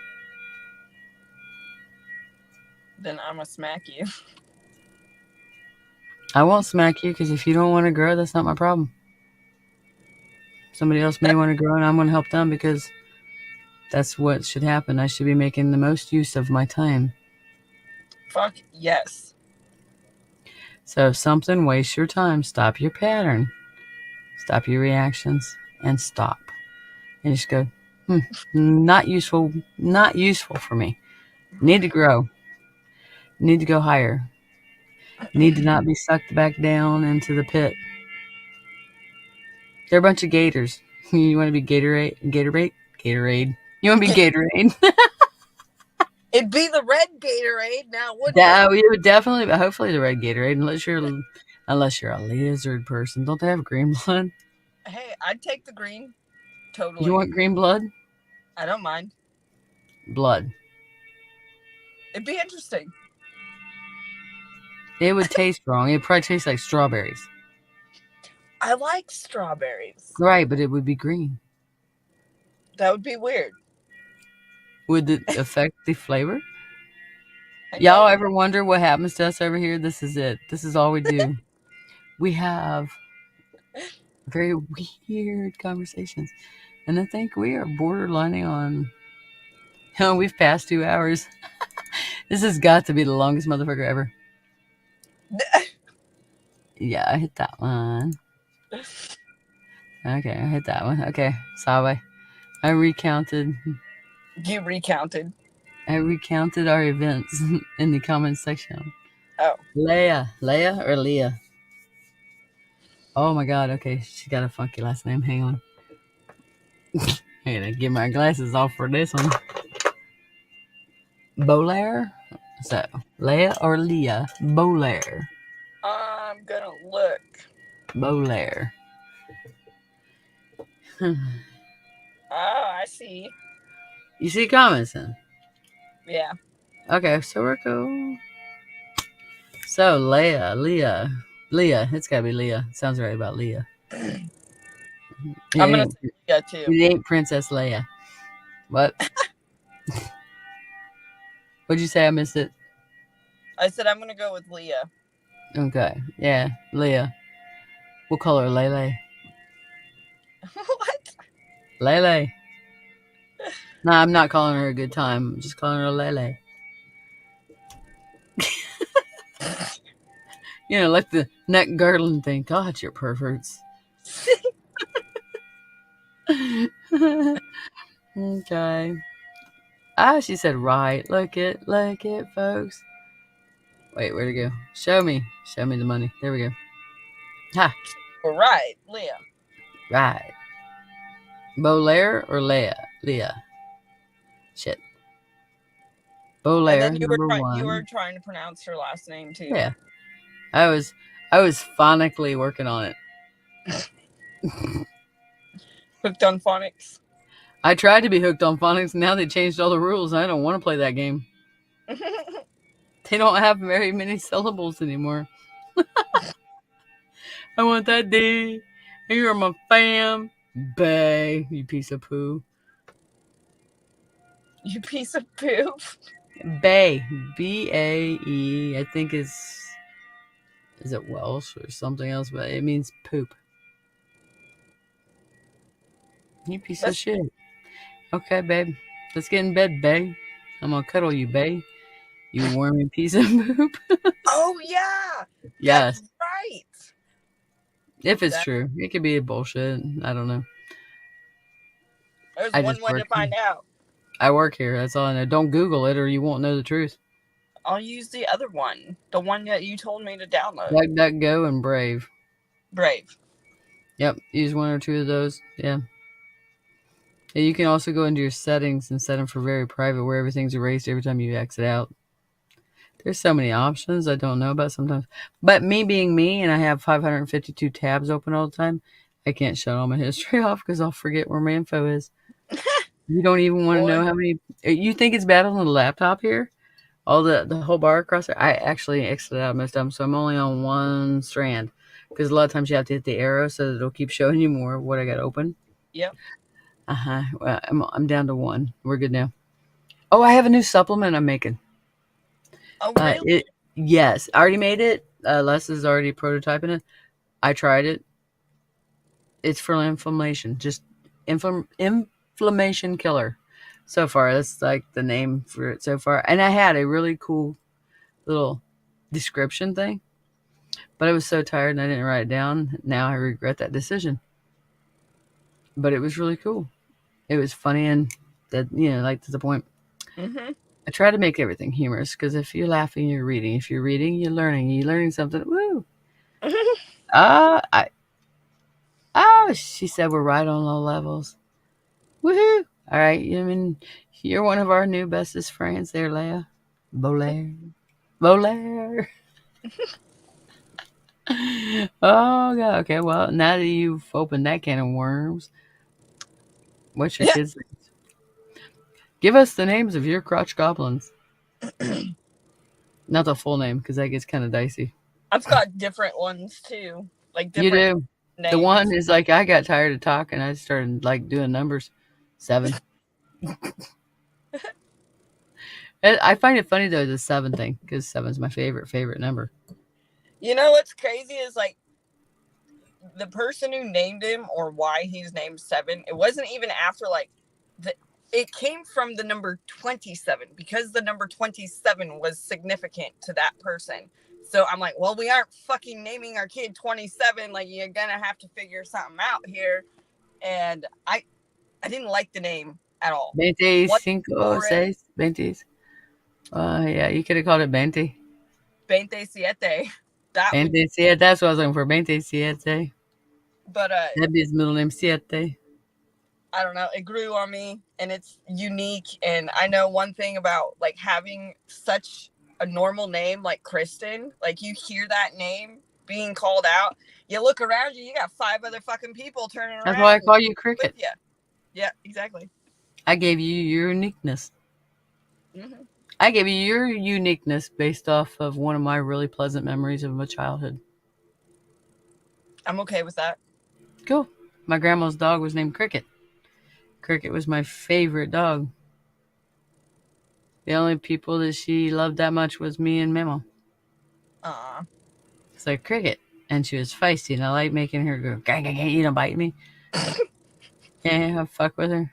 Then I'm going to smack you. I won't smack you because if you don't want to grow, that's not my problem. Somebody else may want to grow and I'm going to help them because that's what should happen. I should be making the most use of my time. Fuck yes. So if something wastes your time, stop your pattern. Stop your reactions and stop. And just go, not useful for me. Need to grow. Need to go higher. Need to not be sucked back down into the pit. They're a bunch of gators. You want to be Gatorade? You want to be Gatorade? It'd be the red Gatorade now, wouldn't it? You would definitely, hopefully the red Gatorade, unless you're a lizard person. Don't they have green blood? Hey, I'd take the green. Totally. You want green blood? I don't mind. Blood. It'd be interesting. It would taste wrong. It'd probably taste like strawberries. I like strawberries. Right, but it would be green. That would be weird. Would it affect the flavor? Y'all ever wonder what happens to us over here? This is it. This is all we do. We have very weird conversations. And I think we are borderlining on... we've passed 2 hours. This has got to be the longest motherfucker ever. Yeah, I hit that one. Okay, I hit that one. Okay, sorry. I recounted. You recounted. I recounted our events in the comments section. Oh. Leah or Leah? Oh my god, okay. She got a funky last name. Hang on. I gotta get my glasses off for this one. Bolaire? So, Leia or Leah? Bolaire. I'm gonna look. Bolaire. Oh, I see. You see comments then? Yeah. Okay, so we're cool. So, Leah. It's gotta be Leah. Sounds right about Leah. I'm It gonna ain't, say yeah too. it ain't Princess Leia. What? What'd you say? I missed it. I said I'm gonna go with Leah. Okay. Yeah, Leah. We'll call her Lele. What? Lele. No, I'm not calling her a good time. I'm just calling her Lele. You know, like the neck girdling thing. God, you're perverts. Okay. Ah, she said right. Look it, folks. Wait, where'd it go? Show me the money. There we go. Ha, All right, Leah. right. Bolaire or Leah? Leah. Shit. And Bolaire, then number you were one. trying to pronounce her last name too. Yeah, I was phonically working on it. Hooked on phonics. I tried to be hooked on phonics. Now they changed all the rules. I don't want to play that game. They don't have very many syllables anymore. I want that D. You're my fam. Bay, you piece of poo. You piece of poop. Bay. B-A-E. I think is it Welsh or something else, but it means poop. You piece of shit. Okay, babe. Let's get in bed, babe. I'm gonna cuddle you, babe. You wormy piece of poop. Oh yeah. Yes. That's right. If it's true. It could be bullshit. I don't know. There's I one just way work to find out. I work here. That's all I know. Don't Google it or you won't know the truth. I'll use the other one. The one that you told me to download. DuckDuckGo and Brave. Brave. Yep. Use one or two of those. Yeah. And you can also go into your settings and set them for very private where everything's erased every time you exit out. There's so many options I don't know about sometimes. But me being me and I have 552 tabs open all the time, I can't shut all my history off because I'll forget where my info is. You don't even want to know how many. You think it's bad on the laptop here? All the whole bar across there? I actually exited out most of them, so I'm only on one strand. Because a lot of times you have to hit the arrow so that it'll keep showing you more of what I got open. Yep. Well, I'm down to one. We're good now. Oh, I have a new supplement I'm making. Oh, really? Yes, I already made it. Les is already prototyping it. I tried it. It's for inflammation. Just inflammation killer. So far, that's like the name for it so far. And I had a really cool little description thing, but I was so tired and I didn't write it down. Now I regret that decision. But it was really cool. It was funny and that like to the point. Mm-hmm. I try to make everything humorous because if you're laughing, you're reading. If you're reading, you're learning. You're learning something. Woo! She said we're right on all levels. Woohoo! All right, I mean, you're one of our new bestest friends there, Leia. Bolaire. Bolaire. Oh, God. Okay, well, now that you've opened that can of worms, what's your kids' names? Give us the names of your crotch goblins. Not the full name, because that gets kind of dicey. I've got different ones, too. Like, You different do. names. The one is like, I got tired of talking. I started, like, doing numbers. 7. I find it funny, though, the 7 thing, because 7's my favorite number. You know what's crazy is, like, the person who named him or why he's named 7, it wasn't even after, like, it came from the number 27 because the number 27 was significant to that person. So I'm like, well, we aren't fucking naming our kid 27. Like, you're gonna have to figure something out here. And I didn't like the name at all. 25, 6, 20. Yeah, you could have called it 20. 27. That 27, that's what I was looking for. 27. But That'd be his middle name, Siete. I don't know, it grew on me, and it's unique. And I know one thing about like having such a normal name like Kristen, like you hear that name being called out, you look around you, you got 5 other fucking people turning That's why I around call you with Cricket. you. Yeah, exactly. I gave you your uniqueness. Mm-hmm. I gave you your uniqueness based off of one of my really pleasant memories of my childhood. I'm okay with that. Cool. My grandma's dog was named Cricket. Cricket was my favorite dog. The only people that she loved that much was me and Mama. Aw. So Cricket. And she was feisty, and I like making her go, gang, gang, gang, you don't bite me. Yeah, I fuck with her.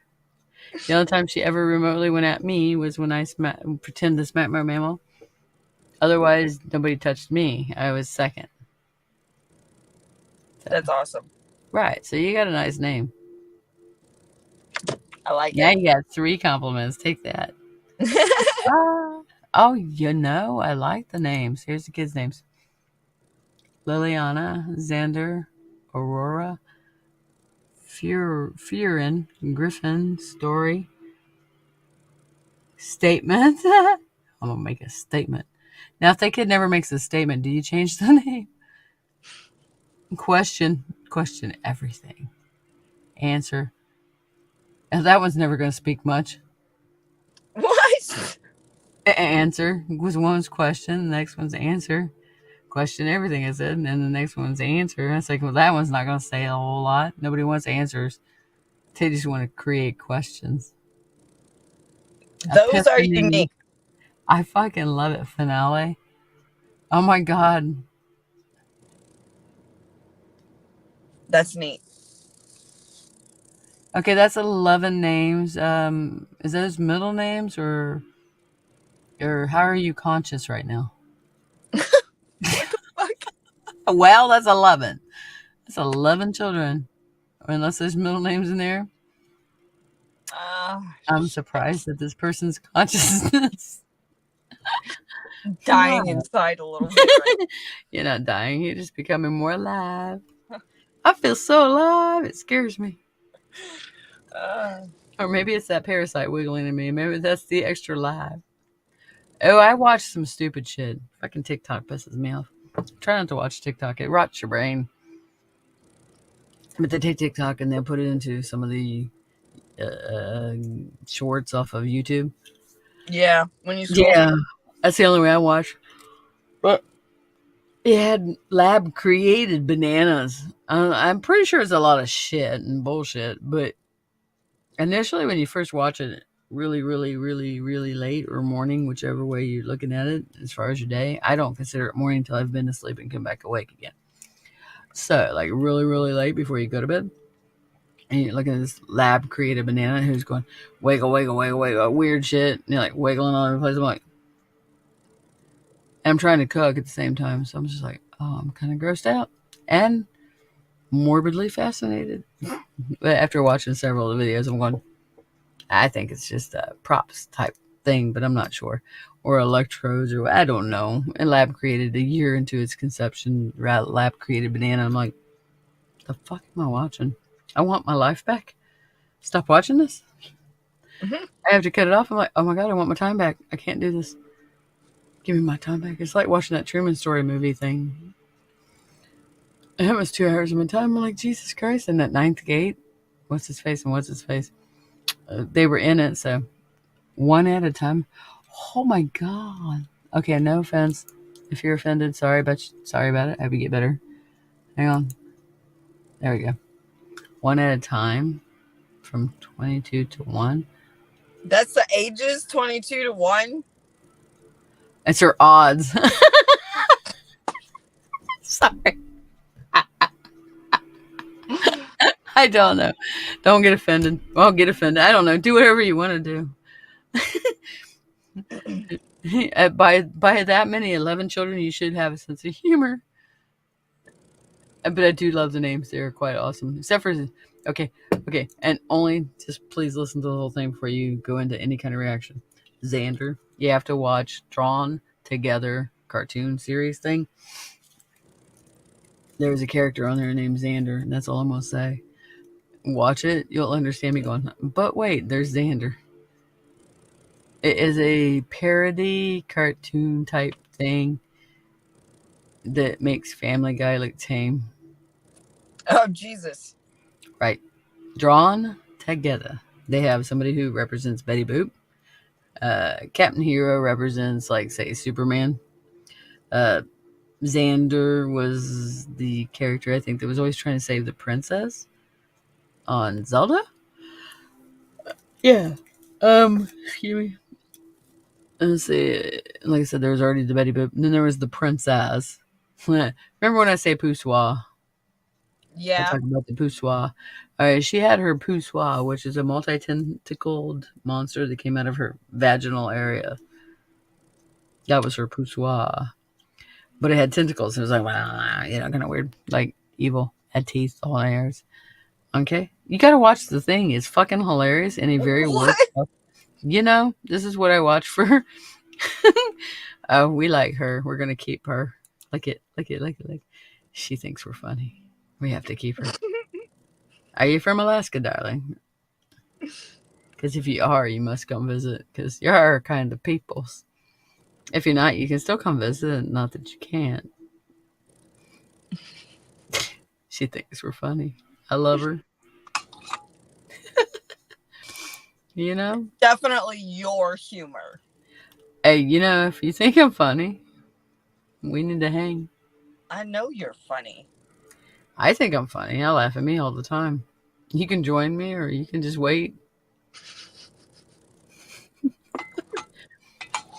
The only time she ever remotely went at me was when I pretend to smack my mammal. Otherwise, nobody touched me. I was second. So, That's awesome. right. So you got a nice name. I like Yeah, it. you got 3 compliments. Take that. Oh, I like the names. Here's the kids' names: Liliana, Xander, Aurora, Furin, Griffin, Story, Statement. I'm gonna make a statement. Now, if that kid never makes a statement, do you change the name? Question everything. Answer. And that one's never gonna speak much. What? Answer was one's question, the next one's answer. Question everything I said, and then the next one's answer. It's like, well, that one's not gonna say a whole lot. Nobody wants answers. They just want to create questions. Those are Epiphany. unique. I fucking love it. Finale. Oh my god. That's neat. Okay, that's 11 names. Is those middle names or how are you conscious right now? What the fuck? Well, that's 11. That's 11 children. Unless there's middle names in there. I'm surprised at this person's consciousness. Dying Wow. inside a little bit. Right? You're not dying. You're just becoming more alive. I feel so alive. It scares me. Or maybe it's that parasite wiggling in me. Maybe that's the extra live. Oh, I watch some stupid shit. Fucking TikTok pisses me off. Try not to watch TikTok. It rots your brain. But they take TikTok and they put it into some of the shorts off of YouTube. Yeah, when you scroll. Yeah, that's the only way I watch. But it had lab created bananas. I'm pretty sure it's a lot of shit and bullshit. But initially, when you first watch it, really, really, really, really late or morning, whichever way you're looking at it, as far as your day, I don't consider it morning until I've been to sleep and come back awake again. So, like, really, really late before you go to bed. And you're looking at this lab created banana who's going wiggle, wiggle, wiggle, wiggle, weird shit. And you're like wiggling all over the place. I'm like, and I'm trying to cook at the same time. So I'm just like, oh, I'm kind of grossed out and morbidly fascinated. But after watching several of the videos, I'm going, I think it's just a props type thing, but I'm not sure. Or electrodes, or I don't know. And lab created a year into its conception, lab created banana. I'm like, the fuck am I watching? I want my life back. Stop watching this. Mm-hmm. I have to cut it off. I'm like, oh my god, I want my time back. I can't do this. Give me my time back. It's like watching that Truman Story movie thing. It was 2 hours of my time. I'm like, Jesus Christ. And that ninth gate, what's his face? They were in it, so one at a time. Oh my god. Okay, no offense. If you're offended, sorry about it. I hope you get better. Hang on. There we go. One at a time from 22 to 1. That's the ages 22 to 1. It's her odds. Sorry. I don't know. Don't get offended. Well, get offended. I don't know. Do whatever you want to do. By that many 11 children, you should have a sense of humor. But I do love the names. They're quite awesome. Except for, okay, and only just please listen to the whole thing before you go into any kind of reaction. Xander, you have to watch Drawn Together cartoon series thing. There's a character on there named Xander, and that's all I'm gonna say. watch it, you'll understand me going, but wait, there's Xander. It is a parody cartoon type thing that makes Family Guy look tame. Oh, Jesus. Right. Drawn together. They have somebody who represents Betty Boop. Captain Hero represents, like, say, Superman. Uh, Xander was the character, I think, that was always trying to save the princess on Zelda. Yeah. Excuse me. Let's see. Like I said, there was already the Betty Boop, and then there was the princess. Remember when I say poussoir? I Yeah. talk about the poussoir. All right, she had her poussoir, which is a multi-tentacled monster that came out of her vaginal area. That was her poussoir. But it had tentacles. It was like, kind of weird. Like evil. Had teeth, all hairs. Okay? You gotta watch the thing. It's fucking hilarious and a very What? work. This is what I watch for. We like her. We're gonna keep her. Like it. She thinks we're funny. We have to keep her. Are you from Alaska, darling? Because if you are, you must come visit. Because you're our kind of peoples. If you're not, you can still come visit. Not that you can't. She thinks we're funny. I love her. You know? Definitely your humor. Hey, if you think I'm funny, we need to hang. I know you're funny. I think I'm funny. I laugh at me all the time. You can join me or you can just wait.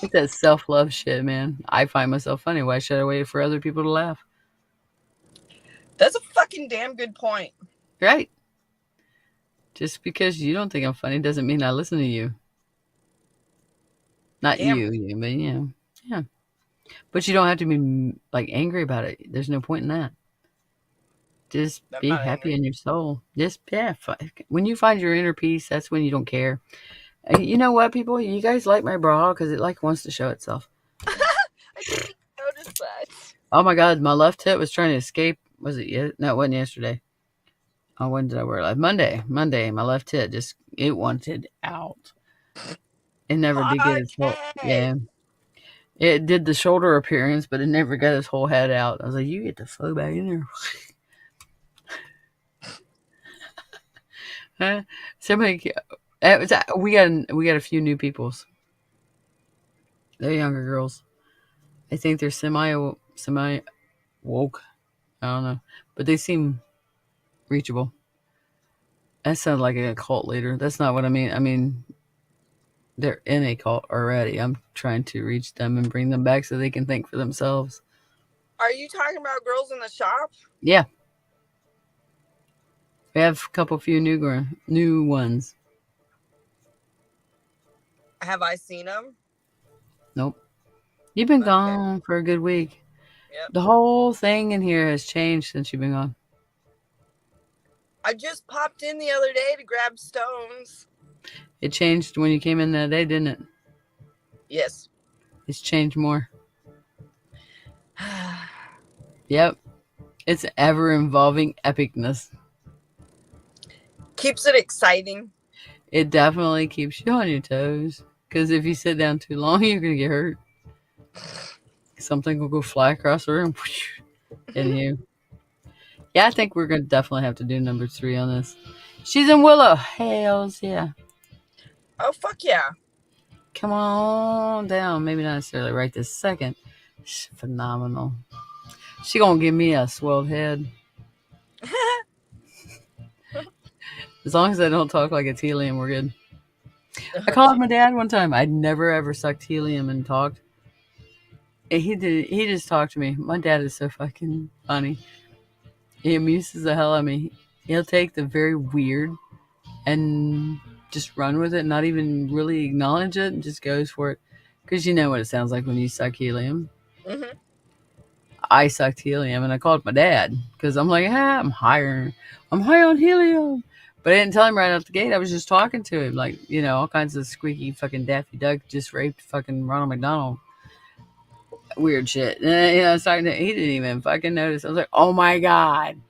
It's that self-love shit, man. I find myself funny. Why should I wait for other people to laugh? That's a fucking damn good point. Right. Just because you don't think I'm funny doesn't mean I listen to you. Not Damn. you, but yeah. But you don't have to be like angry about it. There's no point in that. Just I'm be not happy angry. in your soul. When you find your inner peace, that's when you don't care. And you know what, people? You guys like my bra because it like wants to show itself. I didn't notice that. Oh my god, my left hip was trying to escape. Was it? No, it wasn't yesterday. Oh, when did I wear it? Monday. My left hip it wanted out. It never did get its whole. Okay. Yeah, it did the shoulder appearance, but it never got its whole head out. I was like, you get the fuck back in there. Huh? Somebody, we got a few new peoples. They're younger girls. I think they're semi woke. I don't know, but they seem reachable. That sounds like a cult leader. That's not what I mean. I mean, they're in a cult already. I'm trying to reach them and bring them back so they can think for themselves. Are you talking about girls in the shop? Yeah, we have a few new ones. Have I seen them? Nope. You've been Okay. gone for a good week. Yep. The whole thing in here has changed since you've been gone. I just popped in the other day to grab stones. It changed when you came in that day, didn't it? Yes. It's changed more. Yep. It's ever involving epicness. Keeps it exciting. It definitely keeps you on your toes. Because if you sit down too long, you're going to get hurt. Something will go fly across the room. And you. Yeah, I think we're going to definitely have to do number 3 on this. She's in Willow. Hells yeah. Oh, fuck yeah. Come on down. Maybe not necessarily right this second. She's phenomenal. She going to give me a swelled head. As long as I don't talk like it's helium, we're good. I called my dad one time. I'd never ever sucked helium and talked. And he just talked to me. My dad is so fucking funny. He amuses the hell out of me. He'll take the very weird and just run with it, not even really acknowledge it, and just goes for it. Because you know what it sounds like when you suck helium. Mm-hmm. I sucked helium, and I called my dad because I'm like, I'm high on helium. But I didn't tell him right out the gate. I was just talking to him, like, all kinds of squeaky fucking Daffy Duck just raped fucking Ronald McDonald. Weird shit. And, I was talking to him. He didn't even fucking notice. I was like, oh my God.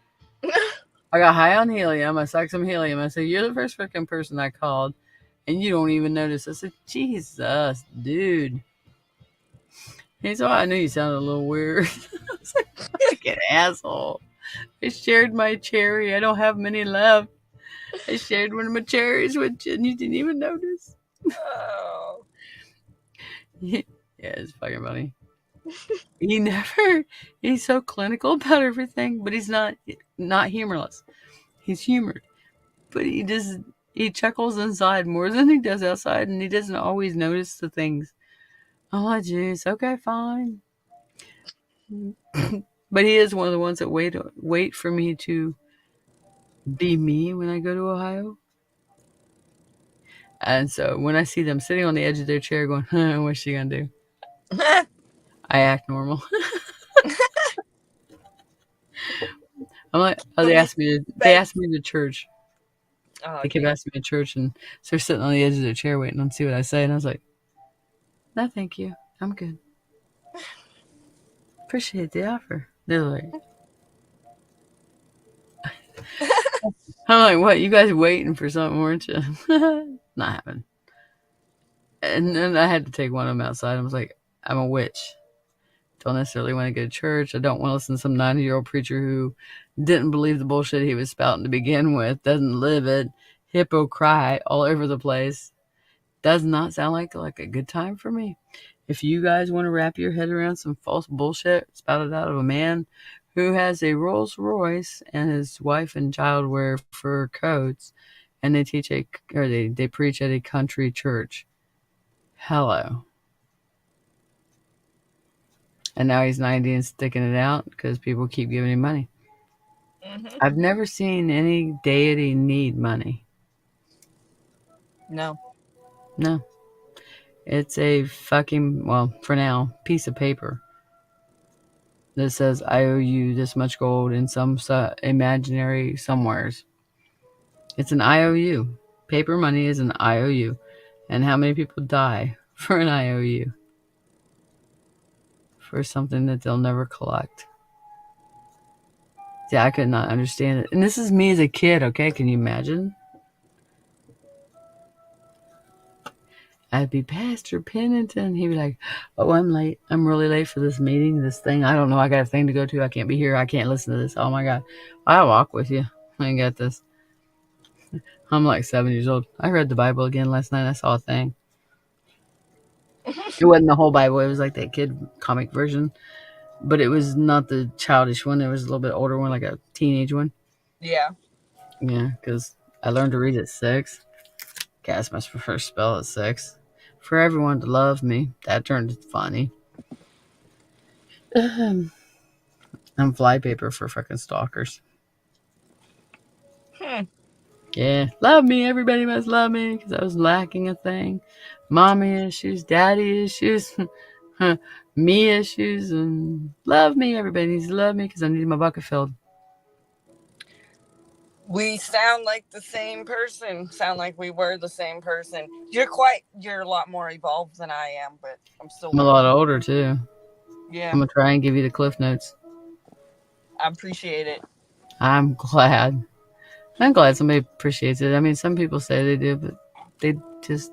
I got high on helium. I sucked some helium. I said, "You're the first freaking person I called, and you don't even notice." I said, "Jesus, dude." He said, "Oh, I knew you sounded a little weird." I was like an asshole. I shared my cherry. I don't have many left. I shared one of my cherries with you, and you didn't even notice. Oh. Yeah, it's fucking funny. He never. He's so clinical about everything, but he's not humorless. He's humored, but he chuckles inside more than he does outside, and he doesn't always notice the things. Oh, jeez. Okay, fine. But he is one of the ones that wait for me to be me when I go to Ohio. And so when I see them sitting on the edge of their chair going, huh, what's she gonna do? I act normal. I'm like, oh, So they asked me to church. oh, They kept okay. asking me to church, and so they're sitting on the edge of their chair waiting to see what I say. And I was like, no, thank you. I'm good. Appreciate the offer. They're like, I'm like, what? You guys waiting for something, weren't you? Not happening. And then I had to take one of them outside. I was like, I'm a witch. Don't necessarily want to go to church. I don't want to listen to some 90-year-old preacher who didn't believe the bullshit he was spouting to begin with, doesn't live it, hippo cry all over the place. Does not sound like a good time for me. If you guys want to wrap your head around some false bullshit spouted out of a man who has a Rolls Royce and his wife and child wear fur coats, and they preach at a country church, hello. And now he's 90 and sticking it out because people keep giving him money. Mm-hmm. I've never seen any deity need money. No. No. It's a fucking, well, for now, piece of paper that says, I owe you this much gold in some imaginary somewheres. It's an IOU. Paper money is an IOU. And how many people die for an IOU? For something that they'll never collect. Yeah, I could not understand it. And this is me as a kid, okay? Can you imagine? I'd be Pastor Pennington. He'd be like, oh, I'm late. I'm really late for this meeting, this thing. I don't know. I got a thing to go to. I can't be here. I can't listen to this. Oh, my God. I'll walk with you. I ain't got this. I'm like 7 years old. I read the Bible again last night. I saw a thing. It wasn't the whole Bible. It was like that kid comic version. But it was not the childish one. It was a little bit older one, like a teenage one. Yeah. Yeah, because I learned to read at 6. Cast my first spell at 6. For everyone to love me. That turned funny. I'm flypaper for fucking stalkers. Hmm. Yeah, love me. Everybody must love me because I was lacking a thing. Mommy issues, daddy issues, me issues, and love me. Everybody needs to love me because I need my bucket filled. We sound like the same person. Sound like we were the same person. You're a lot more evolved than I am, but I'm still I'm a learning. lot older too. Yeah. I'm gonna try and give you the cliff notes. I appreciate it. I'm glad. I'm glad somebody appreciates it. I mean, some people say they do, but they just.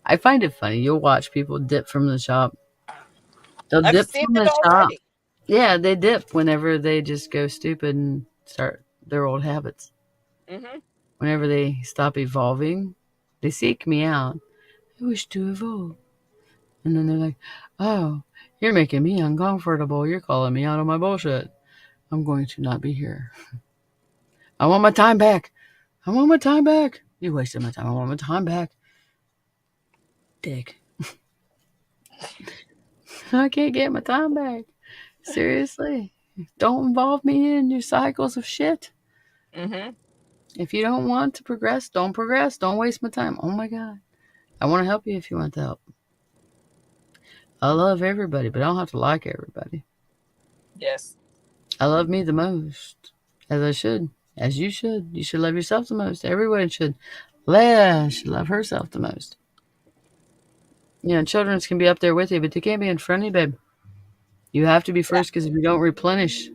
I find it funny. You'll watch people dip from the shop. They'll I've dip seen from it the shop. already. Yeah, they dip whenever they just go stupid and start their old habits. Mm-hmm. Whenever they stop evolving, they seek me out. I wish to evolve. And then they're like, oh, you're making me uncomfortable. You're calling me out on my bullshit. I'm going to not be here. I want my time back. I want my time back. You wasted my time. I want my time back. Dick. I can't get my time back. Seriously. Don't involve me in your cycles of shit. Mm-hmm. If you don't want to progress, don't progress. Don't waste my time. Oh my God. I want to help you if you want to help. I love everybody, but I don't have to like everybody. Yes. I love me the most, as I should, as you should. You should love yourself the most. Everyone should. Leah should love herself the most. You know, children can be up there with you, but they can't be in front of you, babe. You have to be Yeah. first because if you don't replenish,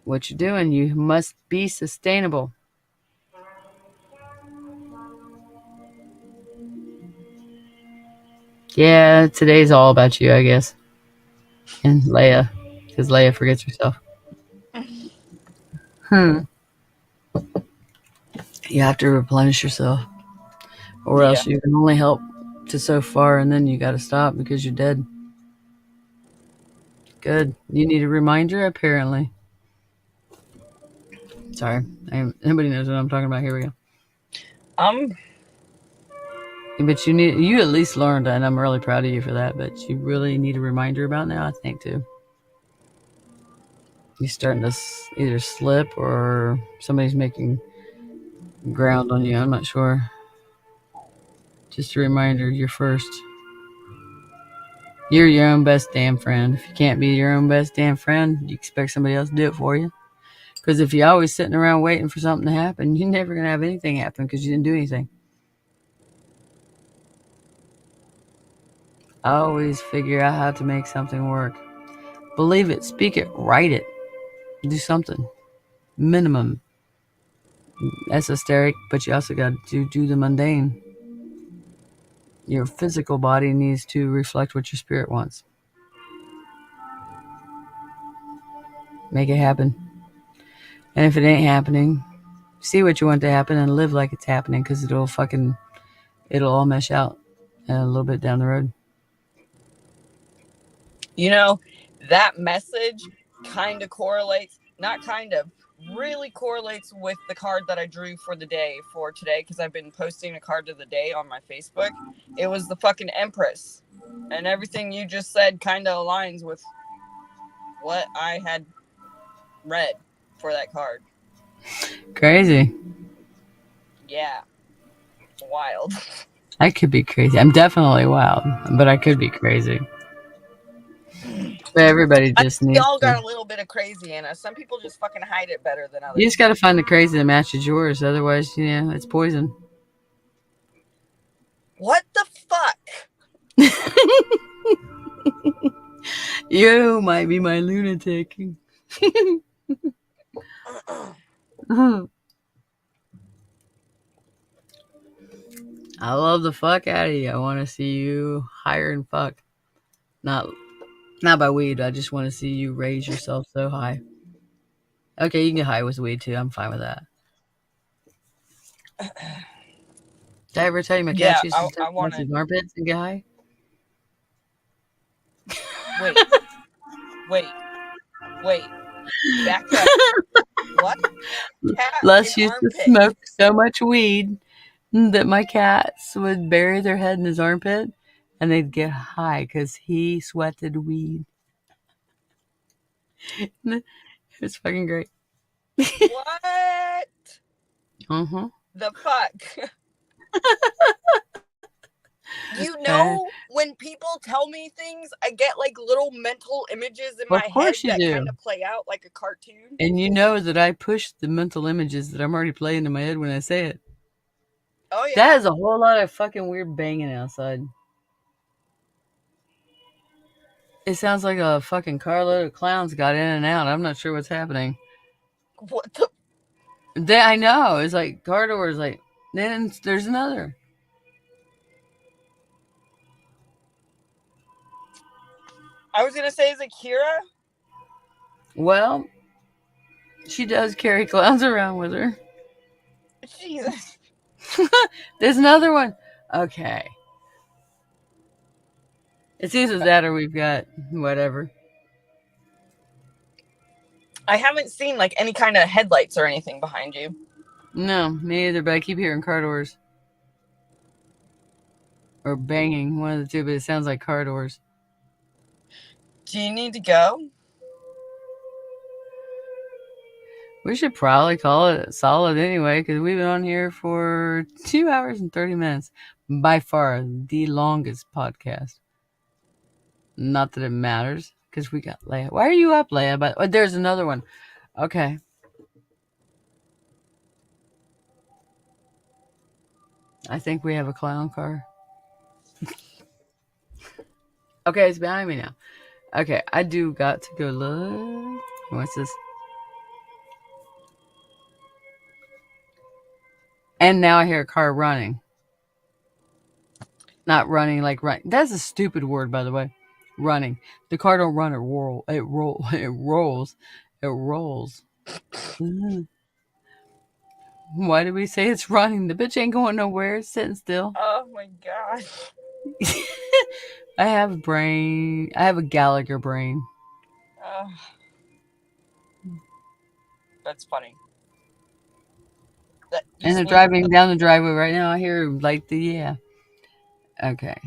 what you're doing. You must be sustainable. Yeah, today's all about you, I guess. And Leia, because Leia forgets herself. You have to replenish yourself, or Yeah. else you can only help to so far, and then you got to stop because you're dead. Good. You need a reminder, apparently. Sorry, nobody knows what I'm talking about. Here we go. But you at least learned, and I'm really proud of you for that. But you really need a reminder about now, I think, too. You're starting to either slip or somebody's making ground on you. I'm not sure. Just a reminder, you're first. You're your own best damn friend. If you can't be your own best damn friend, you expect somebody else to do it for you. Because if you're always sitting around waiting for something to happen, you're never going to have anything happen because you didn't do anything. Always figure out how to make something work. Believe it, speak it, write it, do something. Minimum. Esoteric, but you also got to do the mundane. Your physical body needs to reflect what your spirit wants. Make it happen. And if it ain't happening, see what you want to happen and live like it's happening, because it'll all mesh out a little bit down the road. You know, that message kind of correlates, not kind of, really correlates with the card that I drew for the day for today, because I've been posting a card of the day on my Facebook. It was the fucking Empress. And everything you just said kind of aligns with what I had read for that card. Crazy. Yeah. Wild. I could be crazy. I'm definitely wild, but I could be crazy. But everybody just We needs all got to. a little bit of crazy in us. Some people just fucking hide it better than others. You just got to find the crazy that matches yours. Otherwise, it's poison. What the fuck? You might be my lunatic. I love the fuck out of you. I want to see you higher and fuck. Not by weed. I just want to see you raise yourself so high. Okay, you can get high with weed too. I'm fine with that. Did I ever tell you my cat used to touch his armpits and get high? Wait. Back up. What? Les used to smoke so much weed that my cats would bury their head in his armpit and they'd get high because he sweated weed. It was fucking great. What? The fuck? When people tell me things, I get like little mental images in my head that kind of play out like a cartoon. And you know that I push the mental images that I'm already playing in my head when I say it. Oh, yeah. That is a whole lot of fucking weird banging outside. It sounds like a fucking carload of clowns got in and out. I'm not sure what's happening. What the? I know. It's like car doors. Like, then there's another. I was gonna say, is it Kira? Well, she does carry clowns around with her. Jesus. There's another one. Okay. It's either that or we've got whatever. I haven't seen like any kind of headlights or anything behind you. No, me either, but I keep hearing car doors. Or banging, one of the two, but it sounds like car doors. Do you need to go? We should probably call it solid anyway, because we've been on here for 2 hours and 30 minutes. By far the longest podcast. Not that it matters, because we got Leia. Why are you up, Leia? But there's another one. Okay. I think we have a clown car. Okay, it's behind me now. Okay, I do got to go look. What's this? And now I hear a car running. Not running like run. That's a stupid word, by the way. Running. The car don't run. It roll. It roll. It rolls. It rolls. Why do we say it's running? The bitch ain't going nowhere. It's sitting still. Oh my god. I have a brain. I have a Gallagher brain. That's funny. And they're driving down the driveway right now. I hear like the yeah. Okay.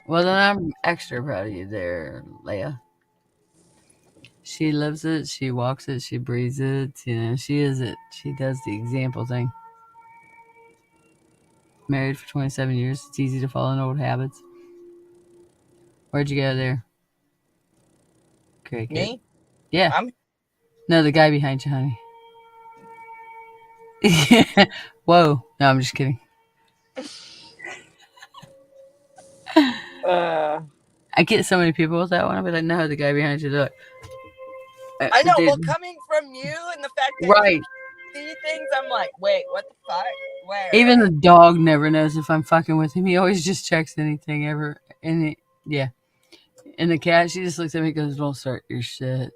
Well, then I'm extra proud of you there, Leia. She lives it. She walks it. She breathes it. You know, she is it. She does the example thing. Married for 27 years. It's easy to fall in old habits. Where'd you go there? Cricket. Me? Yeah. No, the guy behind you, honey. Whoa. No, I'm just kidding. I get so many people with that one. I'll be like, no, the guy behind you. Look. I know. Well, coming from you and the fact that right. you see things, I'm like, wait, what the fuck? Where? Even the dog never knows if I'm fucking with him. He always just checks anything ever. And yeah. And the cat, she just looks at me and goes, don't start your shit.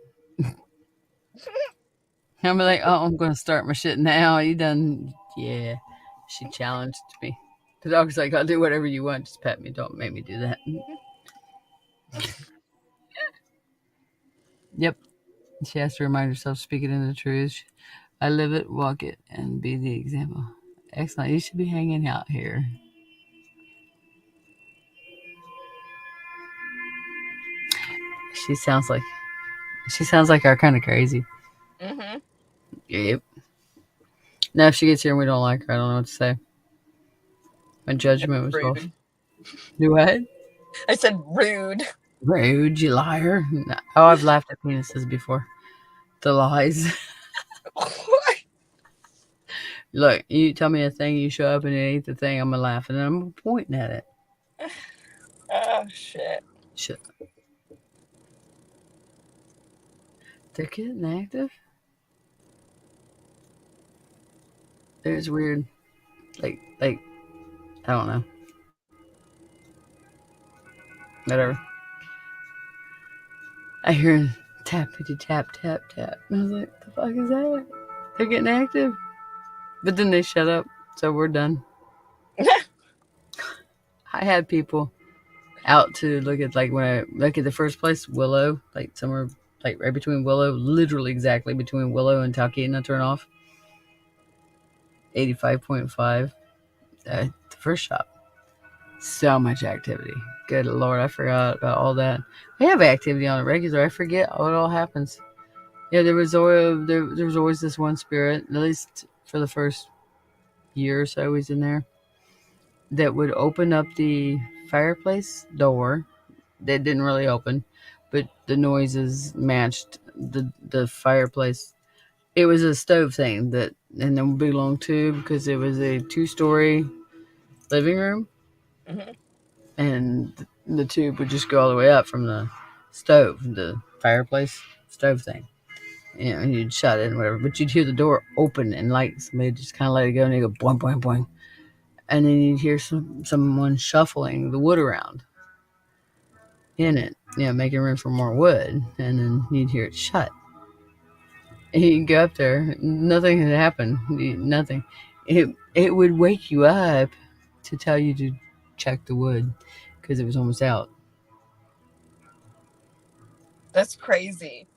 I'm like, oh, I'm going to start my shit now. You done? Yeah. She challenged me. The dog's like, I'll do whatever you want. Just pet me. Don't make me do that. Yep. She has to remind herself, speak it into the truth. I live it, walk it, and be the example. Excellent. You should be hanging out here. She sounds like our kind of crazy. Mm-hmm. Yep. Now, if she gets here and we don't like her, I don't know what to say. My judgment was off. Do what? I said rude. Rude, you liar. Oh, I've laughed at penises before. The lies. Look, you tell me a thing, you show up and it ain't the thing, I'm going to laugh and then I'm pointing at it. Oh, shit. They're getting active? There's weird, like, I don't know. Whatever. I hear tappity tap tap tap. And I was like, the fuck is that? They're getting active? But then they shut up, so we're done. I had people out to look at, like, when I look at the first place, Willow, like somewhere, like right between Willow, literally exactly between Willow and Talkeetna turn off. 85.5. The first shop. So much activity. Good Lord, I forgot about all that. We have activity on a regular. I forget what all happens. Yeah, there was always this one spirit, at least for the first year or so he's in there, that would open up the fireplace door. That didn't really open, but the noises matched the fireplace. It was a stove thing that, and then big long tube, because it was a 2-story living room. Mm-hmm. And the tube would just go all the way up from the stove, the fireplace stove thing. You know, and you'd shut it and whatever, but you'd hear the door open and like somebody just kind of let it go and you go boing, boing, boing. And then you'd hear someone shuffling the wood around in it, you know, making room for more wood. And then you'd hear it shut. And you'd go up there, nothing had happened, nothing. It would wake you up to tell you to check the wood because it was almost out. That's crazy.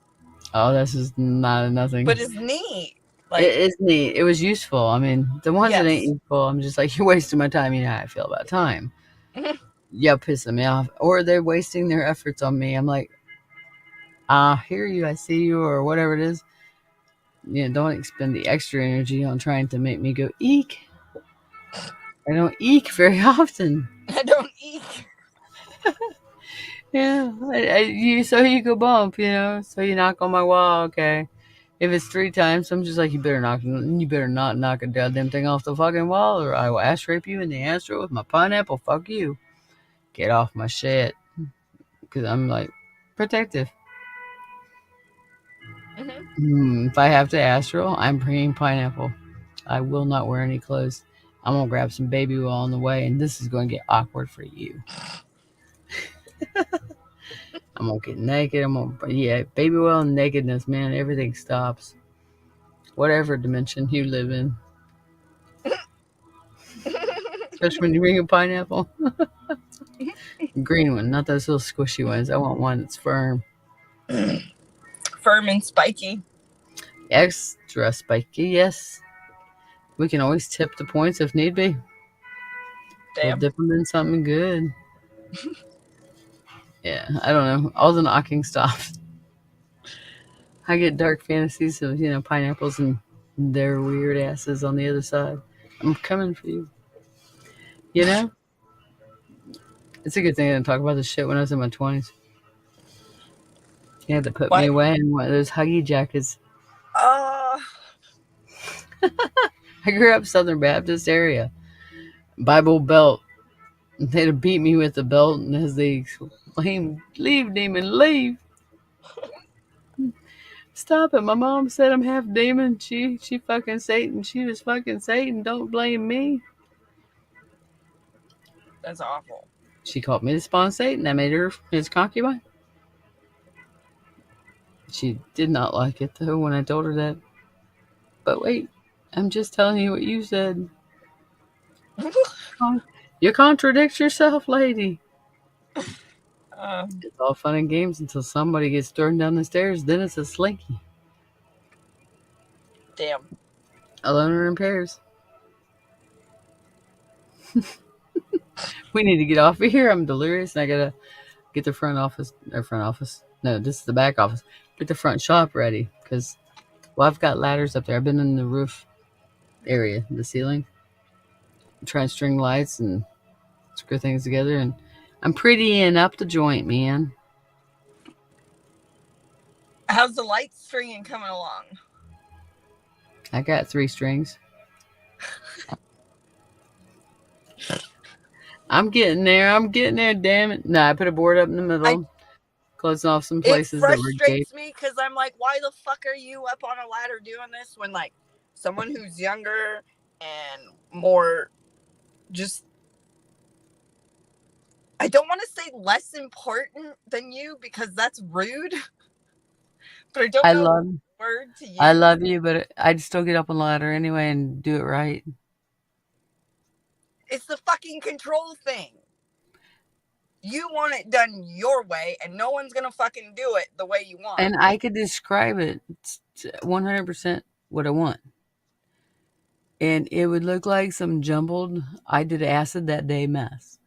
Oh, this is not nothing. But it's neat. Like, it is neat. It was useful. I mean, the ones that ain't useful, I'm just like, you're wasting my time. You know how I feel about time. Yeah, pissing me off. Or they're wasting their efforts on me. I'm like, I hear you, I see you, or whatever it is. You know, don't expend the extra energy on trying to make me go eek. I don't eek very often. I don't eek. Yeah, so you go bump, you know, so you knock on my wall, okay. If it's 3 times, I'm just like, you better not knock a goddamn thing off the fucking wall, or I will ass rape you in the astro with my pineapple. Fuck you. Get off my shit. Because I'm like, protective. If I have to astral, I'm bringing pineapple. I will not wear any clothes. I'm gonna grab some baby oil on the way, and this is going to get awkward for you. I'm gonna get naked. Baby oil and nakedness, man. Everything stops. Whatever dimension you live in, especially when you bring a pineapple. Green one, not those little squishy ones. I want one that's firm. Firm and spiky. Extra spiky, yes. We can always tip the points if need be. We'll Damn. dip them in something good. Yeah, I don't know. All the knocking stops. I get dark fantasies of, pineapples and their weird asses on the other side. I'm coming for you. You know? It's a good thing I didn't talk about this shit when I was in my 20s. You had to put me What? away in one of those huggy jackets. I grew up Southern Baptist area. Bible Belt. They'd have beat me with the belt, and as they exclaimed, "Leave, demon, leave!" Stop it. My mom said I'm half demon. She fucking Satan. She was fucking Satan. Don't blame me. That's awful. She called me the spawn Satan. I made her his concubine. She did not like it, though, when I told her that. But wait, I'm just telling you what you said. You contradict yourself, lady. It's all fun and games until somebody gets thrown down the stairs. Then it's a slinky. Damn. Alone or in pairs. We need to get off of here. I'm delirious, and I gotta get the front office. No, this is the back office. Get the front shop ready, because I've got ladders up there. I've been in the roof area, the ceiling. I'm trying to string lights and screw things together, and I'm prettying up the joint, man. How's the light stringing coming along? I got 3 strings. I'm getting there. Damn it. No, I put a board up in the middle, closing off some places that were gay. It frustrates me because I'm like, why the fuck are you up on a ladder doing this when, like, someone who's younger and more just, I don't want to say less important than you because that's rude, but I don't know the word to use. I love you, but I'd still get up on the ladder anyway and do it right. It's the fucking control thing. You want it done your way, and no one's gonna fucking do it the way you want. And I could describe it 100% what I want. And it would look like some jumbled, I did acid that day mess.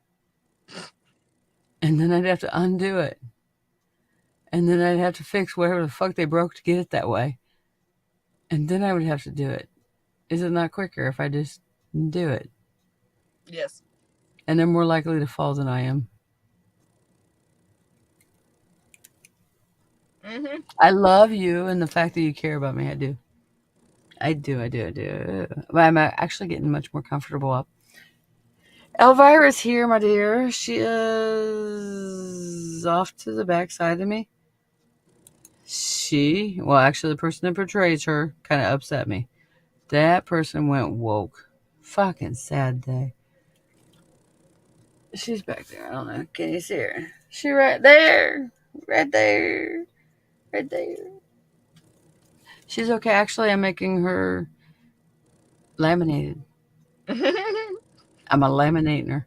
And then I'd have to undo it. And then I'd have to fix whatever the fuck they broke to get it that way. And then I would have to do it. Is it not quicker if I just do it? Yes. And they're more likely to fall than I am. Mm-hmm. I love you and the fact that you care about me. I do. But I'm actually getting much more comfortable up. Elvira's here, my dear. She is off to the backside of me. Actually, the person that portrays her kind of upset me. That person went woke. Fucking sad day. She's back there. I don't know. Can you see her? She right there. Right there. Right there. She's okay. Actually, I'm making her laminated. I'm laminating her.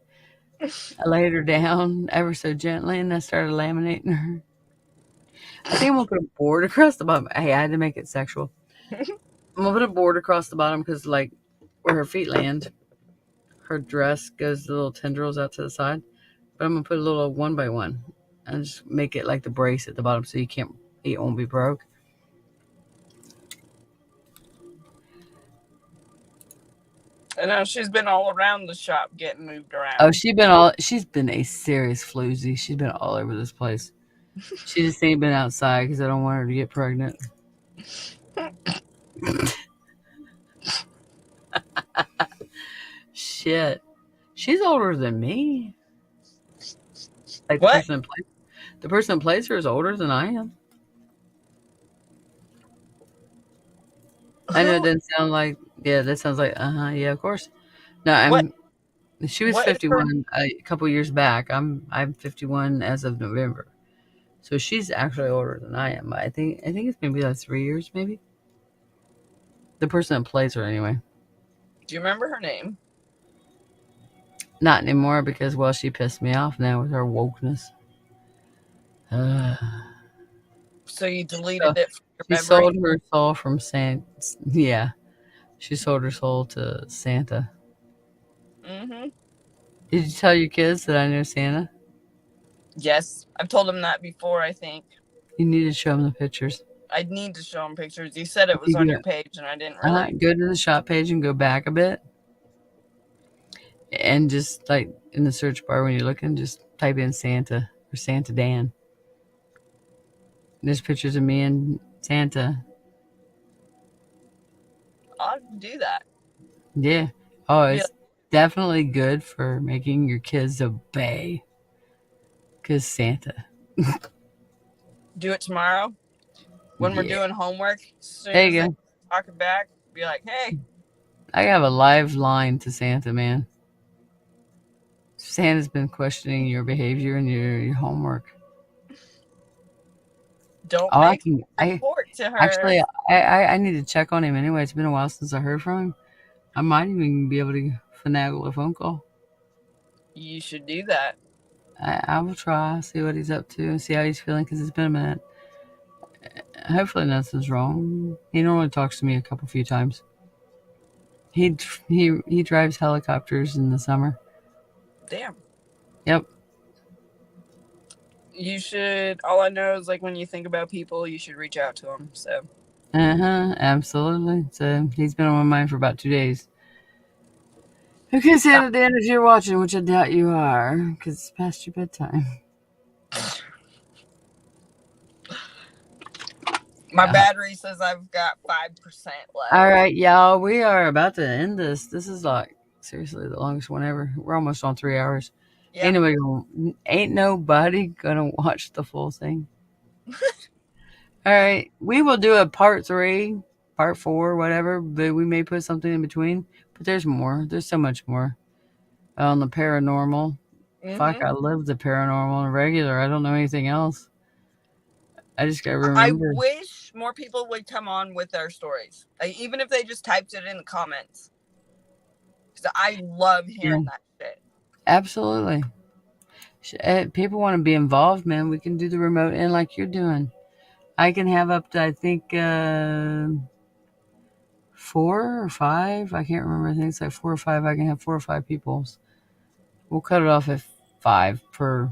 I laid her down ever so gently, and I started laminating her. I think I'm going to put a board across the bottom. Hey, I had to make it sexual. I'm going to put a board across the bottom because, like, where her feet land, her dress goes the little tendrils out to the side. But I'm going to put a little 1x1 and just make it like the brace at the bottom so it won't be broke. I know she's been all around the shop getting moved around. Oh, she's been a serious floozy. She's been all over this place. She just ain't been outside because I don't want her to get pregnant. Shit. She's older than me. Like what? The person that plays her is older than I am. I know it Who? doesn't sound like. Yeah, that sounds like. Yeah, of course. No, What? She was What is her? 51 a couple years back. I'm 51 as of November. So she's actually older than I am. I think it's maybe like 3 years, maybe. The person that plays her, anyway. Do you remember her name? Not anymore because well, she pissed me off now with her wokeness. Uh, So you deleted so it from your she memory? sold her soul from Santa. Yeah, she sold her soul to Santa. Mm-hmm. Did you tell your kids that I know Santa? Yes, I've told him that before. I think You need to show them the pictures. I'd need to show him pictures. You said it was on You your page, and I didn't go, really. go to the shop page and go back a bit, and just like in the search bar when you're looking, just type in Santa or Santa Dan. There's pictures of me and Santa. I'll do that. Yeah. Oh, Be like, it's definitely good for making your kids obey. Cause Santa. do it tomorrow when we're Yeah. doing homework. As soon There as you they go. talk it back, be like, "Hey, I have a live line to Santa, man. Santa's been questioning your behavior and your homework. don't Oh, I make can. a I report to her." actually, I need to check on him anyway. It's been a while since I heard from him. I might even be able to finagle a phone call. You should do that. I will try, see what he's up to, and see how he's feeling because it's been a minute. Hopefully, nothing's wrong. He normally talks to me a few times. He drives helicopters in the summer. Damn. Yep. You should. All I know is like when you think about people, you should reach out to them. So Absolutely. So he's been on my mind for about 2 days. Okay, Santa Dan, if you're watching, which I doubt you are, because it's past your bedtime. my battery says I've got 5% left. All right, y'all. We are about to end this. This is like seriously the longest one ever. We're almost on 3 hours. Yeah. Ain't nobody gonna watch the full thing. All right, we will do a part 3, part 4, whatever. But we may put something in between. But there's more. There's so much more on the paranormal. Fuck, Mm-hmm. I love the paranormal and regular. I don't know anything else. I just gotta I remember. wish more people would come on with their stories, like, even if they just typed it in the comments. Because I love hearing that shit. Absolutely. People want to be involved, man. We can do the remote in like you're doing. I can have up to, I think, 4 or 5. I can't remember. I think it's like 4 or 5. I can have 4 or 5 people. We'll cut it off at 5 per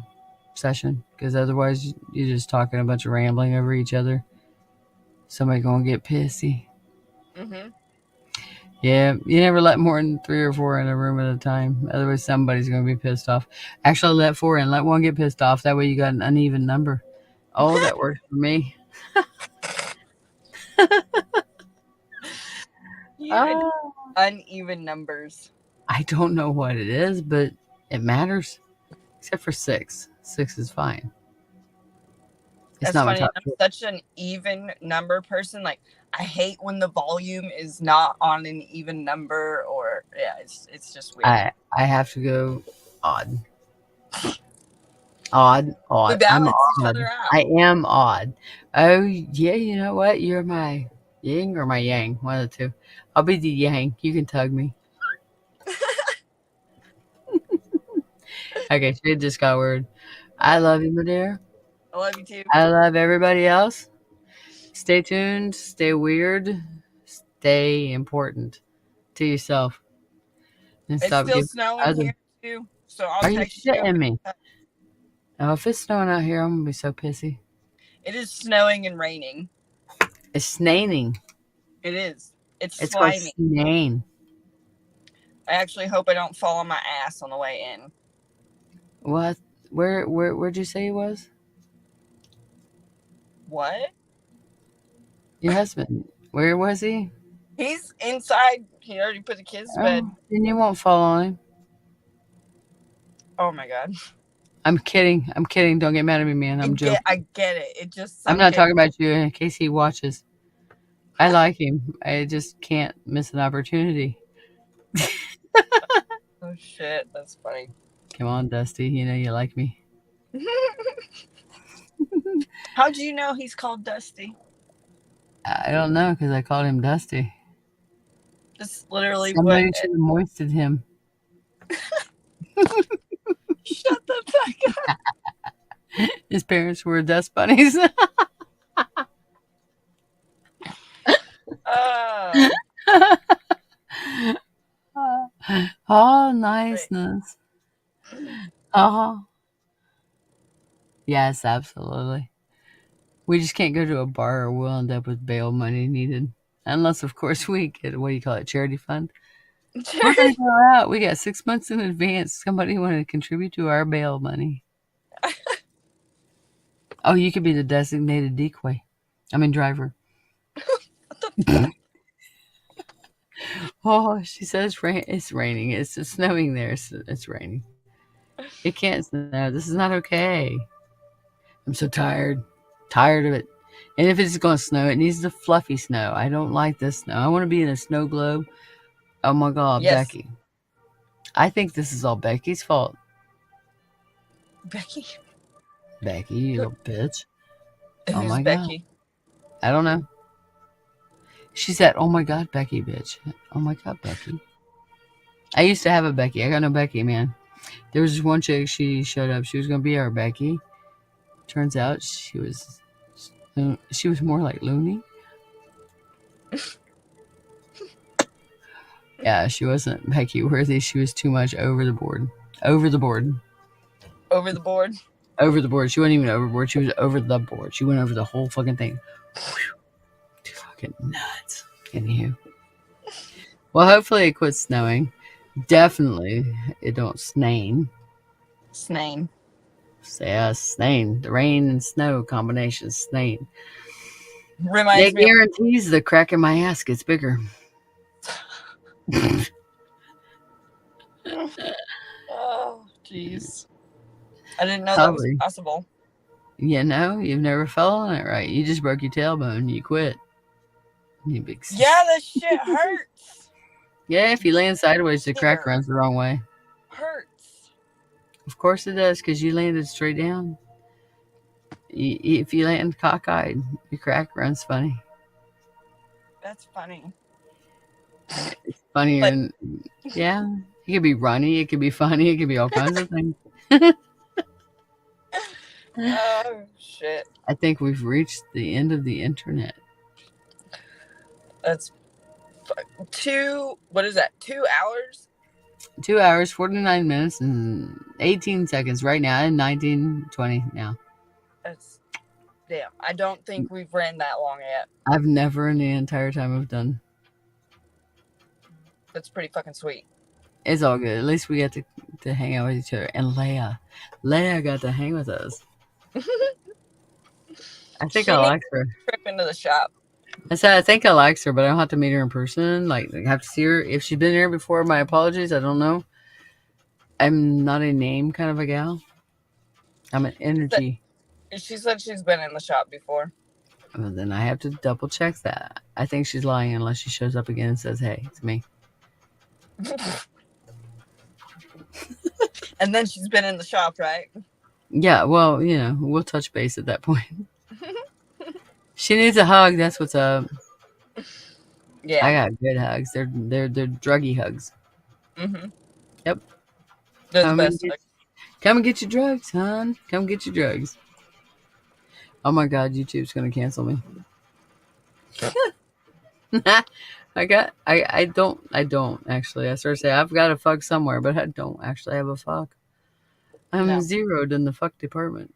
session because otherwise you're just talking a bunch of rambling over each other. Somebody gonna get pissy. Mm-hmm. Yeah, you never let more than 3 or 4 in a room at a time. Otherwise, somebody's going to be pissed off. Actually, let 4 in. Let 1 get pissed off. That way, you got an uneven number. Oh, that works for me. Yeah, uneven numbers. I don't know what it is, but it matters. Except for 6. 6 is fine. It's That's not my funny. top I'm choice. such an even number person. Like, I hate when the volume is not on an even number, or yeah, it's just weird. I have to go odd. Odd. We I'm balance each odd. other out. I am odd. Oh, yeah, you know what? You're my yin or my yang. One of the two. I'll be the yang. You can tug me. Okay, she just got word. I love you, my dear. I love you too. I love everybody else. Stay tuned. Stay weird. Stay important to yourself. And It's stop still giving snowing other. here too, so I'll Are you text you. shitting me? Oh, if it's snowing out here, I'm gonna be so pissy. It is snowing and raining. It's snaining. It is. It's It's called slimy. snain. I actually hope I don't fall on my ass on the way in. What? Where'd you say he was? What? Your husband. Where was he? He's inside. He already put the kids to bed. Oh, then you won't fall on him. Oh my god. I'm kidding. I'm kidding. Don't get mad at me, man. I'm joking. I get it. It just I'm sunk not in. talking about you in case he watches. I like him. I just can't miss an opportunity. Oh shit, that's funny. Come on, Dusty. You know you like me. How'd you know he's called Dusty? I don't know because I called him Dusty. That's literally what. Somebody should have moisted him. Shut the fuck up. His parents were dust bunnies. Oh, Oh, niceness. Oh, yes, absolutely. We just can't go to a bar or we'll end up with bail money needed. Unless, of course, we get, what do you call it, charity fund? We're going to go out. We got 6 months in advance. Somebody want to contribute to our bail money. Oh, you could be the designated decoy. I mean, driver. Oh, she says it's raining. It's snowing there. It's raining. It can't snow. This is not okay. I'm so tired. Tired of it. And if it's going to snow, it needs the fluffy snow. I don't like this snow. I want to be in a snow globe. Oh my God, yes, Becky. I think this is all Becky's fault. Becky. Becky, you little bitch. Oh Who's my God. Becky? I don't know. She said, oh my God, Becky, bitch. Oh my God, Becky. I used to have a Becky. I got no Becky, man. There was this one chick, she showed up. She was going to be our Becky. Turns out she was more like Looney. Yeah, she wasn't Becky worthy. She was too much over the board. Over the board. Over the board. Over the board. She wasn't even overboard. She was over the board. She went over the whole fucking thing. Whew. Fucking nuts. Anywho. Well, hopefully it quits snowing. Definitely it don't snain. Snain. Yeah, snain. The rain and snow combination, snain. Reminds That me. guarantees the crack in my ass gets bigger. Oh, jeez. I didn't know that was Probably. possible. You know, you've never fell on it right. You just broke your tailbone. You quit. You big Yeah, this shit hurts. Yeah, if you land sideways, the crack Here. runs the wrong way. Hurts. Of course it does, because you landed straight down. If you land cockeyed, your crack runs funny. That's funny. It's funnier But- than, yeah. It could be runny, it could be funny, it could be all kinds of things. Oh, shit. I think we've reached the end of the internet. That's what is that? 2 hours? 2 hours, 49 minutes, and 18 seconds right now, and 19:20 now. That's damn. I don't think we've ran that long yet. I've never in the entire time I've done. That's pretty fucking sweet. It's all good. At least we got to hang out with each other. And Leia got to hang with us. I think She I needs like her. a trip into the shop. I said I think I like her, but I don't have to meet her in person. Like, I have to see her. If she's been here before, my apologies. I don't know. I'm not a name kind of a gal. I'm an energy. She said she's been in the shop before. Well, then I have to double check that. I think she's lying unless she shows up again and says, "Hey, it's me." And then she's been in the shop, right? Yeah, well, we'll touch base at that point. She needs a hug. That's what's up. Yeah. I got good hugs. They're druggy hugs. Mm-hmm. Yep. They're the best. Come and get your drugs, hon. Come get your drugs. Oh my God, YouTube's gonna cancel me. I don't actually. I sort of say I've got a fuck somewhere, but I don't actually have a fuck. I'm zeroed in the fuck department.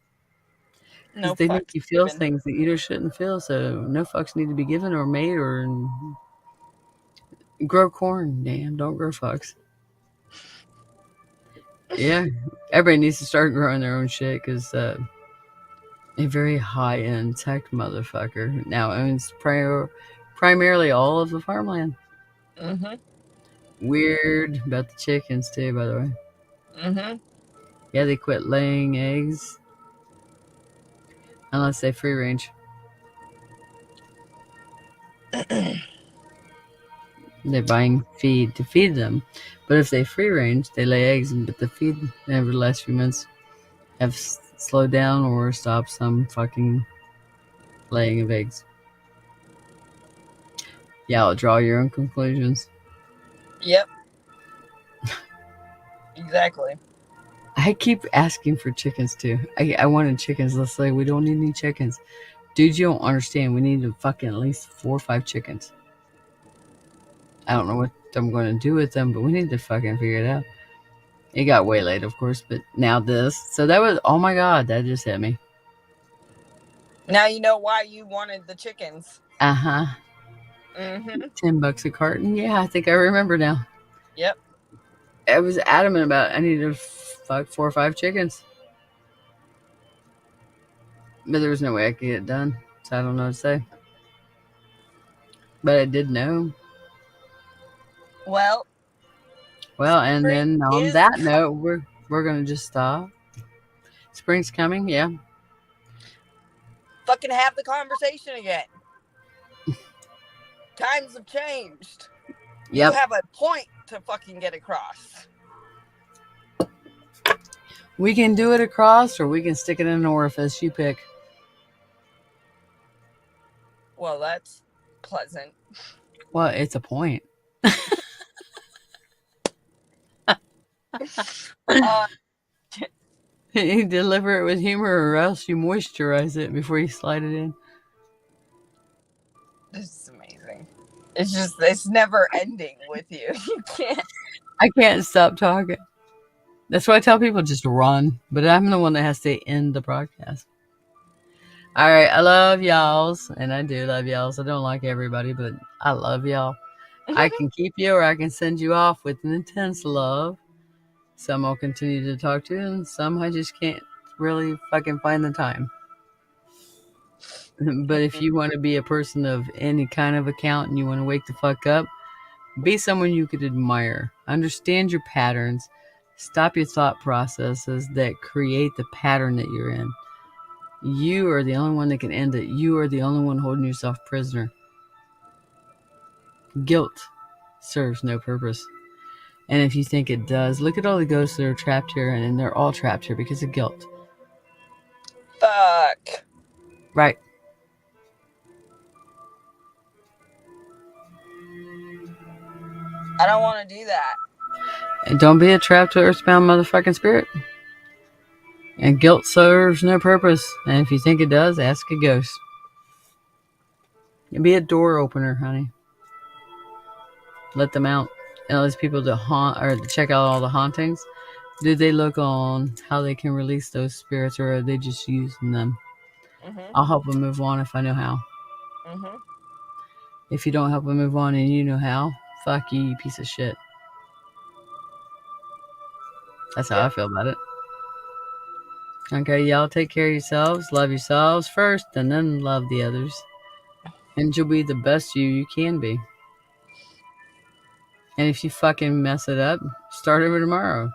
No, they make you feel things that you shouldn't feel, so no fucks need to be given or made or grow corn. Damn, don't grow fucks. Yeah, everybody needs to start growing their own shit because a very high-end tech motherfucker now owns primarily all of the farmland. Mm-hmm. Weird about the chickens too, by the way. Mm-hmm. Yeah, they quit laying eggs unless they free range. They're buying feed to feed them. But if they free range, they lay eggs, but the feed over the last few months have slowed down or stopped some fucking laying of eggs. Yeah, I'll draw your own conclusions. Yep. Exactly. I keep asking for chickens too. I wanted chickens. Let's say we don't need any chickens. Dude, you don't understand. We need to fucking at least 4 or 5 chickens. I don't know what I'm going to do with them, but we need to fucking figure it out. It got way late, of course, but now this. So that was, oh my God, that just hit me. Now you know why you wanted the chickens. Uh-huh. $10 a carton. Yeah, I think I remember now. Yep. I was adamant about it. I needed 4 or 5 chickens. But there was no way I could get it done. So I don't know what to say. But I did know. Well, And then on that note, we're gonna just stop. Spring's coming, yeah. Fucking have the conversation again. Times have changed. Yep. You have a point to fucking get across. We can do it across, or we can stick it in an orifice. You pick. Well, that's pleasant. Well, it's a point. You deliver it with humor, or else you moisturize it before you slide it in. This is amazing. It's never ending with you. You can't. I can't stop talking. That's why I tell people just run. But I'm the one that has to end the broadcast. All right, I love y'alls, and I do love y'alls. I don't like everybody, but I love y'all. I can keep you, or I can send you off with an intense love. Some I'll continue to talk to, and some I just can't really fucking find the time. But if you want to be a person of any kind of account and you want to wake the fuck up, be someone you could admire. Understand your patterns. Stop your thought processes that create the pattern that you're in. You are the only one that can end it. You are the only one holding yourself prisoner. Guilt serves no purpose. And if you think it does, look at all the ghosts that are trapped here, and they're all trapped here because of guilt. Fuck. Right. I don't want to do that. And don't be a trapped to earthbound motherfucking spirit. And guilt serves no purpose. And if you think it does, ask a ghost. Be a door opener, honey. Let them out. And all these people to haunt or to check out all the hauntings, do they look on how they can release those spirits, or are they just using them? I'll help them move on if I know how. If you don't help them move on and you know how, fuck you, you piece of shit. That's how I feel about it. Okay, y'all take care of yourselves. Love yourselves first, and then love the others. And you'll be the best you can be. And if you fucking mess it up, start over tomorrow.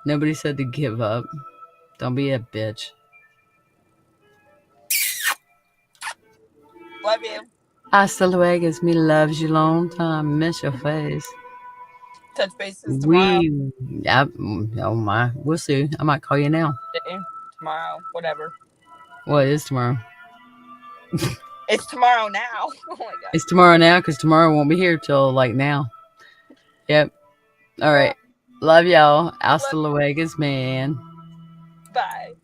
Nobody said to give up. Don't be a bitch. Love you. Hasta luego. Me loves you long time. Miss your face. Touch bases tomorrow. Oh my. We'll see. I might call you now. Tomorrow. Whatever. What is tomorrow? It's tomorrow now. Oh my God. It's tomorrow now because tomorrow won't be here till like now. Yep. All right. Love y'all. Hasta luego, man. Bye.